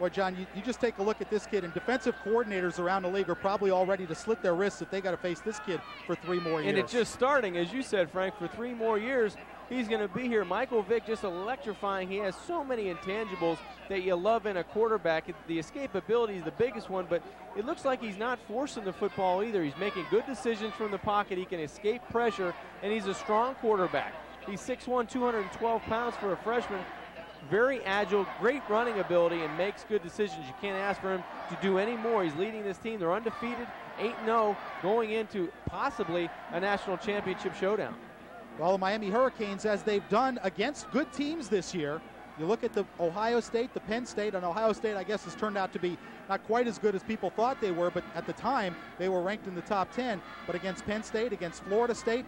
Boy, John, you just take a look at this kid, and defensive coordinators around the league are probably all ready to slit their wrists if they got to face this kid for 3 more years. And it's just starting, as you said, Frank, for 3 more years. He's going to be here. Michael Vick just electrifying. He has so many intangibles that you love in a quarterback. The escapability is the biggest one, but it looks like he's not forcing the football either. He's making good decisions from the pocket. He can escape pressure, and he's a strong quarterback. He's 6'1", 212 pounds for a freshman. Very agile, great running ability, and makes good decisions. You can't ask for him to do any more. He's leading this team. They're undefeated, 8-0, going into possibly a national championship showdown. Well, the Miami Hurricanes, as they've done against good teams this year, you look at the Ohio State, the Penn State, and Ohio State, I guess, has turned out to be not quite as good as people thought they were, but at the time, they were ranked in the top 10. But against Penn State, against Florida State,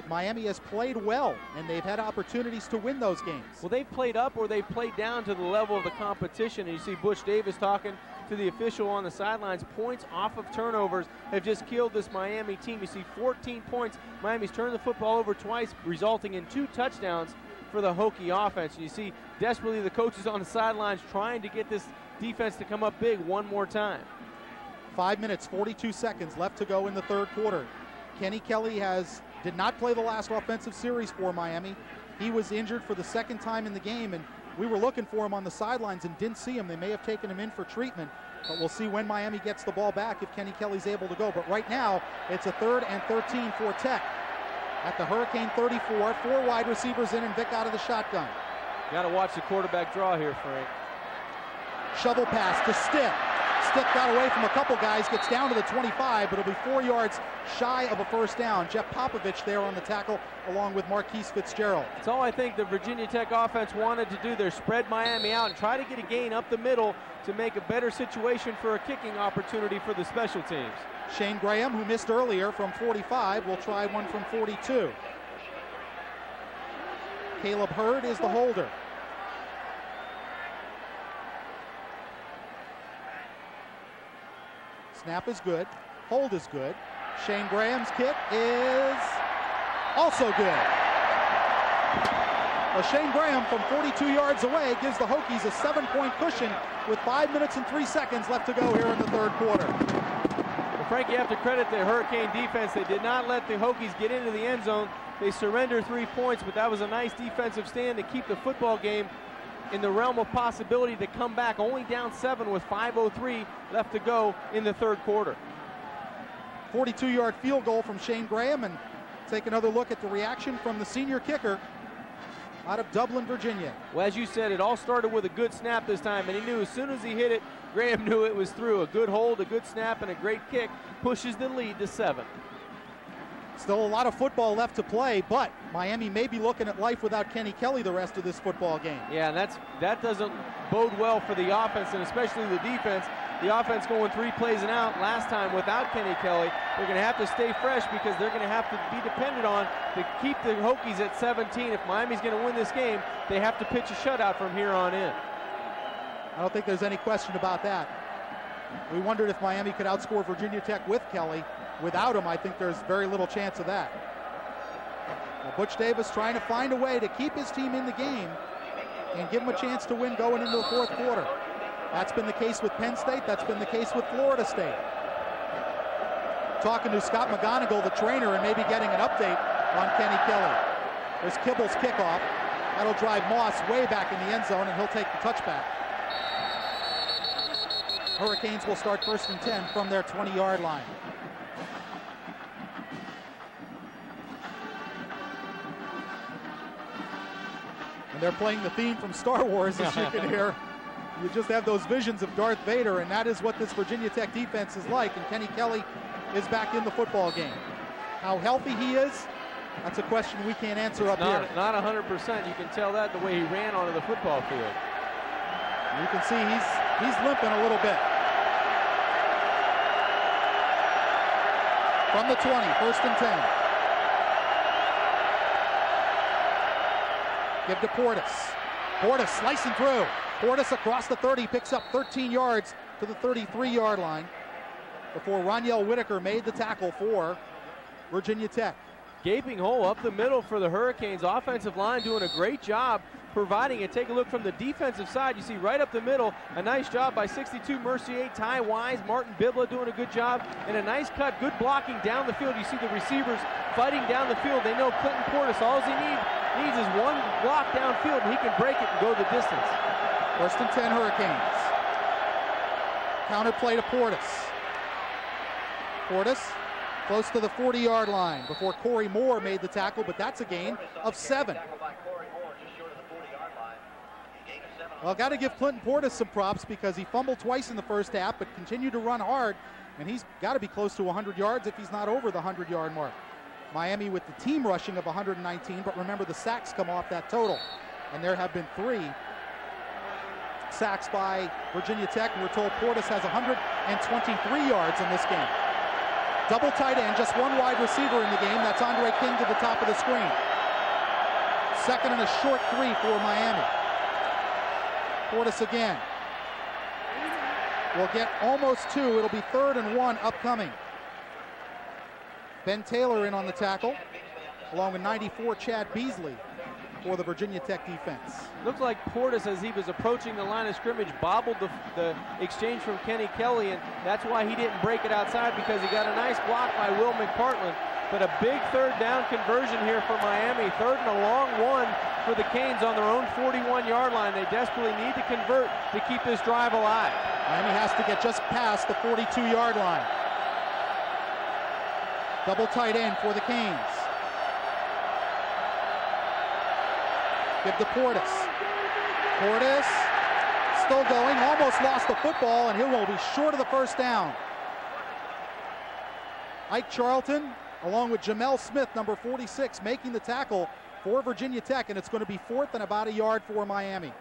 Miami has played well, and they've had opportunities to win those games. Well, they've played up or they've played down to the level of the competition, and you see Butch Davis talking to the official on the sidelines. Points off of turnovers have just killed this Miami team. You see 14 points. Miami's turned the football over twice, resulting in 2 touchdowns for the Hokie offense. And you see desperately the coaches on the sidelines trying to get this defense to come up big one more time. 5 minutes, 42 seconds left to go in the 3rd quarter. Kenny Kelly did not play the last offensive series for Miami. He was injured for the 2nd time in the game, and we were looking for him on the sidelines and didn't see him. They may have taken him in for treatment, but we'll see when Miami gets the ball back if Kenny Kelly's able to go. But right now, it's a 3rd and 13 for Tech at the Hurricane 34. 4 wide receivers in and Vic out of the shotgun. Got to watch the quarterback draw here, Frank. Shovel pass to Stitt. Stitt got away from a couple guys, gets down to the 25, but it'll be 4 yards shy of a first down. Jeff Popovich there on the tackle, along with Marquise Fitzgerald. That's all I think the Virginia Tech offense wanted to do there, spread Miami out and try to get a gain up the middle to make a better situation for a kicking opportunity for the special teams. Shane Graham, who missed earlier from 45, will try one from 42. Caleb Hurd is the holder. Snap is good. Hold is good. Shane Graham's kick is also good. Well, Shane Graham from 42 yards away gives the Hokies a 7-point cushion with 5 minutes and 3 seconds left to go here in the 3rd quarter. Well, Frank, you have to credit the Hurricane defense. They did not let the Hokies get into the end zone. They surrendered 3 points, but that was a nice defensive stand to keep the football game in the realm of possibility to come back, only down 7 with 5:03 left to go in the 3rd quarter. 42-yard field goal from Shane Graham, and take another look at the reaction from the senior kicker out of Dublin, Virginia. Well, as you said, it all started with a good snap this time, and he knew as soon as he hit it, Graham knew it was through. A good hold, a good snap, and a great kick pushes the lead to 7. Still a lot of football left to play, but Miami may be looking at life without Kenny Kelly the rest of this football game. Yeah, and that doesn't bode well for the offense, and especially the defense. The offense going 3 plays and out last time without Kenny Kelly. They're going to have to stay fresh because they're going to have to be dependent on to keep the Hokies at 17. If Miami's going to win this game, they have to pitch a shutout from here on in. I don't think there's any question about that. We wondered if Miami could outscore Virginia Tech with Kelly. Without him, I think there's very little chance of that. Well, Butch Davis trying to find a way to keep his team in the game and give them a chance to win going into the fourth quarter. That's been the case with Penn State. That's been the case with Florida State. Talking to Scott McGonigal, the trainer, and maybe getting an update on Kenny Kelly. There's Kibble's kickoff. That'll drive Moss way back in the end zone, and he'll take the touchback. Hurricanes will start 1st and 10 from their 20-yard line. And they're playing the theme from Star Wars, as you can hear. You just have those visions of Darth Vader, and that is what this Virginia Tech defense is like, and Kenny Kelly is back in the football game. How healthy he is, that's a question we can't answer up here. Not 100%. You can tell that the way he ran onto the football field. You can see he's limping a little bit. From the 20, 1st and 10. Give to Portis. Portis slicing through. Portis across the 30, picks up 13 yards to the 33-yard line before Roniel Whitaker made the tackle for Virginia Tech. Gaping hole up the middle for the Hurricanes. Offensive line doing a great job providing it. Take a look from the defensive side. You see right up the middle, a nice job by 62 Mercier, Ty Wise, Martin Bibla doing a good job, and a nice cut, good blocking down the field. You see the receivers fighting down the field. They know Clinton Portis, all he needs is one block downfield, and he can break it and go the distance. 1st and 10 Hurricanes. Counter play to Portis. Portis close to the 40-yard line before Corey Moore made the tackle, but that's a gain of 7. Well, got to give Clinton Portis some props because he fumbled twice in the first half, but continued to run hard, and he's got to be close to 100 yards if he's not over the 100-yard mark. Miami with the team rushing of 119, but remember the sacks come off that total, and there have been 3 sacks by Virginia Tech, and we're told Portis has 123 yards in this game. Double tight end, just one wide receiver in the game. That's Andre King to the top of the screen. 2nd and a short 3 for Miami. Portis again. We'll get almost 2. It'll be 3rd and 1 upcoming. Ben Taylor in on the tackle, along with 94 Chad Beasley for the Virginia Tech defense. Looks like Portis, as he was approaching the line of scrimmage, bobbled the exchange from Kenny Kelly, and that's why he didn't break it outside, because he got a nice block by Will McPartland. But a big 3rd down conversion here for Miami. 3rd and a long 1 for the Canes on their own 41-yard line. They desperately need to convert to keep this drive alive. Miami has to get just past the 42-yard line. Double tight end for the Canes. Give to Portis. Portis still going, almost lost the football, and he will be short of the 1st down. Ike Charlton, along with Jamel Smith, number 46, making the tackle for Virginia Tech, and it's going to be 4th and about a yard for Miami.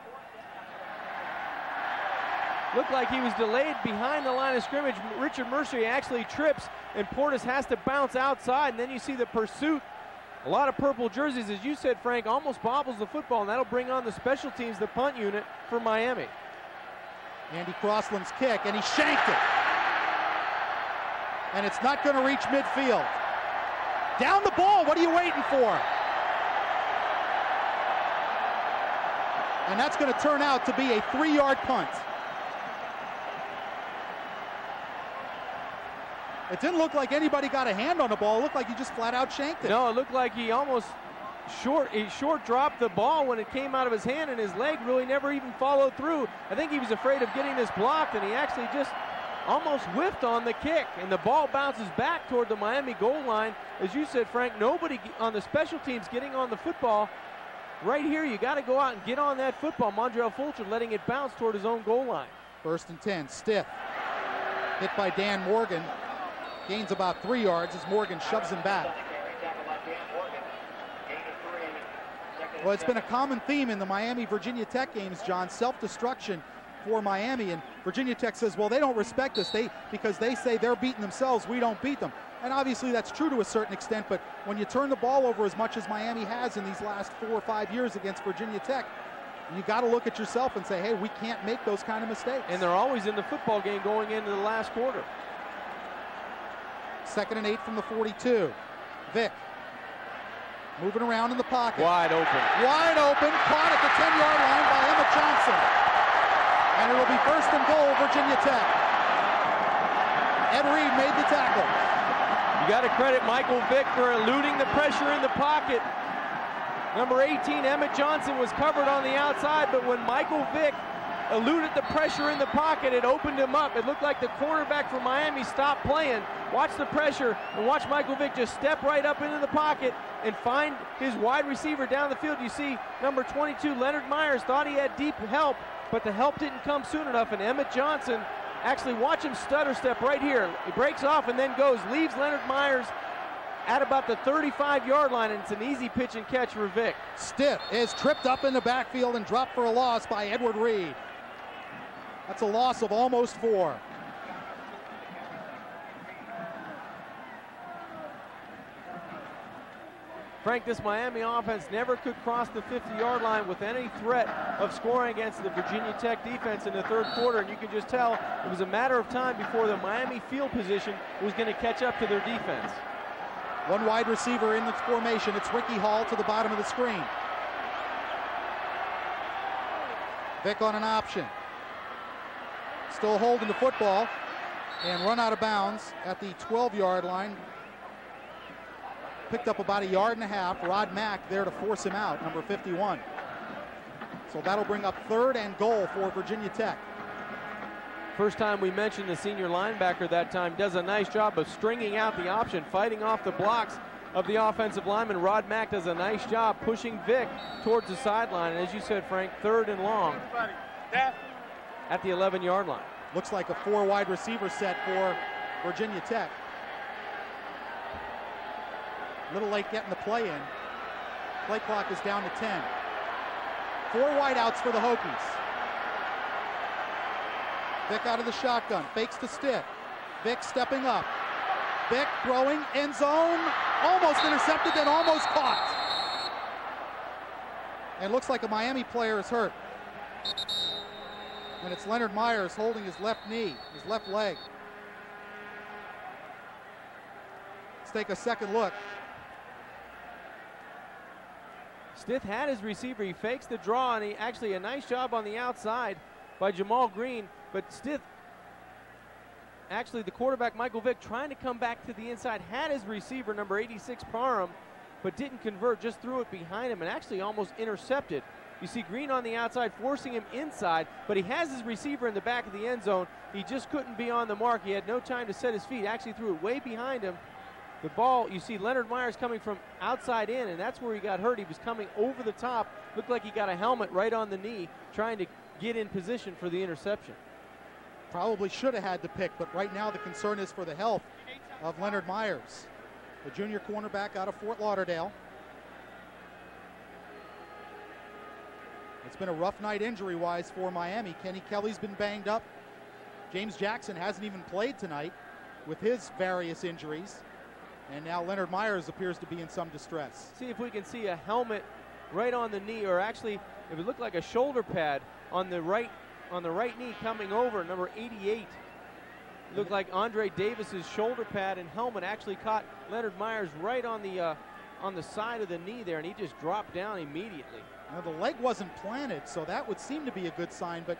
Looked like he was delayed behind the line of scrimmage. Richard Mercier actually trips, and Portis has to bounce outside, and then you see the pursuit. A lot of purple jerseys, as you said, Frank, almost bobbles the football, and that'll bring on the special teams, the punt unit for Miami. Andy Crossland's kick, and he shanked it. And it's not going to reach midfield. Down the ball, what are you waiting for? And that's going to turn out to be a 3-yard punt. It didn't look like anybody got a hand on the ball. It looked like he just flat out shanked it. No, it looked like he almost short dropped the ball when it came out of his hand, and his leg really never even followed through. I think he was afraid of getting this blocked, and he actually just almost whiffed on the kick, and the ball bounces back toward the Miami goal line. As you said, Frank, nobody on the special teams getting on the football. Right here, you got to go out and get on that football. Mondrell Fulcher letting it bounce toward his own goal line. 1st and 10, stiff. Hit by Dan Morgan. Gains about 3 yards as Morgan shoves him back. Well, it's been a common theme in the Miami-Virginia Tech games, John, self-destruction for Miami. And Virginia Tech says, well, they don't respect us because they say they're beating themselves, we don't beat them. And obviously that's true to a certain extent, but when you turn the ball over as much as Miami has in these last 4 or 5 years against Virginia Tech, You got to look at yourself and say, hey, we can't make those kind of mistakes. And they're always in the football game going into the last quarter. 2nd and 8 from the 42. Vick moving around in the pocket. Wide open. Wide open, caught at the 10-yard line by Emmett Johnson. And it will be 1st and goal, Virginia Tech. Ed Reed made the tackle. You got to credit Michael Vick for eluding the pressure in the pocket. Number 18, Emmett Johnson, was covered on the outside, but when Michael Vick eluded the pressure in the pocket, it opened him up. It looked like the quarterback from Miami stopped playing. Watch the pressure and watch Michael Vick just step right up into the pocket and find his wide receiver down the field. You see number 22, Leonard Myers, thought he had deep help, but the help didn't come soon enough, and Emmett Johnson, actually watch him stutter step right here. He breaks off and then goes, leaves Leonard Myers at about the 35-yard line, and it's an easy pitch and catch for Vick. Stiff is tripped up in the backfield and dropped for a loss by Edward Reed. That's a loss of almost 4. Frank, this Miami offense never could cross the 50-yard line with any threat of scoring against the Virginia Tech defense in the 3rd quarter, and you can just tell it was a matter of time before the Miami field position was going to catch up to their defense. One wide receiver in the formation. It's Ricky Hall to the bottom of the screen. Vick on an option. Still holding the football and run out of bounds at the 12-yard line. Picked up about 1.5 yards. Rod Mack there to force him out, number 51. So that'll bring up 3rd and goal for Virginia Tech. First time we mentioned the senior linebacker that time does a nice job of stringing out the option, fighting off the blocks of the offensive lineman. Rod Mack does a nice job pushing Vick towards the sideline. And as you said, Frank, 3rd and long at the 11-yard line. Looks like a 4 wide receiver set for Virginia Tech. A little late getting the play in. Play clock is down to 10. 4 wideouts for the Hokies. Vick out of the shotgun, fakes to Stitt. Vick stepping up. Vick throwing, end zone, almost intercepted, then almost caught. And looks like a Miami player is hurt. And it's Leonard Myers holding his left knee, his left leg. Let's take a second look. Stith had his receiver. He fakes the draw, and he actually a nice job on the outside by Jamal Green. But Stith, actually the quarterback Michael Vick, trying to come back to the inside, had his receiver number 86 Parham, but didn't convert, just threw it behind him and actually almost intercepted. You see Green on the outside forcing him inside, but he has his receiver in the back of the end zone. He just couldn't be on the mark. He had no time to set his feet. Actually threw it way behind him. The ball, you see Leonard Myers coming from outside in, and that's where he got hurt. He was coming over the top. Looked like he got a helmet right on the knee, trying to get in position for the interception. Probably should have had the pick, but right now the concern is for the health of Leonard Myers, the junior cornerback out of Fort Lauderdale. It's been a rough night injury-wise for Miami. Kenny Kelly's been banged up. James Jackson hasn't even played tonight with his various injuries. And now Leonard Myers appears to be in some distress. See if we can see a helmet right on the knee, or actually it would look like a shoulder pad on the right knee coming over, number 88. Looked like Andre Davis's shoulder pad and helmet actually caught Leonard Myers right on the side of the knee there, and he just dropped down immediately. Now the leg wasn't planted, so that would seem to be a good sign, but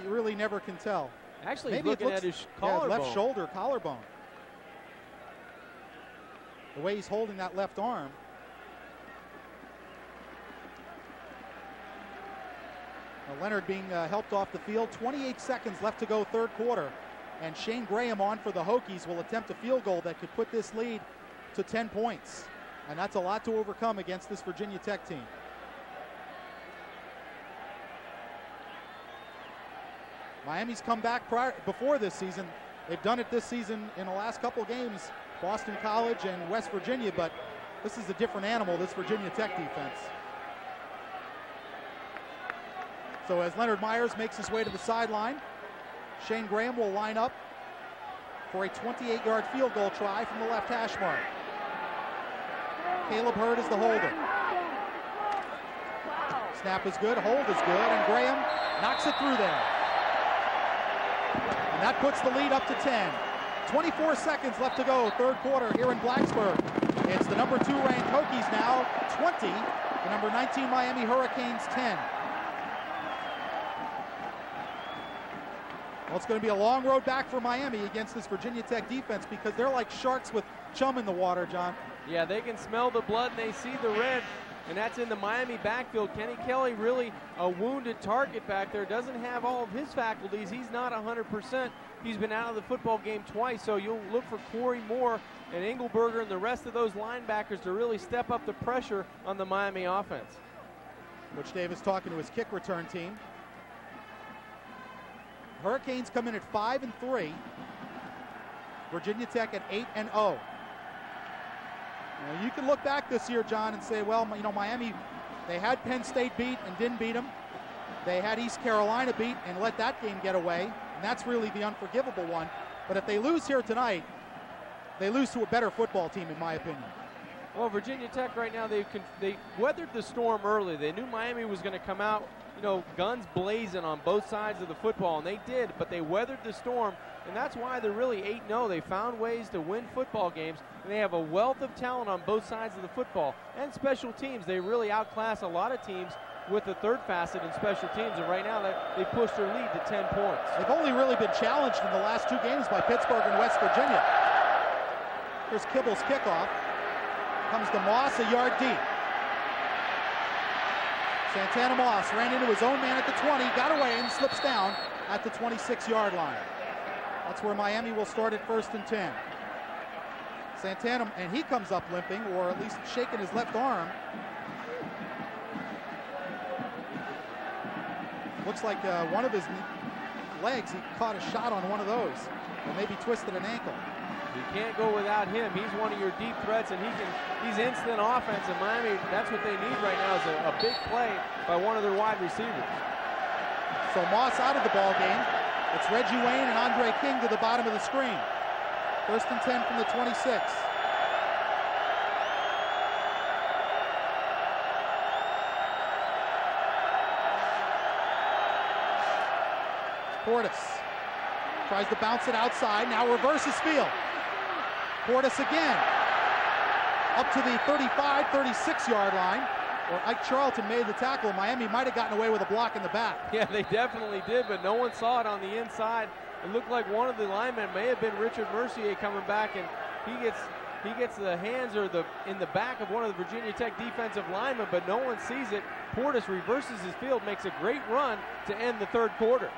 you really never can tell. Actually, maybe looking at his collarbone. Yeah, left shoulder, collarbone. The way he's holding that left arm. Now Leonard being helped off the field. 28 seconds left to go, 3rd quarter. And Shane Graham on for the Hokies will attempt a field goal that could put this lead to 10 points. And that's a lot to overcome against this Virginia Tech team. Miami's come back before this season. They've done it this season in the last couple of games, Boston College and West Virginia, but this is a different animal, this Virginia Tech defense. So as Leonard Myers makes his way to the sideline, Shane Graham will line up for a 28-yard field goal try from the left hash mark. Caleb Hurd is the holder. Snap is good, hold is good, and Graham knocks it through there. And that puts the lead up to 10. 24 seconds left to go, third quarter here in Blacksburg. It's the number 2 ranked Hokies now, 20. The number 19 Miami Hurricanes, 10. Well, it's going to be a long road back for Miami against this Virginia Tech defense because they're like sharks with chum in the water, John. Yeah, they can smell the blood and they see the red, and that's in the Miami backfield. Kenny Kelly really a wounded target back there, doesn't have all of his faculties. He's not 100%. He's been out of the football game twice, so you'll look for Corey Moore and Engelberger and the rest of those linebackers to really step up the pressure on the Miami offense. Coach Davis talking to his kick return team. Hurricanes come in at 5-3. Virginia Tech at 8-0. Now, you can look back this year, John, and say, well, you know, Miami, they had Penn State beat and didn't beat them. They had East Carolina beat and let that game get away. And that's really the unforgivable one. But if they lose here tonight, they lose to a better football team, in my opinion. Well, Virginia Tech right now, they weathered the storm early. They knew Miami was going to come out, you know, guns blazing on both sides of the football, and they did, but they weathered the storm, and that's why they're really 8-0. They found ways to win football games, and they have a wealth of talent on both sides of the football. And special teams, they really outclass a lot of teams with the third facet in special teams, and right now they pushed their lead to 10 points. They've only really been challenged in the last 2 games by Pittsburgh and West Virginia. Here's Kibble's kickoff. Comes to Moss a yard deep. Santana Moss ran into his own man at the 20, got away and slips down at the 26-yard line. That's where Miami will start at 1st and 10. Santana, and he comes up limping, or at least shaking his left arm. Looks like one of his legs, he caught a shot on one of those, or maybe twisted an ankle. You can't go without him. He's one of your deep threats, and he's instant offense. And Miami, that's what they need right now is a big play by one of their wide receivers. So Moss out of the ball game. It's Reggie Wayne and Andre King to the bottom of the screen. 1st and 10 from the 26. Portis tries to bounce it outside, now reverses field. Portis again, up to the 35, 36-yard line, where Ike Charlton made the tackle. Miami might have gotten away with a block in the back. Yeah, they definitely did, but no one saw it on the inside. It looked like one of the linemen may have been Richard Mercier coming back, and he gets the hands or in the back of one of the Virginia Tech defensive linemen, but no one sees it. Portis reverses his field, makes a great run to end the third quarter.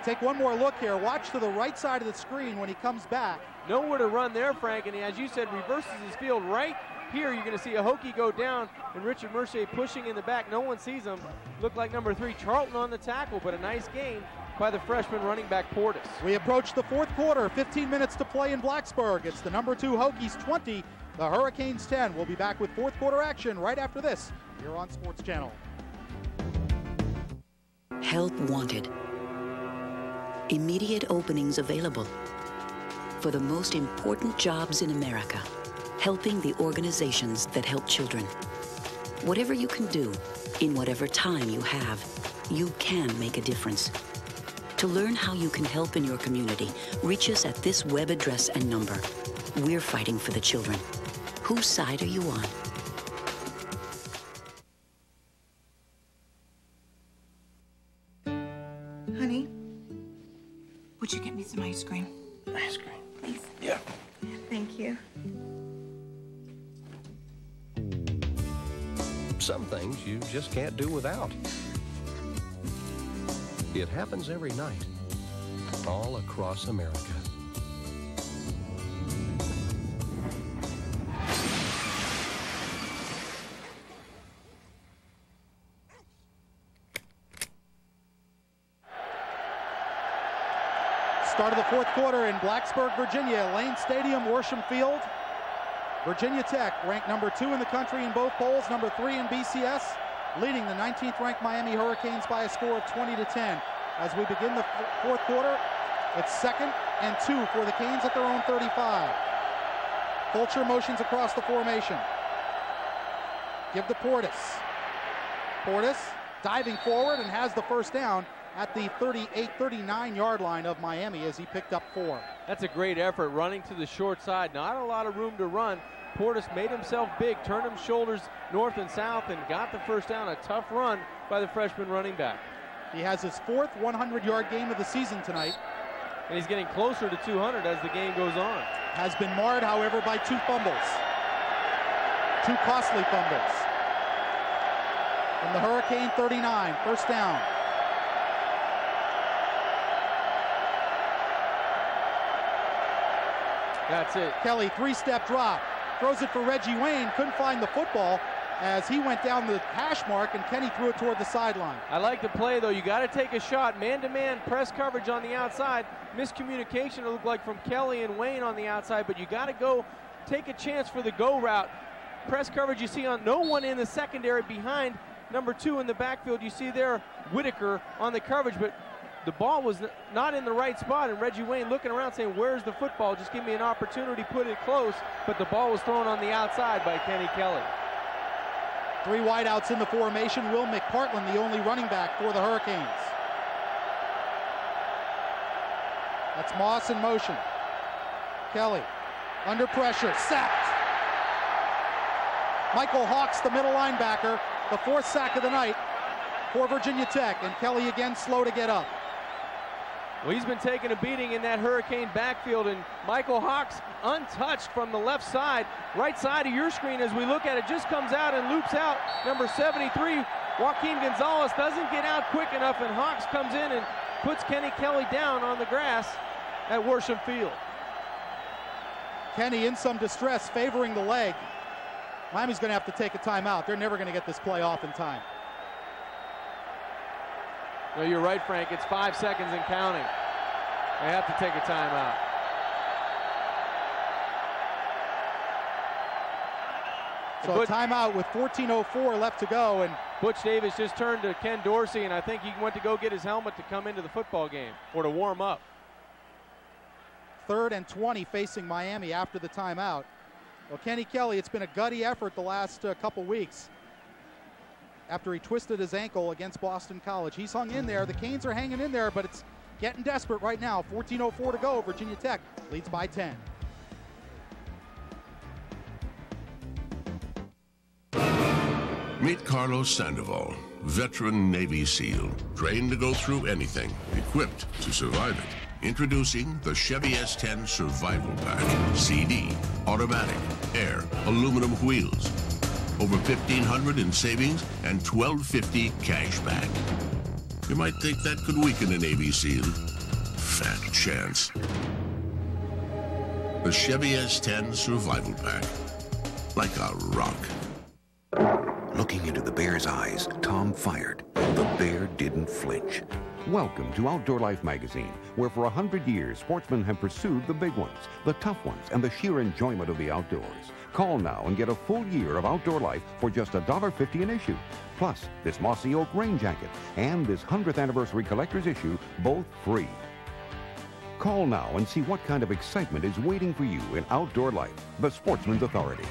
Take one more look here. Watch to the right side of the screen when he comes back. Nowhere to run there, Frank, and as you said, reverses his field right here. You're going to see a Hokie go down, and Richard Mercier pushing in the back. No one sees him. Looked like number 3, Charlton on the tackle, but a nice gain by the freshman running back Portis. We approach the fourth quarter, 15 minutes to play in Blacksburg. It's the number 2 Hokies 20, the Hurricanes 10. We'll be back with fourth quarter action right after this here on Sports Channel. Help wanted. Immediate openings available for the most important jobs in America, helping the organizations that help children. Whatever you can do, in whatever time you have, you can make a difference. To learn how you can help in your community, reach us at this web address and number. We're fighting for the children. Whose side are you on? Honey, would you get me some ice cream? Ice cream? Please. Yeah. Thank you. Some things you just can't do without. It happens every night, all across America. Start of the fourth quarter in Blacksburg, Virginia, Lane Stadium, Worsham Field. Virginia Tech, ranked number 2 in the country in both polls, number 3 in BCS, leading the 19th ranked Miami Hurricanes by a score of 20-10. As we begin the fourth quarter, it's 2nd and 2 for the Canes at their own 35. Fulcher motions across the formation. Give to Portis. Portis diving forward and has the first down at the 38-39 yard line of Miami as he picked up 4. That's a great effort, running to the short side. Not a lot of room to run. Portis made himself big, turned him shoulders north and south, and got the first down. A tough run by the freshman running back. He has his 4th 100-yard game of the season tonight. And he's getting closer to 200 as the game goes on. Has been marred, however, by 2 fumbles. 2 costly fumbles. From the Hurricane 39, first down. That's it. Kelly, 3-step drop. Throws it for Reggie Wayne. Couldn't find the football as he went down the hash mark, and Kenny threw it toward the sideline. I like the play, though. You got to take a shot. Man-to-man press coverage on the outside. Miscommunication, it looked like, from Kelly and Wayne on the outside, but you got to go take a chance for the go route. Press coverage you see on no one in the secondary behind number 2 in the backfield. You see there Whitaker on the coverage, but the ball was not in the right spot, and Reggie Wayne looking around saying, where's the football? Just give me an opportunity, put it close, but the ball was thrown on the outside by Kenny Kelly. 3 wideouts in the formation. Will McPartland, the only running back for the Hurricanes. That's Moss in motion. Kelly under pressure, sacked. Michael Hawks, the middle linebacker, the 4th sack of the night for Virginia Tech, and Kelly again slow to get up. Well, he's been taking a beating in that Hurricane backfield, and Michael Hawks untouched from the left side. Right side of your screen as we look at it, just comes out and loops out. Number 73, Joaquin Gonzalez, doesn't get out quick enough, and Hawks comes in and puts Kenny Kelly down on the grass at Worsham Field. Kenny in some distress, favoring the leg. Miami's going to have to take a timeout. They're never going to get this play off in time. No, you're right, Frank. It's 5 seconds and counting. They have to take a timeout. So a timeout with 14:04 left to go, and Butch Davis just turned to Ken Dorsey, and I think he went to go get his helmet to come into the football game or to warm up. 3rd and 20 facing Miami after the timeout. Well, Kenny Kelly, it's been a gutty effort the last couple weeks after he twisted his ankle against Boston College. He's hung in there. The Canes are hanging in there, but it's getting desperate right now. 14:04 to go. Virginia Tech leads by 10. Meet Carlos Sandoval, veteran Navy SEAL, trained to go through anything, equipped to survive it. Introducing the Chevy S10 Survival Pack. CD, automatic, air, aluminum wheels. Over $1,500 in savings and $1,250 cash back. You might think that could weaken a Navy SEAL. Fat chance. The Chevy S10 Survival Pack. Like a rock. Looking into the bear's eyes, Tom fired. The bear didn't flinch. Welcome to Outdoor Life magazine, where for 100 years sportsmen have pursued the big ones, the tough ones, and the sheer enjoyment of the outdoors. Call now and get a full year of Outdoor Life for just $1.50 an issue. Plus, this Mossy Oak rain jacket and this 100th anniversary collector's issue, both free. Call now and see what kind of excitement is waiting for you in Outdoor Life, the sportsman's authority.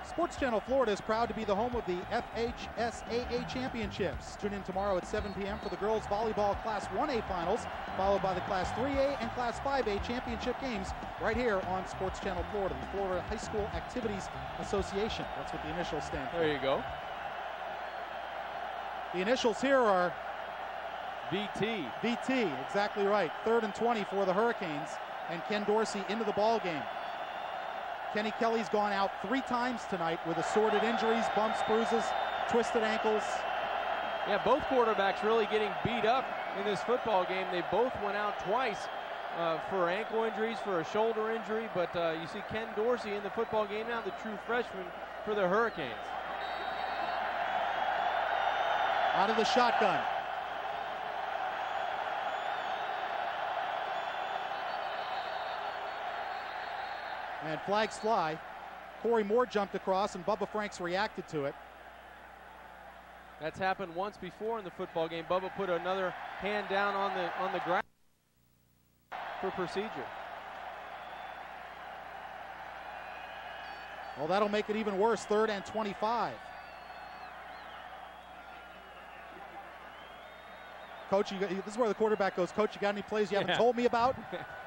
Sports Channel Florida is proud to be the home of the FHSAA Championships. Tune in tomorrow at 7 p.m. for the girls volleyball Class 1A finals, followed by the Class 3A and Class 5A championship games right here on Sports Channel Florida, the Florida High School Activities Association. That's what the initials stand for. There you go. The initials here are VT. VT, exactly right. 3rd and 20 for the Hurricanes, and Ken Dorsey into the ball game. Kenny Kelly's gone out 3 times tonight with assorted injuries, bumps, bruises, twisted ankles. Yeah, both quarterbacks really getting beat up in this football game. They both went out twice for ankle injuries, for a shoulder injury, but you see Ken Dorsey in the football game now, the true freshman for the Hurricanes. Out of the shotgun. And flags fly. Corey Moore jumped across, and Bubba Franks reacted to it. That's happened once before in the football game. Bubba put another hand down on the ground for procedure. Well, that'll make it even worse. 3rd and 25. Coach, this is where the quarterback goes. Coach, you got any plays you haven't told me about?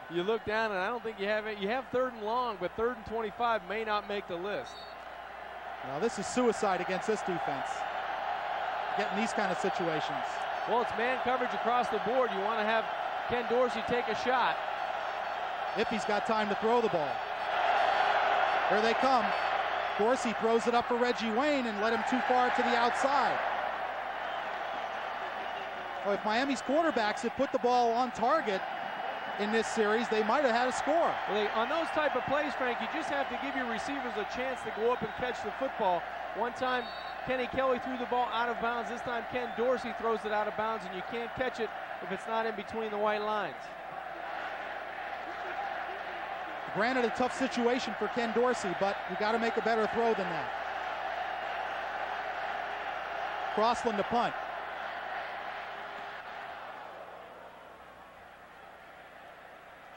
You look down, and I don't think you have it. You have 3rd and long, but 3rd and 25 may not make the list. Now, this is suicide against this defense, getting these kind of situations. Well, it's man coverage across the board. You want to have Ken Dorsey take a shot. If he's got time to throw the ball. Here they come. Dorsey throws it up for Reggie Wayne and led him too far to the outside. Well, if Miami's quarterbacks had put the ball on target in this series, they might have had a score. Well, on those type of plays, Frank, you just have to give your receivers a chance to go up and catch the football. One time, Kenny Kelly threw the ball out of bounds. This time, Ken Dorsey throws it out of bounds, and you can't catch it if it's not in between the white lines. Granted, a tough situation for Ken Dorsey, but you got to make a better throw than that. Crossland to punt.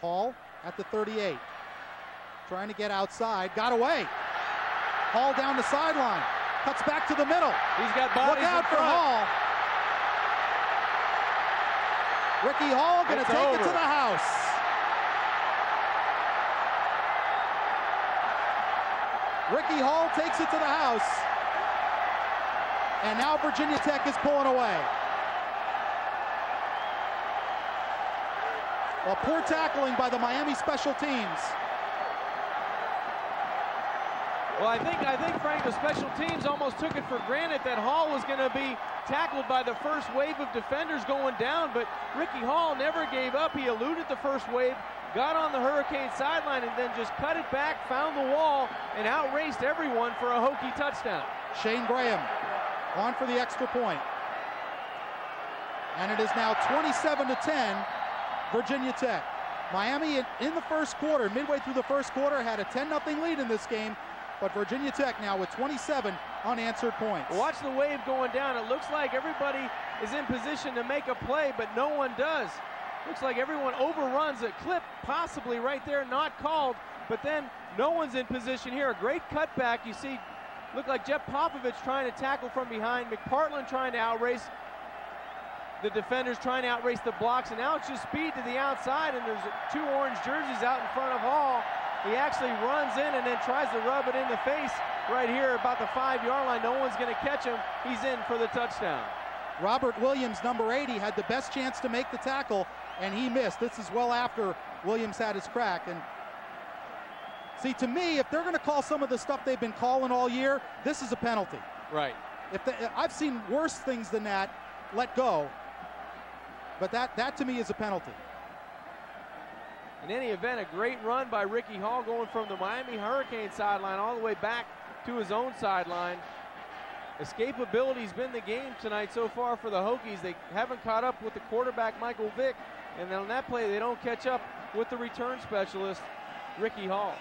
Hall at the 38. Trying to get outside. Got away. Hall down the sideline. Cuts back to the middle. He's got bodies. Look out for Hall. Ricky Hall going to take it to the house. Ricky Hall takes it to the house. And now Virginia Tech is pulling away. Well, poor tackling by the Miami special teams. Well, I think, Frank, the special teams almost took it for granted that Hall was going to be tackled by the first wave of defenders going down, but Ricky Hall never gave up. He eluded the first wave, got on the Hurricane sideline, and then just cut it back, found the wall, and outraced everyone for a Hokie touchdown. Shane Graham on for the extra point. And it is now 27-10, Virginia Tech. Miami in the first quarter, midway through the first quarter, had a 10-0 lead in this game, but Virginia Tech now with 27 unanswered points. Watch the wave going down. It looks like everybody is in position to make a play, but no one does. Looks like everyone overruns a clip, possibly right there, not called, but then no one's in position here. A great cutback. You see, look like Jeff Popovich trying to tackle from behind, McPartland trying to outrace the defenders, trying to outrace the blocks, and now it's just speed to the outside, and there's 2 orange jerseys out in front of Hall. He actually runs in and then tries to rub it in the face right here about the 5-yard line. No one's going to catch him. He's in for the touchdown. Robert Williams, number 80, had the best chance to make the tackle, and he missed. This is well after Williams had his crack. And see, to me, if they're going to call some of the stuff they've been calling all year, this is a penalty. Right. I've seen worse things than that let go, but that to me is a penalty. In any event, a great run by Ricky Hall going from the Miami Hurricane sideline all the way back to his own sideline. Escapability's been the game tonight so far for the Hokies. They haven't caught up with the quarterback, Michael Vick, and then on that play, they don't catch up with the return specialist, Ricky Hall.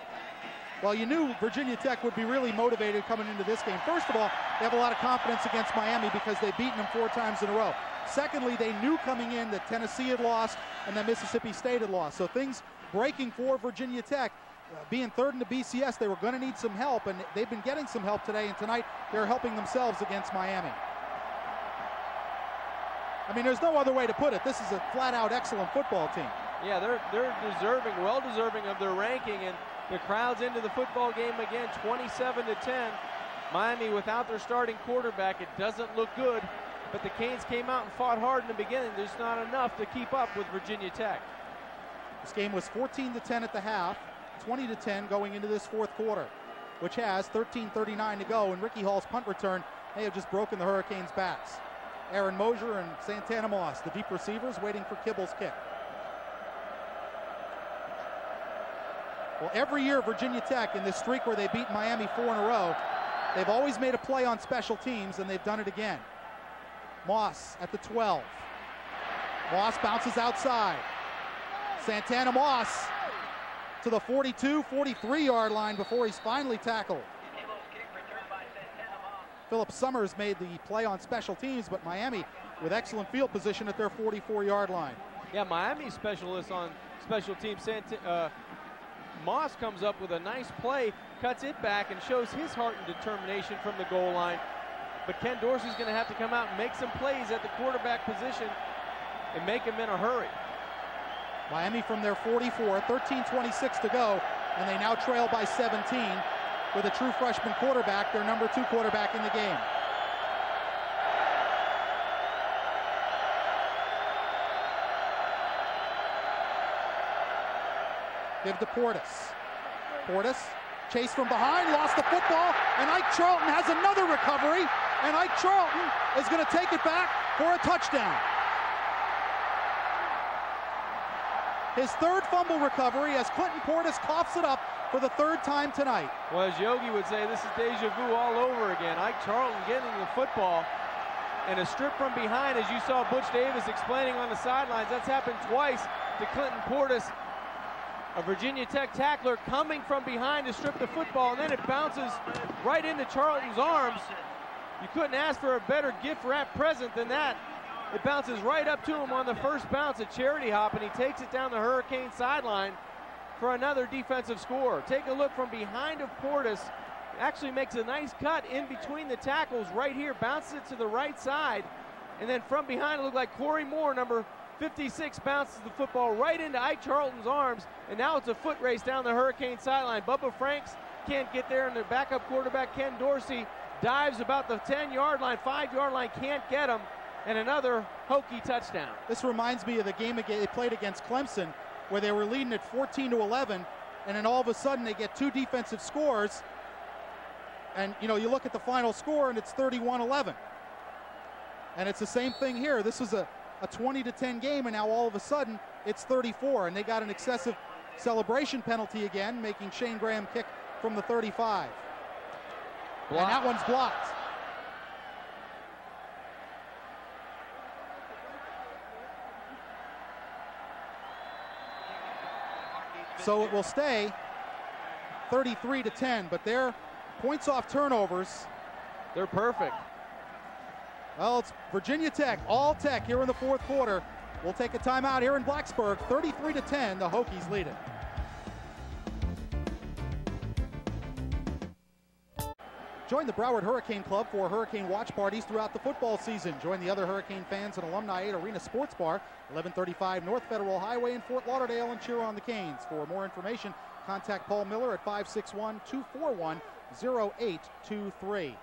Well, you knew Virginia Tech would be really motivated coming into this game. First of all, they have a lot of confidence against Miami because they've beaten them 4 times in a row. Secondly, they knew coming in that Tennessee had lost and that Mississippi State had lost. So things breaking for Virginia Tech. Being third in the BCS, they were going to need some help, and they've been getting some help today, and tonight they're helping themselves against Miami. I mean, there's no other way to put it. This is a flat-out excellent football team. Yeah, they're deserving, well-deserving of their ranking, and the crowd's into the football game again, 27-10. Miami without their starting quarterback, it doesn't look good, but the Canes came out and fought hard in the beginning. There's not enough to keep up with Virginia Tech. This game was 14-10 at the half, 20-10 going into this fourth quarter, which has 13:39 to go, and Ricky Hall's punt return may have just broken the Hurricanes' backs. Aaron Mosier and Santana Moss, the deep receivers, waiting for Kibble's kick. Well, every year Virginia Tech, in this streak where they beat Miami 4 in a row, they've always made a play on special teams, and they've done it again. Moss at the 12. Moss bounces outside. Santana Moss to the 42, 43-yard line before he's finally tackled. Philip Summers made the play on special teams, but Miami with excellent field position at their 44-yard line. Yeah, Miami specialists on special teams. Moss comes up with a nice play, cuts it back, and shows his heart and determination from the goal line. But Ken Dorsey's going to have to come out and make some plays at the quarterback position and make them in a hurry. Miami from their 44, 13:26 to go, and they now trail by 17 with a true freshman quarterback, their number 2 quarterback in the game. Give to Portis. Portis, chased from behind, lost the football, and Ike Charlton has another recovery, and Ike Charlton is going to take it back for a touchdown. His 3rd fumble recovery as Clinton Portis coughs it up for the 3rd time tonight. Well, as Yogi would say, this is deja vu all over again. Ike Charlton getting the football, and a strip from behind, as you saw Butch Davis explaining on the sidelines. That's happened twice to Clinton Portis. A Virginia Tech tackler coming from behind to strip the football, and then it bounces right into Charlton's arms. You couldn't ask for a better gift wrap present than that. It bounces right up to him on the first bounce, a charity hop, and he takes it down the Hurricane sideline for another defensive score. Take a look from behind of Portis. Actually makes a nice cut in between the tackles right here, bounces it to the right side, and then from behind it looked like Corey Moore, number 56, bounces the football right into Ike Charlton's arms, and now it's a foot race down the Hurricane sideline. Bubba Franks can't get there, and their backup quarterback Ken Dorsey dives about the 10-yard line, 5-yard line, can't get him, and another Hokie touchdown. This reminds me of the game they played against Clemson, where they were leading at 14-11, and then all of a sudden they get 2 defensive scores, and you look at the final score and it's 31-11. And it's the same thing here. This was a 20-10 game, and now all of a sudden it's 34, and they got an excessive celebration penalty again, making Shane Graham kick from the 35. And that one's blocked. So it will stay 33-10, but their points off turnovers, they're perfect. Well, it's Virginia Tech, all Tech here in the 4th quarter. We'll take a timeout here in Blacksburg. 33-10, the Hokies lead it. Join the Broward Hurricane Club for Hurricane watch parties throughout the football season. Join the other Hurricane fans at Alumni 8 Arena Sports Bar, 1135 North Federal Highway in Fort Lauderdale, and cheer on the Canes. For more information, contact Paul Miller at 561-241-0823.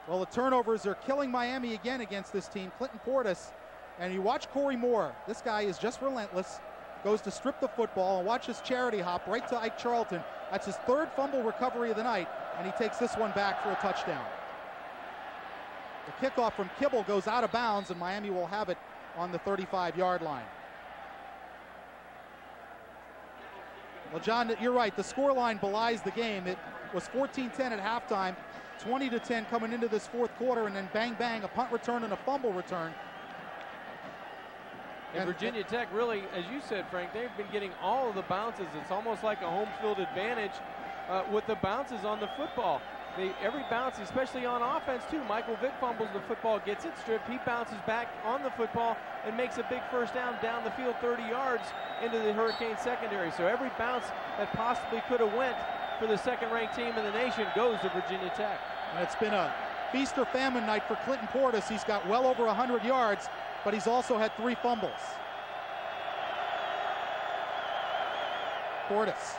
Well, the turnovers are killing Miami again against this team. Clinton Portis, and you watch Corey Moore. This guy is just relentless. Goes to strip the football, and watch his charity hop right to Ike Charlton. That's his 3rd fumble recovery of the night, and he takes this one back for a touchdown. The kickoff from Kibble goes out of bounds, and Miami will have it on the 35-yard line. Well, John, you're right. The scoreline belies the game. It was 14-10 at halftime, 20-10 coming into this 4th quarter, and then bang, bang, a punt return and a fumble return. And Virginia Tech really, as you said, Frank, they've been getting all of the bounces. It's almost like a home field advantage with the bounces on the football. Every bounce, especially on offense too. Michael Vick fumbles the football, gets it stripped. He bounces back on the football and makes a big first down the field 30 yards into the Hurricane secondary. So every bounce that possibly could have went for the 2nd-ranked team in the nation goes to Virginia Tech. And it's been a feast or famine night for Clinton Portis. He's got well over 100 yards, but he's also had 3 fumbles. Portis.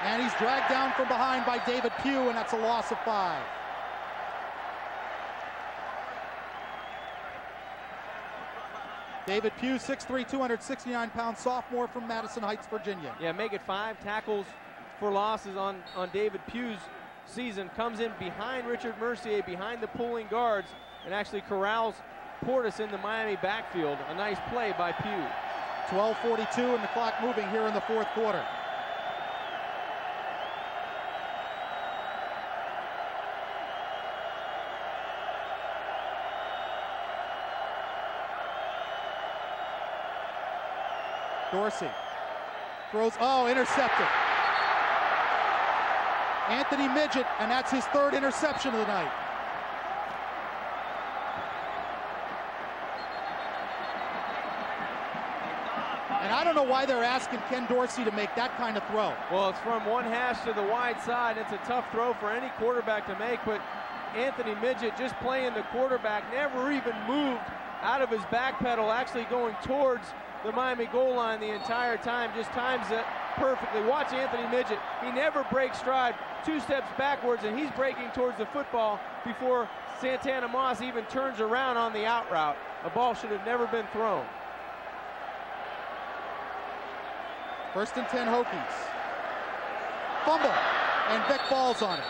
And he's dragged down from behind by David Pugh, and that's a loss of 5. David Pugh, 6'3", 269-pound sophomore from Madison Heights, Virginia. Yeah, make it 5 tackles for losses on David Pugh's season. Comes in behind Richard Mercier, behind the pulling guards, and actually corrals Portis in the Miami backfield. A nice play by Pugh. 12:42 and the clock moving here in the 4th quarter. Dorsey throws, intercepted. Anthony Midget, and that's his 3rd interception of the night. And I don't don't know why they're asking Ken Dorsey to make that kind of throw. Well, it's from one hash to the wide side. It's a tough throw for any quarterback to make, but Anthony Midget just playing the quarterback, never even moved out of his back pedal, actually going towards the Miami goal line the entire time, just times it perfectly. Watch Anthony Midget. He never breaks stride, 2 steps backwards, and he's breaking towards the football before Santana Moss even turns around on the out route. A ball should have never been thrown. 1st and 10 Hokies. Fumble, and Vick falls on it.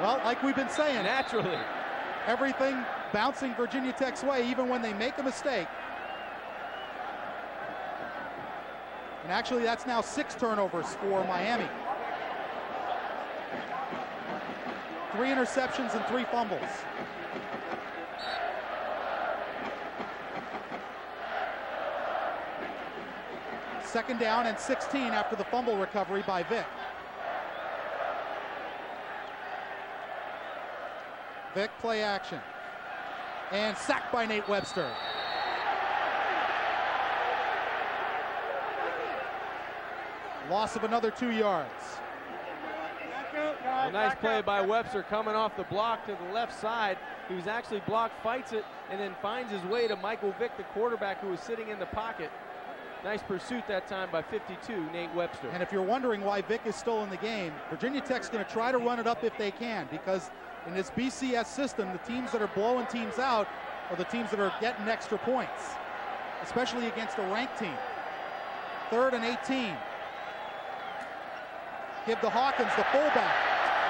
Well, like we've been saying, naturally, everything bouncing Virginia Tech's way, even when they make a mistake. And actually, that's now 6 turnovers for Miami. 3 interceptions and 3 fumbles. Second down and 16 after the fumble recovery by Vick. Vick play action. And sacked by Nate Webster. Loss of another 2 yards. A nice play by Webster coming off the block to the left side. He was actually blocked, fights it, and then finds his way to Michael Vick, the quarterback, who was sitting in the pocket. Nice pursuit that time by 52, Nate Webster. And if you're wondering why Vick is still in the game, Virginia Tech's going to try to run it up if they can, because in this BCS system, the teams that are blowing teams out are the teams that are getting extra points, especially against a ranked team. 3rd and 18. Give to Hawkins, the fullback.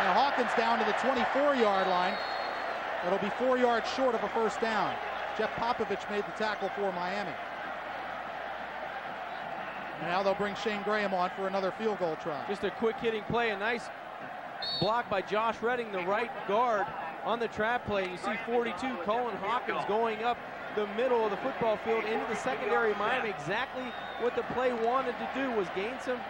And Hawkins down to the 24-yard line. It'll be 4 yards short of a first down. Jeff Popovich made the tackle for Miami. And now they'll bring Shane Graham on for another field goal try. Just a quick hitting play, a nice block by Josh Redding, the right guard, on the trap play. You see 42, Colin Hawkins, going up the middle of the football field into the secondary of Miami. Exactly what the play wanted to do was gain some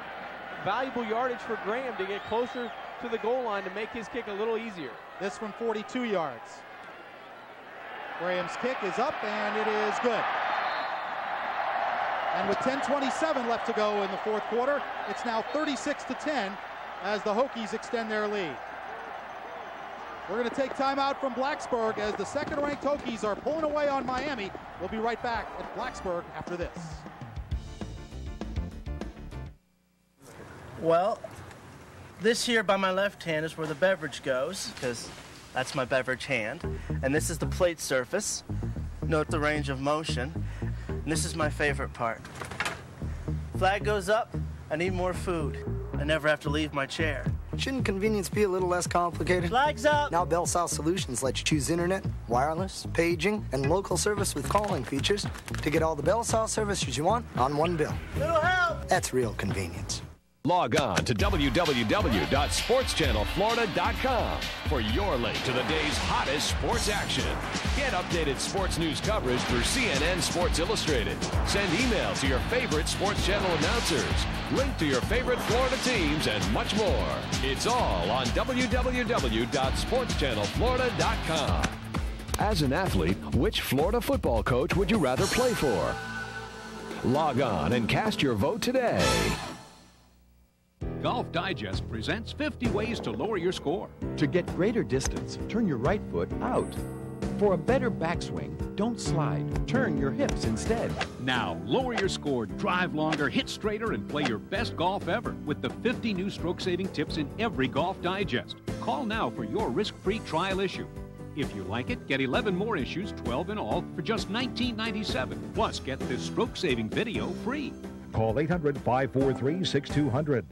valuable yardage for Graham to get closer to the goal line to make his kick a little easier. This from 42 yards. Graham's kick is up, and it is good. And with 10:27 left to go in the 4th quarter, it's now 36-10 as the Hokies extend their lead. We're going to take timeout from Blacksburg as the 2nd-ranked Hokies are pulling away on Miami. We'll be right back at Blacksburg after this. Well, this here by my left hand is where the beverage goes, because that's my beverage hand. And this is the plate surface. Note the range of motion. And this is my favorite part. Flag goes up, I need more food. I never have to leave my chair. Shouldn't convenience be a little less complicated? Flags up! Now Bell South Solutions lets you choose internet, wireless, paging, and local service with calling features to get all the Bell South services you want on one bill. Little help! That's real convenience. Log on to www.sportschannelflorida.com for your link to the day's hottest sports action. Get updated sports news coverage through CNN Sports Illustrated. Send email to your favorite Sports Channel announcers. Link to your favorite Florida teams and much more. It's all on www.sportschannelflorida.com. As an athlete, which Florida football coach would you rather play for? Log on and cast your vote today. Golf Digest presents 50 ways to lower your score. To get greater distance, turn your right foot out. For a better backswing, don't slide. Turn your hips instead. Now, lower your score, drive longer, hit straighter, and play your best golf ever with the 50 new stroke-saving tips in every Golf Digest. Call now for your risk-free trial issue. If you like it, get 11 more issues, 12 in all, for just $19.97. Plus, get this stroke-saving video free. Call 800-543-6200.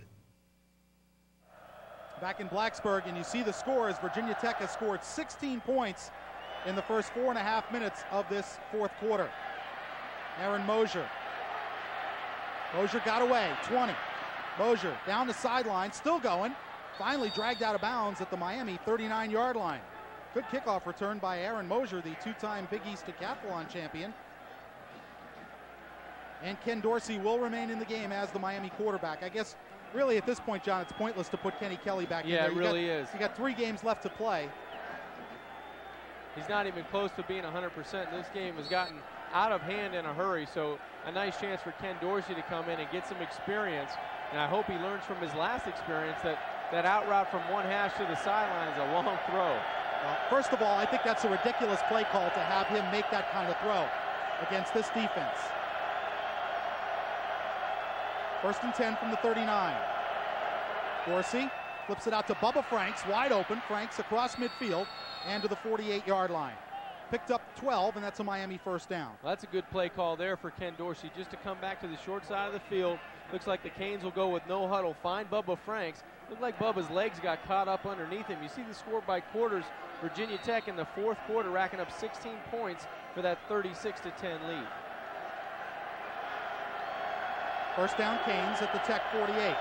Back in Blacksburg, and you see the score as Virginia Tech has scored 16 points in the first 4.5 minutes of this 4th quarter. Aaron Mosier. Mosier got away, 20. Mosier down the sideline, still going. Finally dragged out of bounds at the Miami 39-yard line. Good kickoff return by Aaron Mosier, the 2-time Big East decathlon champion. And Ken Dorsey will remain in the game as the Miami quarterback. I guess really at this point, John, it's pointless to put Kenny Kelly back in there. Yeah, it really is. You got 3 games left to play. He's not even close to being 100%. This game has gotten out of hand in a hurry. So a nice chance for Ken Dorsey to come in and get some experience. And I hope he learns from his last experience that out route from one hash to the sideline is a long throw. First of all, I think that's a ridiculous play call to have him make that kind of throw against this defense. 1st and 10 from the 39. Dorsey flips it out to Bubba Franks, wide open. Franks across midfield and to the 48-yard line. Picked up 12, and that's a Miami first down. Well, that's a good play call there for Ken Dorsey, just to come back to the short side of the field. Looks like the Canes will go with no huddle. Find Bubba Franks. Looked like Bubba's legs got caught up underneath him. You see the score by quarters. Virginia Tech in the 4th quarter racking up 16 points for that 36-10 lead. First down, Canes at the Tech 48.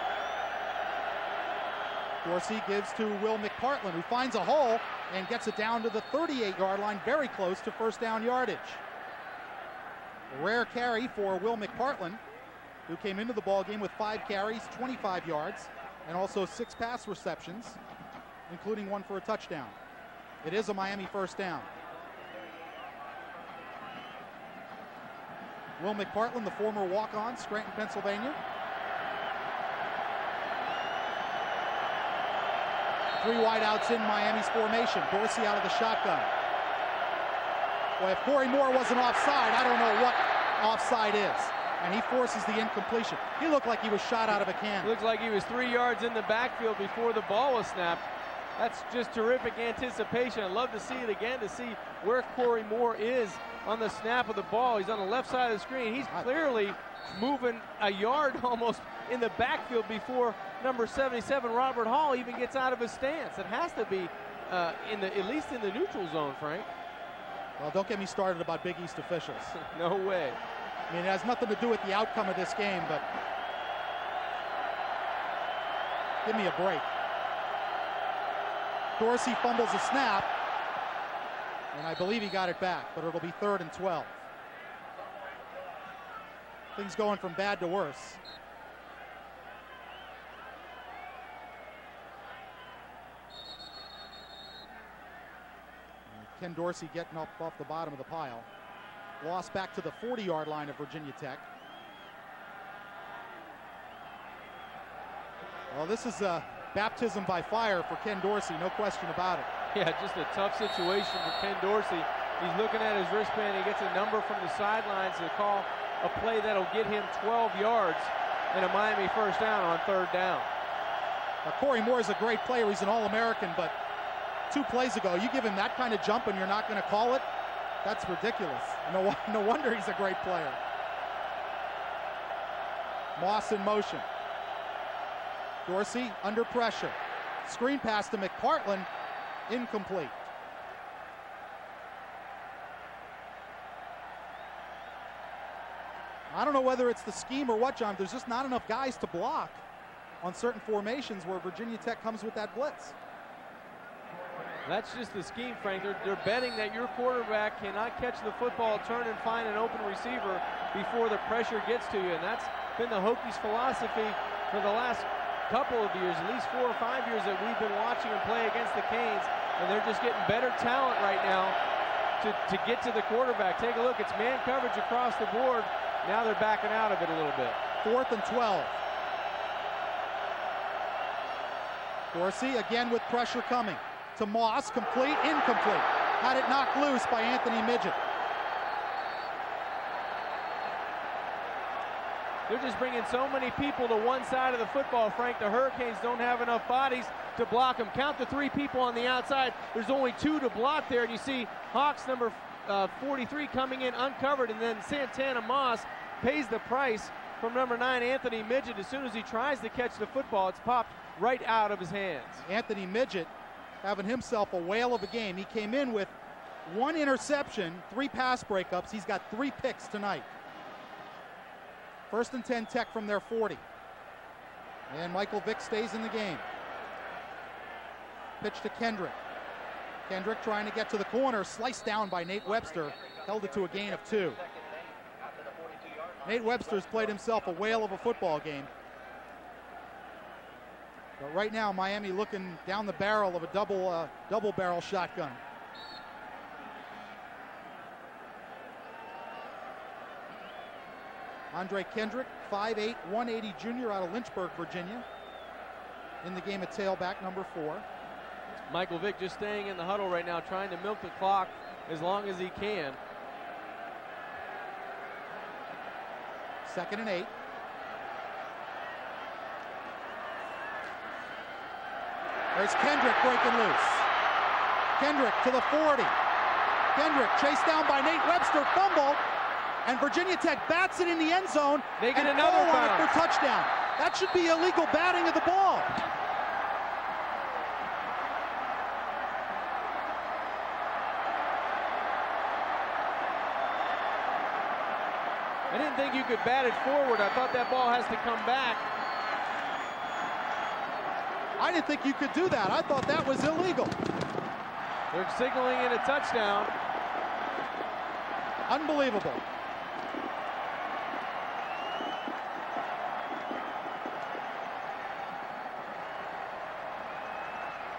Dorsey gives to Will McPartland, who finds a hole and gets it down to the 38-yard line, very close to first down yardage. A rare carry for Will McPartland, who came into the ballgame with 5 carries, 25 yards, and also 6 pass receptions, including 1 for a touchdown. It is a Miami first down. Will McPartland, the former walk-on, Scranton, Pennsylvania. 3 wideouts in Miami's formation. Dorsey out of the shotgun. Boy, if Corey Moore wasn't offside, I don't know what offside is. And he forces the incompletion. He looked like he was shot out of a cannon. Looks like he was 3 yards in the backfield before the ball was snapped. That's just terrific anticipation. I'd love to see it again to see where Corey Moore is on the snap of the ball. He's on the left side of the screen. He's clearly moving a yard almost in the backfield before number 77, Robert Hall, even gets out of his stance. It has to be at least in the neutral zone, Frank. Well, don't get me started about Big East officials. No way. I mean, it has nothing to do with the outcome of this game, but give me a break. Dorsey fumbles a snap, and I believe he got it back, but it'll be 3rd and 12. Things going from bad to worse. Ken Dorsey getting up off the bottom of the pile. Lost back to the 40-yard line of Virginia Tech. Well, this is a baptism by fire for Ken Dorsey, no question about it. Yeah, just a tough situation for Ken Dorsey. He's looking at his wristband. He gets a number from the sidelines to call a play that'll get him 12 yards and a Miami first down on 3rd down. Now, Corey Moore is a great player. He's an All-American, but 2 plays ago, you give him that kind of jump and you're not going to call it? That's ridiculous. No wonder he's a great player. Moss in motion. Dorsey under pressure. Screen pass to McPartland, incomplete. I don't know whether it's the scheme or what, John. There's just not enough guys to block on certain formations where Virginia Tech comes with that blitz. That's just the scheme, Frank. They're betting that your quarterback cannot catch the football, turn and find an open receiver before the pressure gets to you. And that's been the Hokies' philosophy for the last couple of years, at least 4 or 5 years that we've been watching them play against the Canes. And they're just getting better talent right now to get to the quarterback. Take a look. It's man coverage across the board. Now they're backing out of it a little bit. 4th and 12. Dorsey again with pressure coming. To Moss, complete, incomplete. Had it knocked loose by Anthony Midget. They're just bringing so many people to one side of the football, Frank. The Hurricanes don't have enough bodies to block them. Count the 3 people on the outside. There's only 2 to block there, and you see Hawks number 43 coming in uncovered, and then Santana Moss pays the price from number 9, Anthony Midget. As soon as he tries to catch the football, it's popped right out of his hands. Anthony Midget having himself a whale of a game. He came in with 1 interception, 3 pass breakups. He's got 3 picks tonight. 1st and 10 Tech from their 40. And Michael Vick stays in the game. Pitch to Kendrick. Kendrick trying to get to the corner, sliced down by Nate Webster, held it to a gain of 2. Nate Webster's played himself a whale of a football game. But right now, Miami looking down the barrel of a double barrel shotgun. Andre Kendrick, 5'8", 180 junior out of Lynchburg, Virginia. In the game at tailback, number 4. Michael Vick just staying in the huddle right now, trying to milk the clock as long as he can. 2nd and 8. There's Kendrick breaking loose. Kendrick to the 40. Kendrick chased down by Nate Webster, fumble, and Virginia Tech bats it in the end zone. They get and another call on it bounce for touchdown. That should be illegal batting of the ball. I didn't think you could bat it forward. I thought that ball has to come back. I didn't think you could do that. I thought that was illegal. They're signaling it a touchdown. Unbelievable.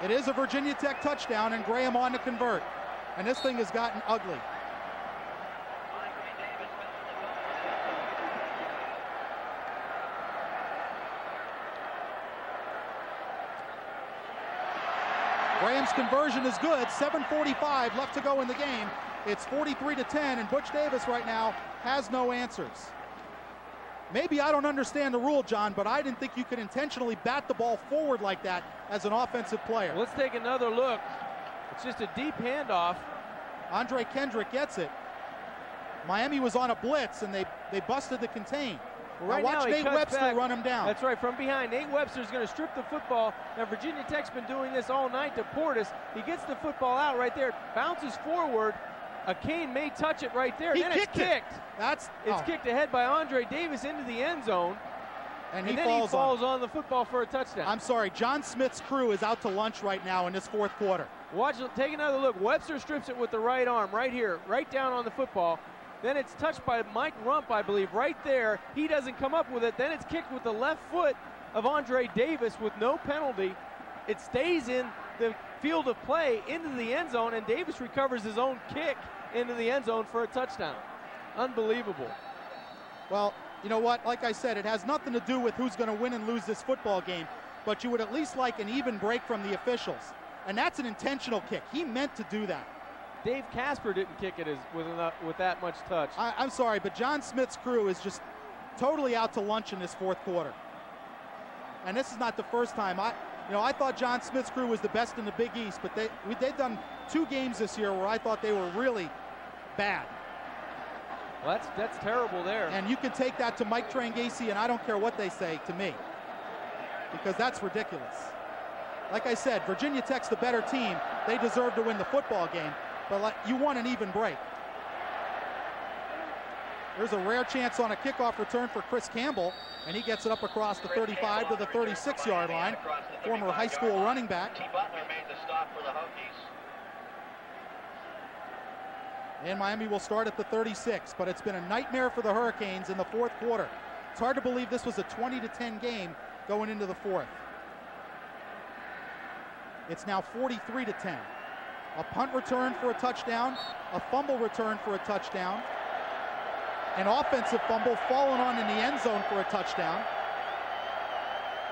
It is a Virginia Tech touchdown, and Graham on to convert. And this thing has gotten ugly. Graham's conversion is good. 7:45 left to go in the game. It's 43-10, and Butch Davis right now has no answers. Maybe I don't understand the rule, John, but I didn't think you could intentionally bat the ball forward like that as an offensive player. Let's take another look. It's just a deep handoff. Andre Kendrick gets it. Miami was on a blitz, and they busted the contain. Right now watch now, Nate Webster back. run him down. That's right, from behind. Nate Webster's going to strip the football. Now, Virginia Tech's been doing this all night to Portis. He gets the football out right there, bounces forward. A cane may touch it right there. Then it's kicked. It's kicked ahead by Andre Davis into the end zone. And then he falls on the football for a touchdown. I'm sorry, John Smith's crew is out to lunch right now in this 4th quarter. Take another look. Webster strips it with the right arm right here, right down on the football. Then it's touched by Mike Rump, I believe, right there. He doesn't come up with it. Then it's kicked with the left foot of Andre Davis with no penalty. It stays in the field of play into the end zone, and Davis recovers his own kick into the end zone for a touchdown. Unbelievable. Well, you know what? Like I said, it has nothing to do with who's going to win and lose this football game, but you would at least like an even break from the officials. And that's an intentional kick. He meant to do that. Dave Casper didn't kick it with that much touch. I'm sorry, but John Smith's crew is just totally out to lunch in this 4th quarter. And this is not the first time. I thought John Smith's crew was the best in the Big East, but they've done 2 games this year where I thought they were really bad. Well, that's terrible there. And you can take that to Mike Trangasi, and I don't care what they say to me, because that's ridiculous. Like I said, Virginia Tech's the better team. They deserve to win the football game, but you want an even break. There's a rare chance on a kickoff return for Chris Campbell, and he gets it up across the 35 to the 36-yard line. Former high school running back. And Miami will start at the 36, but it's been a nightmare for the Hurricanes in the 4th quarter. It's hard to believe this was a 20-10 game going into the 4th. It's now 43-10. A punt return for a touchdown, a fumble return for a touchdown, an offensive fumble fallen on in the end zone for a touchdown.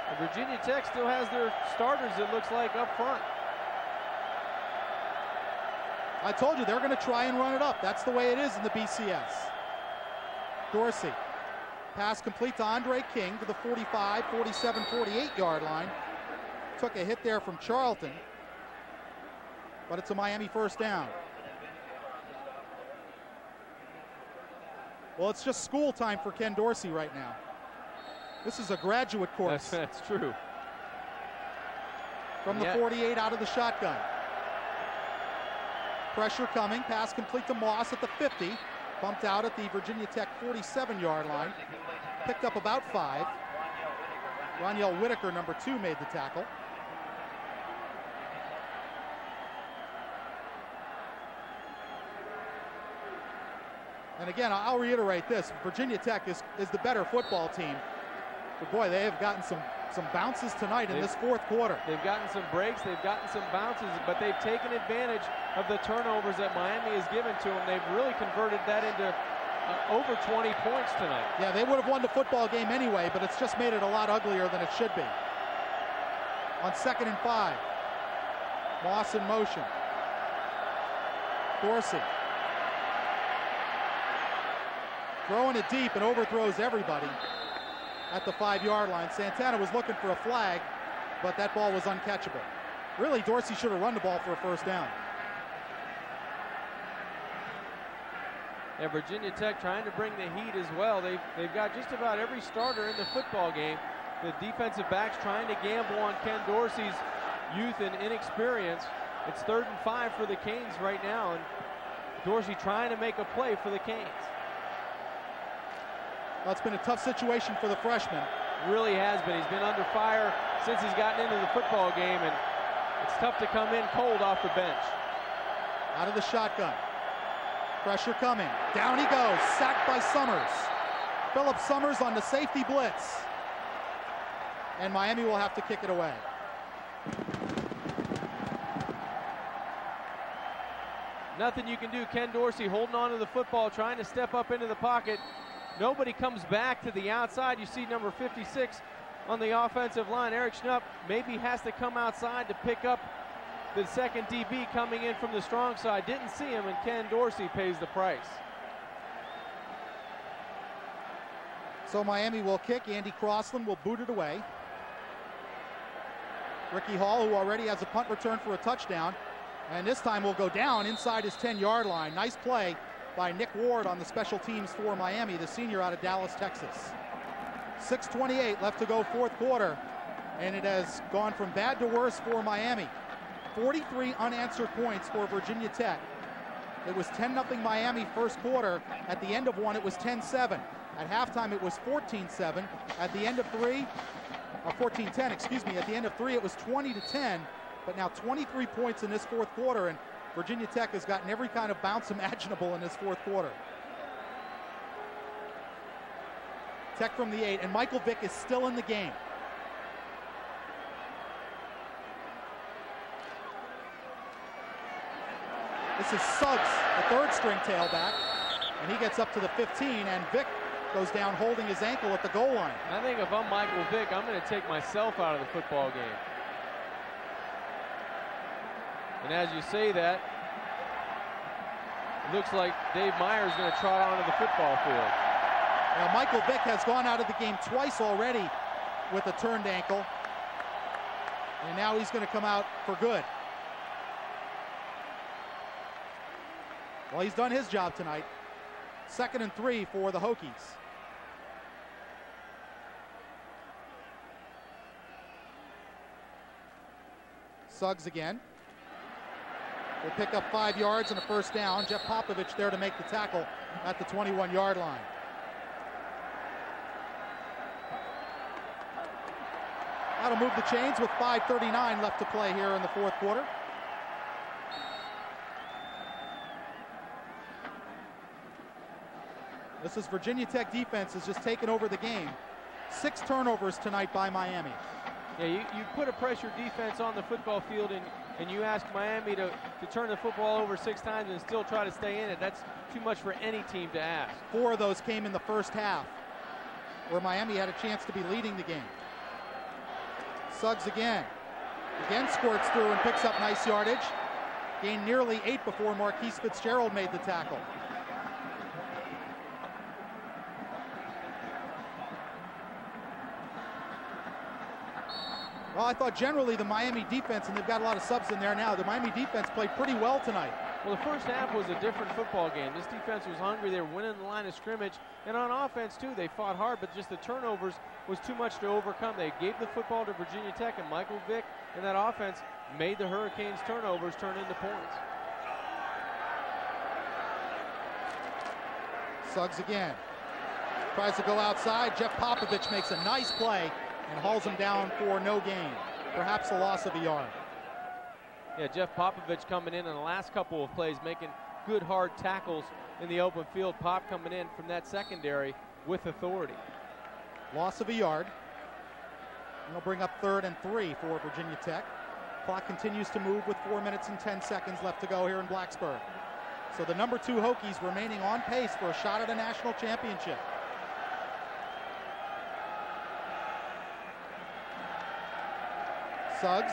And Virginia Tech still has their starters, it looks like, up front. I told you they're going to try and run it up. That's the way it is in the BCS. Dorsey. Pass complete to Andre King to the 45, 47, 48-yard line. Took a hit there from Charlton, but it's a Miami first down. Well, it's just school time for Ken Dorsey right now. This is a graduate course. That's true. From the 48 out of the shotgun. Pressure coming, pass complete to Moss at the 50. Bumped out at the Virginia Tech 47-yard line. Picked up about 5. Roniel Whitaker, number 2, made the tackle. And again, I'll reiterate this. Virginia Tech is the better football team. But boy, they have gotten some bounces tonight in this 4th quarter. They've gotten some breaks, they've gotten some bounces, but they've taken advantage of the turnovers that Miami has given to them. They've really converted that into over 20 points tonight. Yeah, they would have won the football game anyway, but it's just made it a lot uglier than it should be. On 2nd and 5. Moss in motion. Dorsey. Throwing it deep and overthrows everybody at the 5-yard line. Santana was looking for a flag, but that ball was uncatchable. Really, Dorsey should have run the ball for a first down. Yeah, Virginia Tech trying to bring the heat as well. They've got just about every starter in the football game. The defensive backs trying to gamble on Ken Dorsey's youth and inexperience. It's 3rd and 5 for the Canes right now, and Dorsey trying to make a play for the Canes. Well, it's been a tough situation for the freshman. Really has been. He's been under fire since he's gotten into the football game, and it's tough to come in cold off the bench. Out of the shotgun. Pressure coming. Down he goes. Sacked by Summers. Philip Summers on the safety blitz. And Miami will have to kick it away. Nothing you can do. Ken Dorsey holding on to the football, trying to step up into the pocket. Nobody comes back to the outside. You see number 56 on the offensive line. Eric Schnupp maybe has to come outside to pick up the second DB coming in from the strong side. Didn't see him, and Ken Dorsey pays the price. So Miami will kick. Andy Crossland will boot it away. Ricky Hall, who already has a punt return for a touchdown, and this time will go down inside his 10-yard line. Nice play by Nick Ward on the special teams for Miami, the senior out of Dallas, Texas. 6:28 left to go, 4th quarter, and it has gone from bad to worse for Miami. 43 unanswered points for Virginia Tech. It was 10-0 Miami first quarter. At the end of one, it was 10-7. At halftime, it was 14-7. At the end of 14-10, excuse me. At the end of 3, it was 20-10. But now 23 points in this 4th quarter, and Virginia Tech has gotten every kind of bounce imaginable in this 4th quarter. Tech from the 8, and Michael Vick is still in the game. This is Suggs, the 3rd-string tailback, and he gets up to the 15, and Vick goes down holding his ankle at the goal line. I think if I'm Michael Vick, I'm going to take myself out of the football game. And as you say that, it looks like Dave Meyer's going to trot onto the football field. Now, Michael Vick has gone out of the game twice already with a turned ankle, and now he's going to come out for good. Well, he's done his job tonight. 2nd and 3 for the Hokies. Suggs again. Will pick up 5 yards and a first down. Jeff Popovich there to make the tackle at the 21-yard line. That'll move the chains with 5:39 left to play here in the 4th quarter. This is Virginia Tech defense has just taken over the game. 6 turnovers tonight by Miami. Yeah, you put a pressure defense on the football field, and you ask Miami to turn the football over 6 times and still try to stay in it. That's too much for any team to ask. 4 of those came in the first half, where Miami had a chance to be leading the game. Suggs again squirts through and picks up nice yardage. Gained nearly 8 before Marquise Fitzgerald made the tackle. Well, I thought generally the Miami defense, and they've got a lot of subs in there now, the Miami defense played pretty well tonight. Well, the first half was a different football game. This defense was hungry. They were winning the line of scrimmage. And on offense, too, they fought hard, but just the turnovers was too much to overcome. They gave the football to Virginia Tech, and Michael Vick and that offense made the Hurricanes' turnovers turn into points. Suggs again. Tries to go outside. Jeff Popovich makes a nice play and hauls him down for no gain. Perhaps a loss of a yard. Yeah, Jeff Popovich coming in the last couple of plays, making good hard tackles in the open field. Pop coming in from that secondary with authority. Loss of a yard. And they'll bring up 3rd and 3 for Virginia Tech. Clock continues to move with 4 minutes and 10 seconds left to go here in Blacksburg. So the number 2 Hokies remaining on pace for a shot at a national championship. Suggs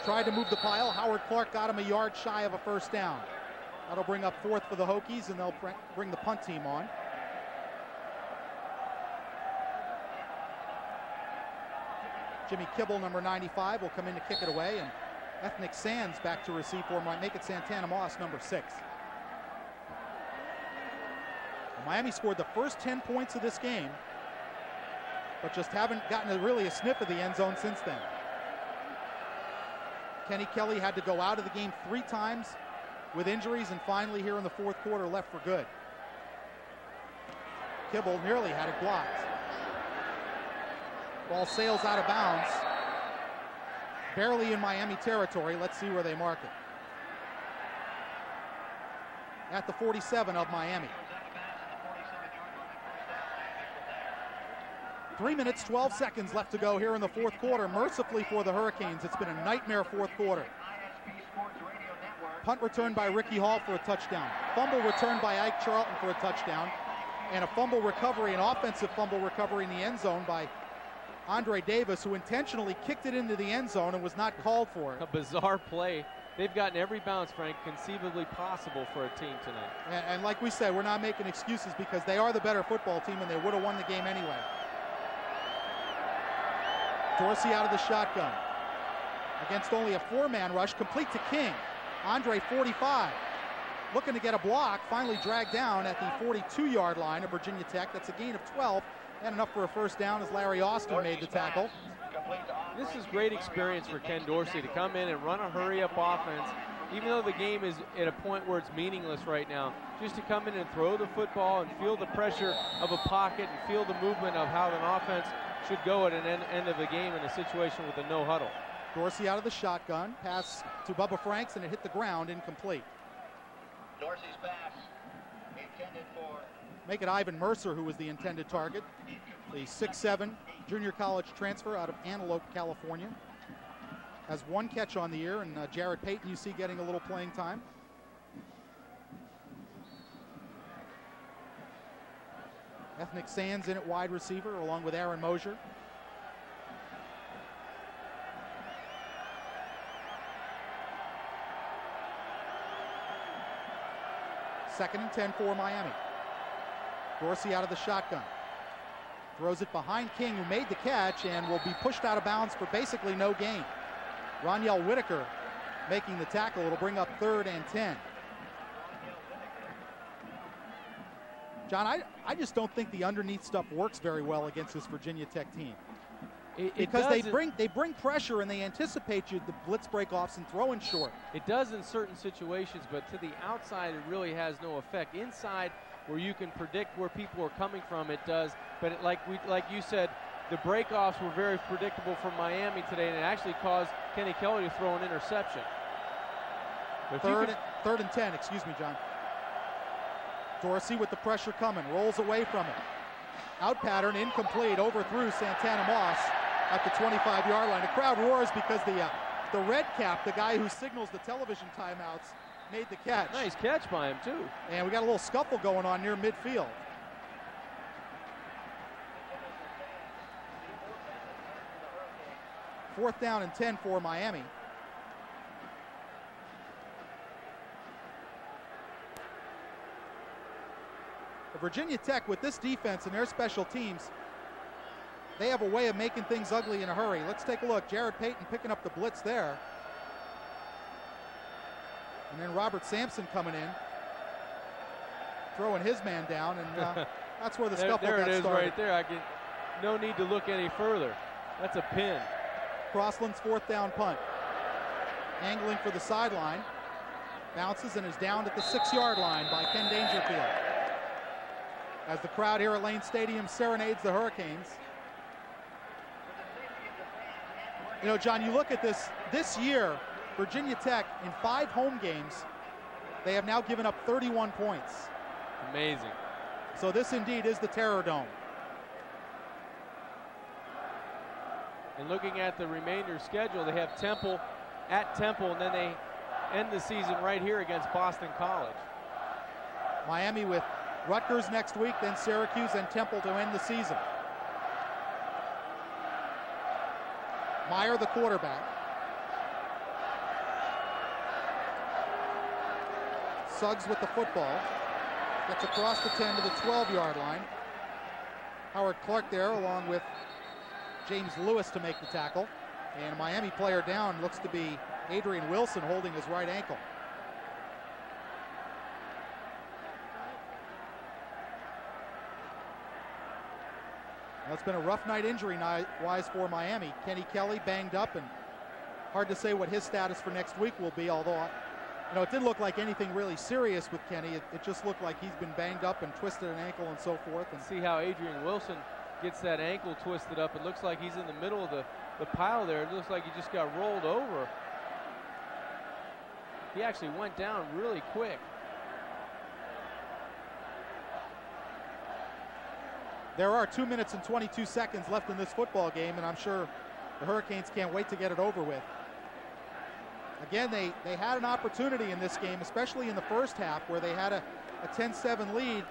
tried to move the pile. Howard Clark got him a yard shy of a first down. That'll bring up 4th for the Hokies, and they'll bring the punt team on. Jimmy Kibble, number 95, will come in to kick it away, and Ethnic Sands back to receive for him. Might make it Santana Moss, number 6. Well, Miami scored the first 10 points of this game, but just haven't gotten really a sniff of the end zone since then. Kenny Kelly had to go out of the game 3 times with injuries, and finally here in the 4th quarter left for good. Kibble nearly had it blocked. Ball sails out of bounds. Barely in Miami territory. Let's see where they mark it. At the 47 of Miami. 3 minutes, 12 seconds left to go here in the 4th quarter. Mercifully for the Hurricanes, it's been a nightmare 4th quarter. Punt return by Ricky Hall for a touchdown. Fumble return by Ike Charlton for a touchdown. And a fumble recovery, an offensive fumble recovery in the end zone by Andre Davis, who intentionally kicked it into the end zone and was not called for it. A bizarre play. They've gotten every bounce, Frank, conceivably possible for a team tonight. And like we said, we're not making excuses because they are the better football team and they would have won the game anyway. Dorsey out of the shotgun. Against only a 4-man rush, complete to King. Andre, 45. Looking to get a block, finally dragged down at the 42-yard line of Virginia Tech. That's a gain of 12. And enough for a first down as Larry Austin made the tackle. This is great experience for Ken Dorsey to come in and run a hurry-up offense, even though the game is at a point where it's meaningless right now. Just to come in and throw the football and feel the pressure of a pocket and feel the movement of how an offense should go at an end of the game in a situation with a no huddle. Dorsey out of the shotgun, pass to Bubba Franks, and it hit the ground, incomplete. Dorsey's pass intended for... Make it Ivan Mercer who was the intended target. The 6'7" junior college transfer out of Antelope, California. Has 1 catch on the year, and Jared Payton you see getting a little playing time. Ethnic Sands in at wide receiver along with Aaron Mosier. Second and 10 for Miami. Dorsey out of the shotgun. Throws it behind King, who made the catch and will be pushed out of bounds for basically no gain. Roniel Whitaker making the tackle. It'll bring up 3rd and 10. John, I just don't think the underneath stuff works very well against this Virginia Tech team. Because they bring pressure and they anticipate you the blitz breakoffs and throwing short. It does in certain situations, but to the outside it really has no effect. Inside, where you can predict where people are coming from, it does. But like you said, the breakoffs were very predictable from Miami today, and it actually caused Kenny Kelly to throw an interception. Third and 10, excuse me, John. Dorsey with the pressure coming, rolls away from it. Out pattern, incomplete, overthrew Santana Moss at the 25-yard line. The crowd roars because the red cap, the guy who signals the television timeouts, made the catch. Nice catch by him, too. And we got a little scuffle going on near midfield. Fourth down and 10 for Miami. Virginia Tech, with this defense and their special teams, they have a way of making things ugly in a hurry. Let's take a look. Jared Payton picking up the blitz there. And then Robert Sampson coming in, throwing his man down, and that's where the scuffle got started. There it is right there. No need to look any further. That's a pin. Crossland's 4th down punt. Angling for the sideline. Bounces and is downed at the 6-yard line by Ken Dangerfield. As the crowd here at Lane Stadium serenades the Hurricanes. You know, John, you look at this year, Virginia Tech, in 5 home games, they have now given up 31 points. Amazing. So this indeed is the Terror Dome. And looking at the remainder schedule, they have Temple at Temple, and then they end the season right here against Boston College. Miami with Rutgers next week, then Syracuse and Temple to end the season. Meyer, the quarterback. Suggs with the football. Gets across the 10 to the 12-yard line. Howard Clark there along with James Lewis to make the tackle. And a Miami player down looks to be Adrian Wilson holding his right ankle. Well, it's been a rough night injury-wise for Miami. Kenny Kelly banged up, and hard to say what his status for next week will be, although it didn't look like anything really serious with Kenny. It just looked like he's been banged up and twisted an ankle and so forth. And see how Adrian Wilson gets that ankle twisted up. It looks like he's in the middle of the pile there. It looks like he just got rolled over. He actually went down really quick. There are 2 minutes and 22 seconds left in this football game, and I'm sure the Hurricanes can't wait to get it over with. Again, they had an opportunity in this game, especially in the first half, where they had a 10-7 lead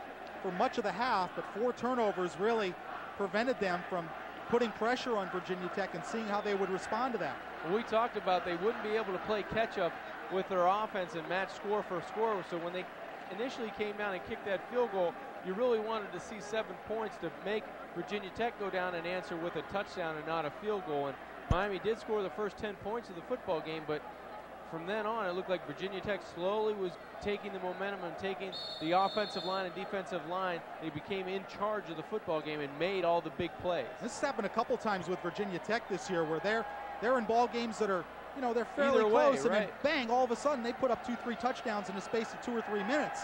for much of the half, but 4 turnovers really prevented them from putting pressure on Virginia Tech and seeing how they would respond to that. We talked about they wouldn't be able to play catch-up with their offense and match score for score, so when they initially came down and kicked that field goal, you really wanted to see 7 points to make Virginia Tech go down and answer with a touchdown and not a field goal. And Miami did score the first 10 points of the football game, but from then on, it looked like Virginia Tech slowly was taking the momentum and taking the offensive line and defensive line. They became in charge of the football game and made all the big plays. This has happened a couple times with Virginia Tech this year, where they're in ball games that are, they're fairly close, and then bang, all of a sudden they put up 2-3 touchdowns in the space of 2 or 3 minutes,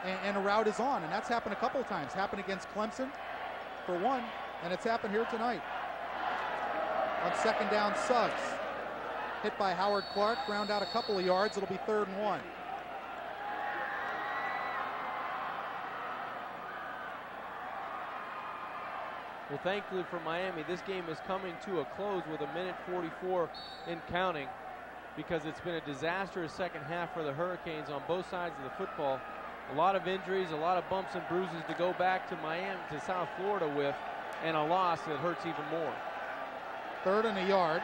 and a rout is on. And that's happened a couple of times. Happened against Clemson for one, and it's happened here tonight. On second down, Suggs hit by Howard Clark, ground out a couple of yards. It'll be 3rd and 1. Well, thankfully for Miami, this game is coming to a close with 1:44 in counting, because it's been a disastrous second half for the Hurricanes on both sides of the football. A lot of injuries, a lot of bumps and bruises to go back to Miami, to South Florida with, and a loss that hurts even more. 3rd and a yard.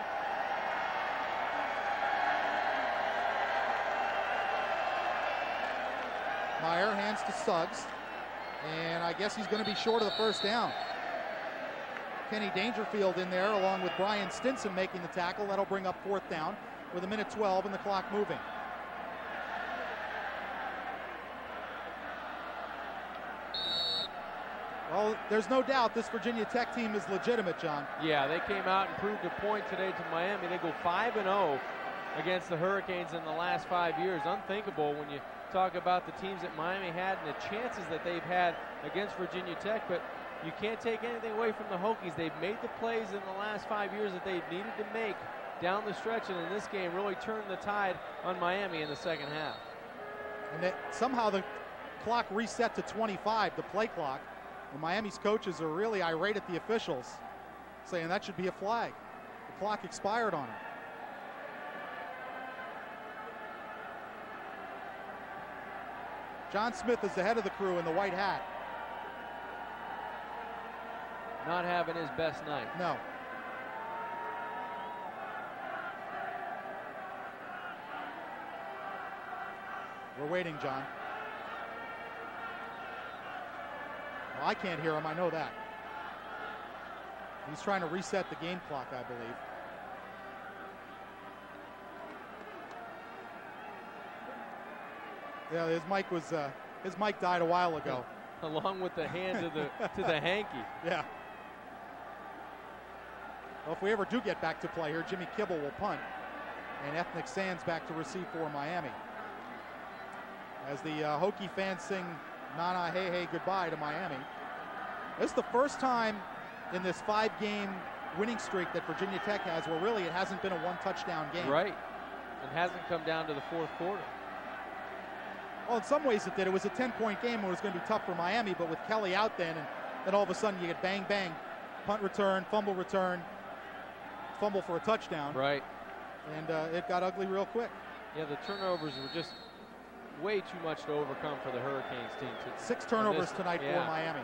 Meyer hands to Suggs, and I guess he's going to be short of the first down. Kenny Dangerfield in there along with Brian Stinson making the tackle. That'll bring up 4th down with 1:12 and the clock moving. Well, there's no doubt this Virginia Tech team is legitimate, John. Yeah, they came out and proved a point today to Miami. They go 5-0 against the Hurricanes in the last 5 years. Unthinkable when you talk about the teams that Miami had and the chances that they've had against Virginia Tech, but you can't take anything away from the Hokies. They've made the plays in the last 5 years that they needed to make down the stretch, and in this game really turned the tide on Miami in the second half. And somehow the clock reset to 25, the play clock. And Miami's coaches are really irate at the officials, saying that should be a flag. The clock expired on it. John Smith is the head of the crew in the white hat. Not having his best night. No. We're waiting, John. Well, I can't hear him, I know that. He's trying to reset the game clock, I believe. Yeah, his mic died a while ago. Along with the hand to the hanky. Yeah. Well, if we ever do get back to play here, Jimmy Kibble will punt, and Ethnic Sands back to receive for Miami. As the Hokie fans sing "Nana Hey Hey Goodbye" to Miami. This is the first time in this 5-game winning streak that Virginia Tech has where really it hasn't been a 1-touchdown game. Right. It hasn't come down to the 4th quarter. Well, in some ways it did. It was a 10-point game where it was going to be tough for Miami, but with Kelly out then, and then all of a sudden you get bang, bang, punt return, fumble for a touchdown. Right. And it got ugly real quick. Yeah, the turnovers were just way too much to overcome for the Hurricanes team. 6 turnovers tonight for Miami.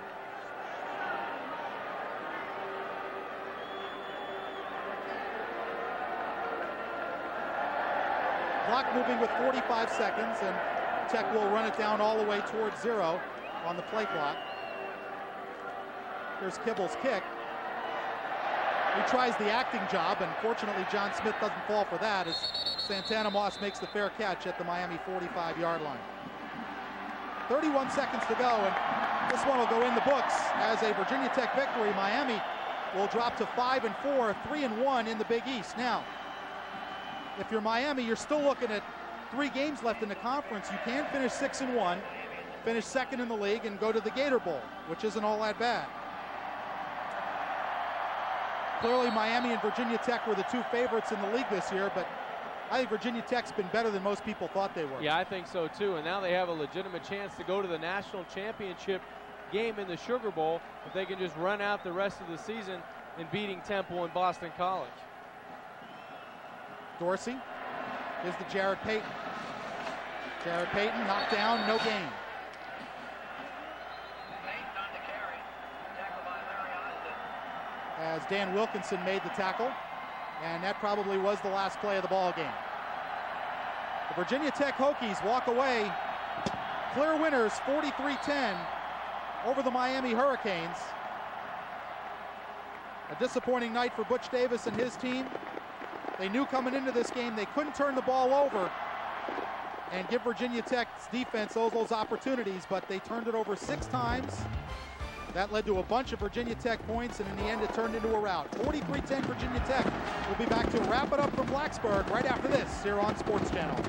Clock moving with 45 seconds, and Tech will run it down all the way towards 0 on the play clock. Here's Kibble's kick. He tries the acting job, and fortunately John Smith doesn't fall for that as Santana Moss makes the fair catch at the Miami 45-yard line. 31 seconds to go, and this one will go in the books as a Virginia Tech victory. Miami will drop to 5-4, 3-1 in the Big East. Now, if you're Miami, you're still looking at 3 games left in the conference. You can finish 6-1, finish second in the league, and go to the Gator Bowl, which isn't all that bad. Clearly, Miami and Virginia Tech were the 2 favorites in the league this year, but I think Virginia Tech's been better than most people thought they were. Yeah, I think so too, and now they have a legitimate chance to go to the national championship game in the Sugar Bowl if they can just run out the rest of the season in beating Temple and Boston College. Dorsey is the Jared Payton. Jared Payton knocked down, no gain. As Dan Wilkinson made the tackle, and that probably was the last play of the ball game. The Virginia Tech Hokies walk away clear winners 43-10 over the Miami Hurricanes. A disappointing night for Butch Davis and his team. They knew coming into this game they couldn't turn the ball over and give Virginia Tech's defense those opportunities, but they turned it over 6 times. That led to a bunch of Virginia Tech points, and in the end it turned into a rout. 43-10 Virginia Tech. We'll be back to wrap it up from Blacksburg right after this here on Sports Channel.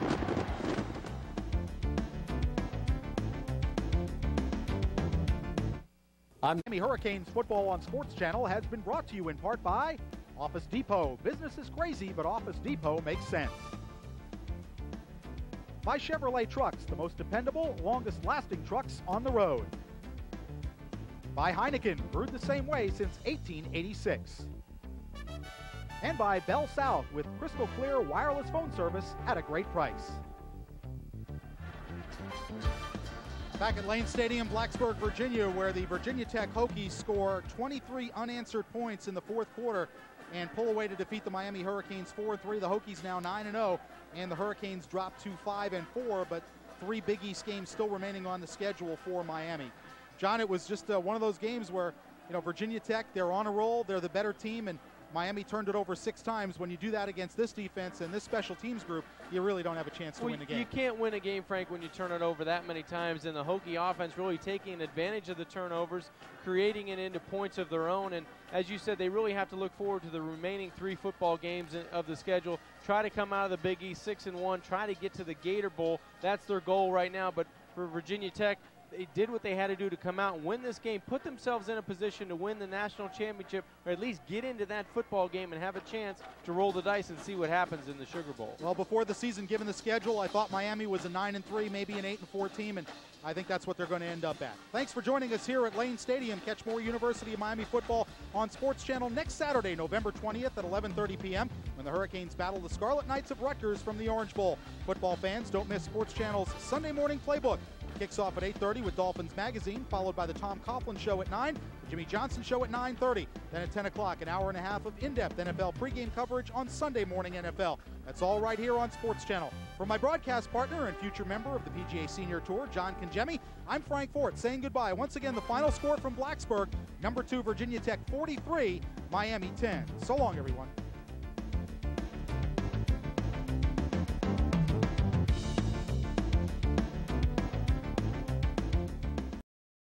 Miami Hurricanes football on Sports Channel has been brought to you in part by Office Depot. Business is crazy, but Office Depot makes sense. By Chevrolet Trucks, the most dependable, longest-lasting trucks on the road. By Heineken, brewed the same way since 1886. And by Bell South, with crystal clear wireless phone service at a great price. Back at Lane Stadium, Blacksburg, Virginia, where the Virginia Tech Hokies score 23 unanswered points in the 4th quarter and pull away to defeat the Miami Hurricanes 4-3. The Hokies now 9-0, and the Hurricanes drop to 5-4, but 3 Big East games still remaining on the schedule for Miami. John, it was just one of those games where, you know, Virginia Tech, they're on a roll, they're the better team, and Miami turned it over 6 times. When you do that against this defense and this special teams group, you really don't have a chance to win the game. You can't win a game, Frank, when you turn it over that many times, and the Hokie offense really taking advantage of the turnovers, creating it into points of their own, and as you said, they really have to look forward to the remaining 3 football games of the schedule, try to come out of the Big East 6-1, try to get to the Gator Bowl. That's their goal right now, but for Virginia Tech, they did what they had to do to come out and win this game, put themselves in a position to win the national championship, or at least get into that football game and have a chance to roll the dice and see what happens in the Sugar Bowl. Well, before the season, given the schedule, I thought Miami was a 9-3, maybe an 8-4 team, and I think that's what they're going to end up at. Thanks for joining us here at Lane Stadium. Catch more University of Miami football on Sports Channel next Saturday, November 20th at 11:30 p.m. when the Hurricanes battle the Scarlet Knights of Rutgers from the Orange Bowl. Football fans, don't miss Sports Channel's Sunday morning playbook. Kicks off at 8:30 with Dolphins Magazine, followed by the Tom Coughlin Show at 9, the Jimmy Johnson Show at 9:30. Then at 10 o'clock, an hour and a half of in-depth NFL pregame coverage on Sunday Morning NFL. That's all right here on Sports Channel. For my broadcast partner and future member of the PGA Senior Tour, John Congemi, I'm Frank Fort saying goodbye. Once again, the final score from Blacksburg, number 2 Virginia Tech 43, Miami 10. So long, everyone.